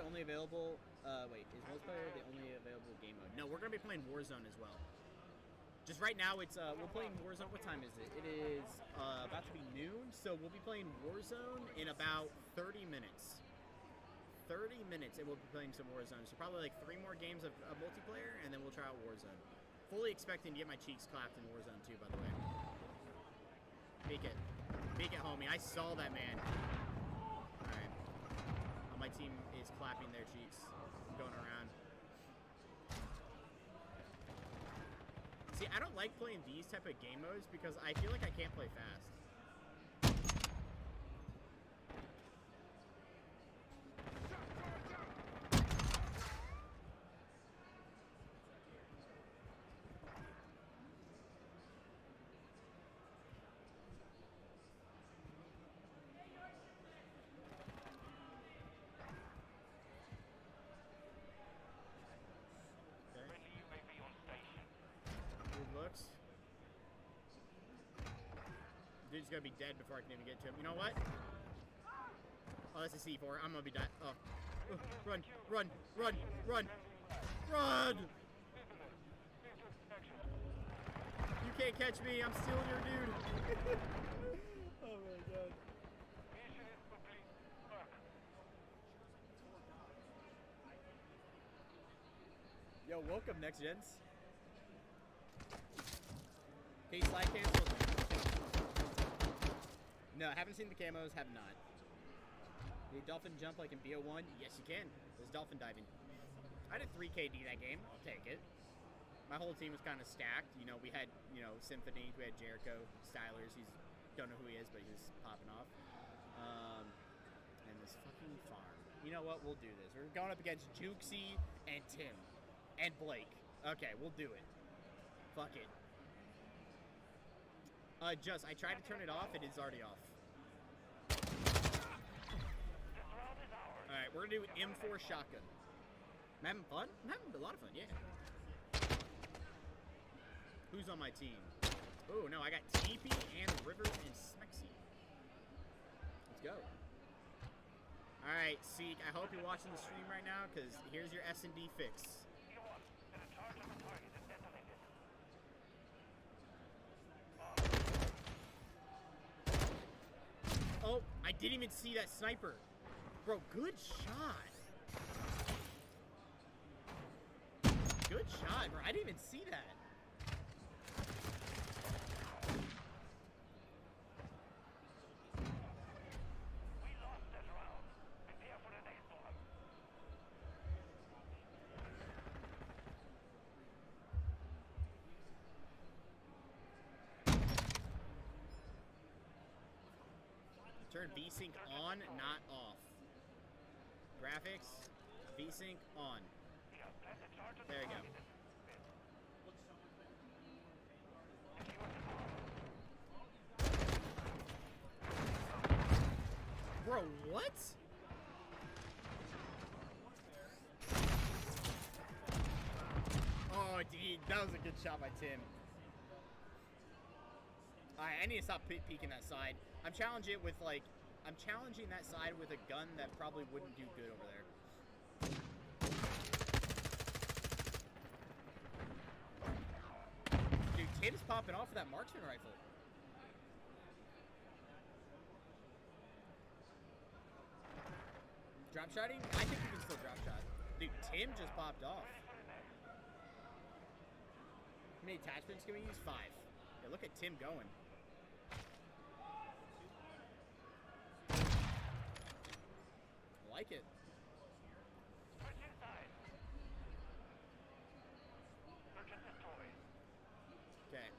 Only available, wait, is multiplayer the only available game mode? No, we're going to be playing Warzone as well. Just right now, it's we're playing Warzone. What time is it? It is about to be noon, so we'll be playing Warzone in about 30 minutes. 30 minutes, and we'll be playing some Warzone. So probably like 3 more games of multiplayer, and then we'll try out Warzone. Fully expecting to get my cheeks clapped in Warzone too, by the way. Peek it. Peek it, homie. I saw that, man. Alright. My team is clapping their cheeks. Going around. See, I don't like playing these type of game modes because I feel like I can't play fast. Dude's gonna be dead before I can even get to him. You know what? Oh, that's a C4. I'm gonna be dead. Oh. Run, run, run, run, run! You can't catch me. I'm stealing your dude. Oh my god. Yo, welcome, next gens. Okay, slide cancel. No, I haven't seen the camos, have not. Can you dolphin jump like in BO1? Yes, you can. There's dolphin diving. I did 3 KD that game. I'll take it. My whole team was kind of stacked. You know, we had, you know, Symphony, we had Jericho, Stylers. Don't know who he is, but he was popping off. And this fucking farm. You know what? We'll do this. We're going up against Jukesy and Tim. And Blake. Okay, we'll do it. Fuck it. I tried to turn it off. It is already off. Alright, we're gonna do M4 shotgun. I'm having fun? I'm having a lot of fun, yeah. Who's on my team? Oh, no, I got TP and Rivers and Smexy. Let's go. Alright, Seek, I hope you're watching the stream right now, because here's your S&D fix. Oh, I didn't even see that sniper. Bro, good shot. Good shot, bro. I didn't even see that. Turn VSync on, not off. Graphics, VSync on. There you go. Bro, what? Oh, dude, that was a good shot by Tim. Alright, I need to stop peeking that side. I'm challenging it with I'm challenging that side with a gun that probably wouldn't do good over there. Dude, Tim's popping off with that marksman rifle. Drop shotting? I think you can still drop shot. Dude, Tim just popped off. How many attachments can we use? 5. Yeah, look at Tim going. I like it. Okay.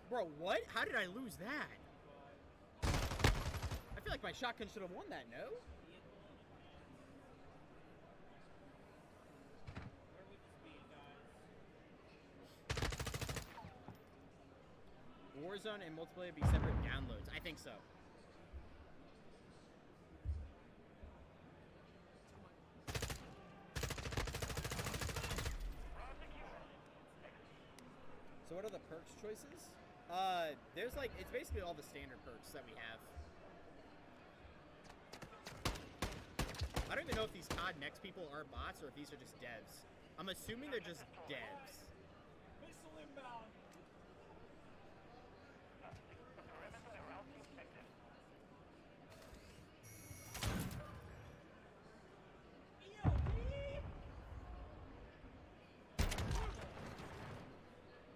Bro, what? How did I lose that? I feel like my shotgun should have won that, no? Warzone and multiplayer be separate downloads? I think so. So what are the perks choices? There's like, it's basically all the standard perks that we have. I don't even know if these COD Next people are bots or if these are just devs. I'm assuming they're just devs. Missile inbound.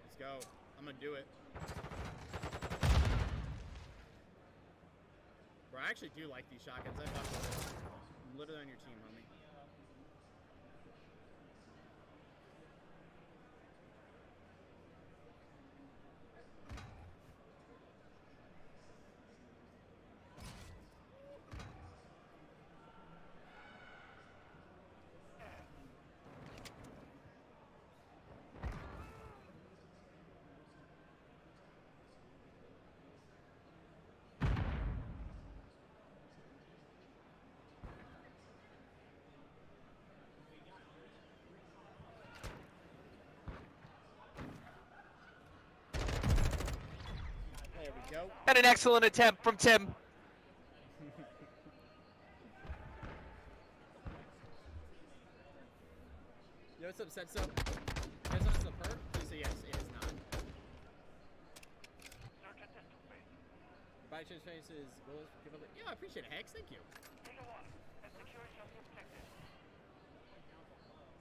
Let's go. I'm gonna do it. Bro, I actually do like these shotguns. I fuck with it. I'm literally on your team, homie. There we go. And an excellent attempt from Tim. Yo, what's up, Setso? Guys, that's the perk? Please say yes. It is not. Body change face is yeah, I appreciate it, Hex. Thank you.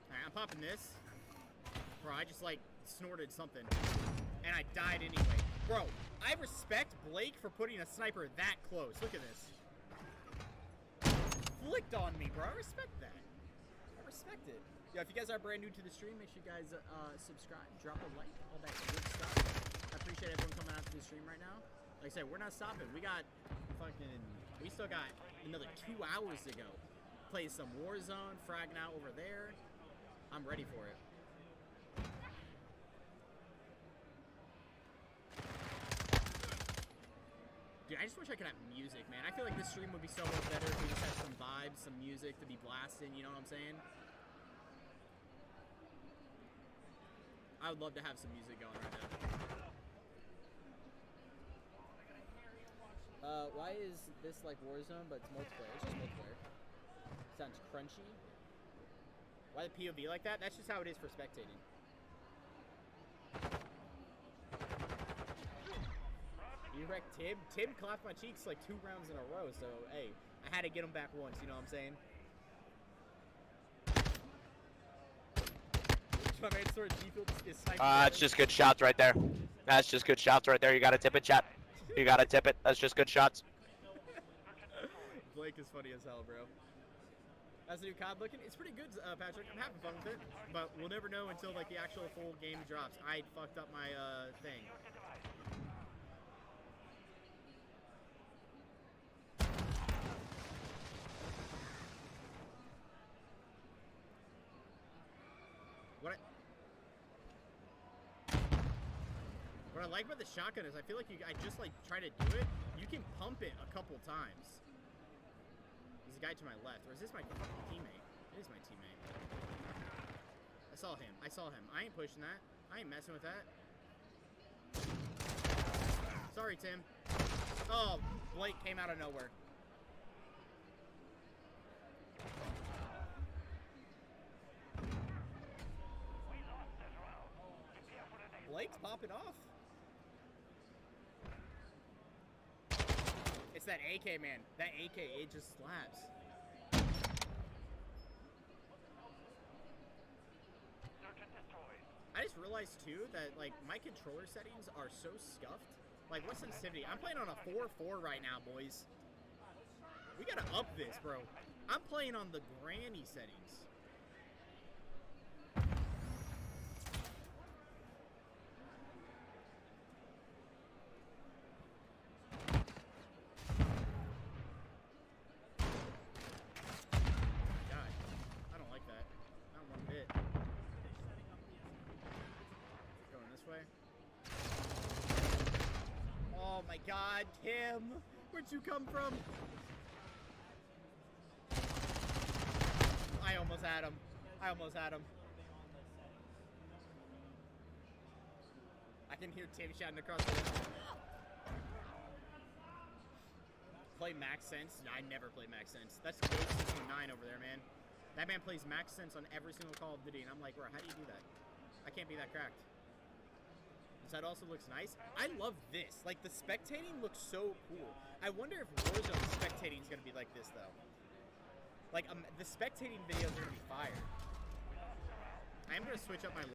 Alright, I'm popping this. Bro, I just like snorted something. And I died anyway. Bro, I respect Blake for putting a sniper that close. Look at this. Flicked on me, bro. I respect that. I respect it. Yo, if you guys are brand new to the stream, make sure you guys subscribe, drop a like, all that good stuff. I appreciate everyone coming out to the stream right now. Like I said, we're not stopping. We still got another 2 hours to go. Play some Warzone, fragging out over there. I'm ready for it. Dude, I just wish I could have music, man. I feel like this stream would be so much better if we just had some vibes, some music to be blasting, you know what I'm saying? I would love to have some music going right now. Why is this like Warzone, but it's multiplayer? It's just multiplayer. Sounds crunchy. Why the POV like that? That's just how it is for spectating. You wrecked Tim? Tim clapped my cheeks like 2 rounds in a row, so hey, I had to get him back once, you know what I'm saying? That's just good shots right there. That's just good shots right there. You gotta tip it, chat. You gotta tip it. That's just good shots. Blake is funny as hell, bro. How's the new COD looking? It's pretty good, Patrick. I'm having fun with it, but we'll never know until like the actual full game drops. I fucked up my thing. What I like about the shotgun is I feel like I just like try to do it. You can pump it a couple times. There's a guy to my left, or is this my fucking teammate? It is my teammate. I saw him. I saw him. I ain't pushing that. I ain't messing with that. Sorry, Tim. Oh, Blake came out of nowhere. Blake's popping off. It's that AK, man. That AK, it just slaps. I just realized too that like my controller settings are so scuffed. Like what sensitivity? I'm playing on a 4.4 right now, boys. We gotta up this, bro. I'm playing on the granny settings. God, Kim, where'd you come from? I almost had him. I almost had him. I can hear Tim shouting across the room. Play Max Sense? I never play Max Sense. That's Ghost System 9 over there, man. That man plays Max Sense on every single Call of Duty, and I'm like, bro, how do you do that? I can't be that cracked. This side also looks nice. I love this. Like, the spectating looks so cool. I wonder if Warzone spectating is going to be like this, though. Like, the spectating videos are going to be fire. I am going to switch up my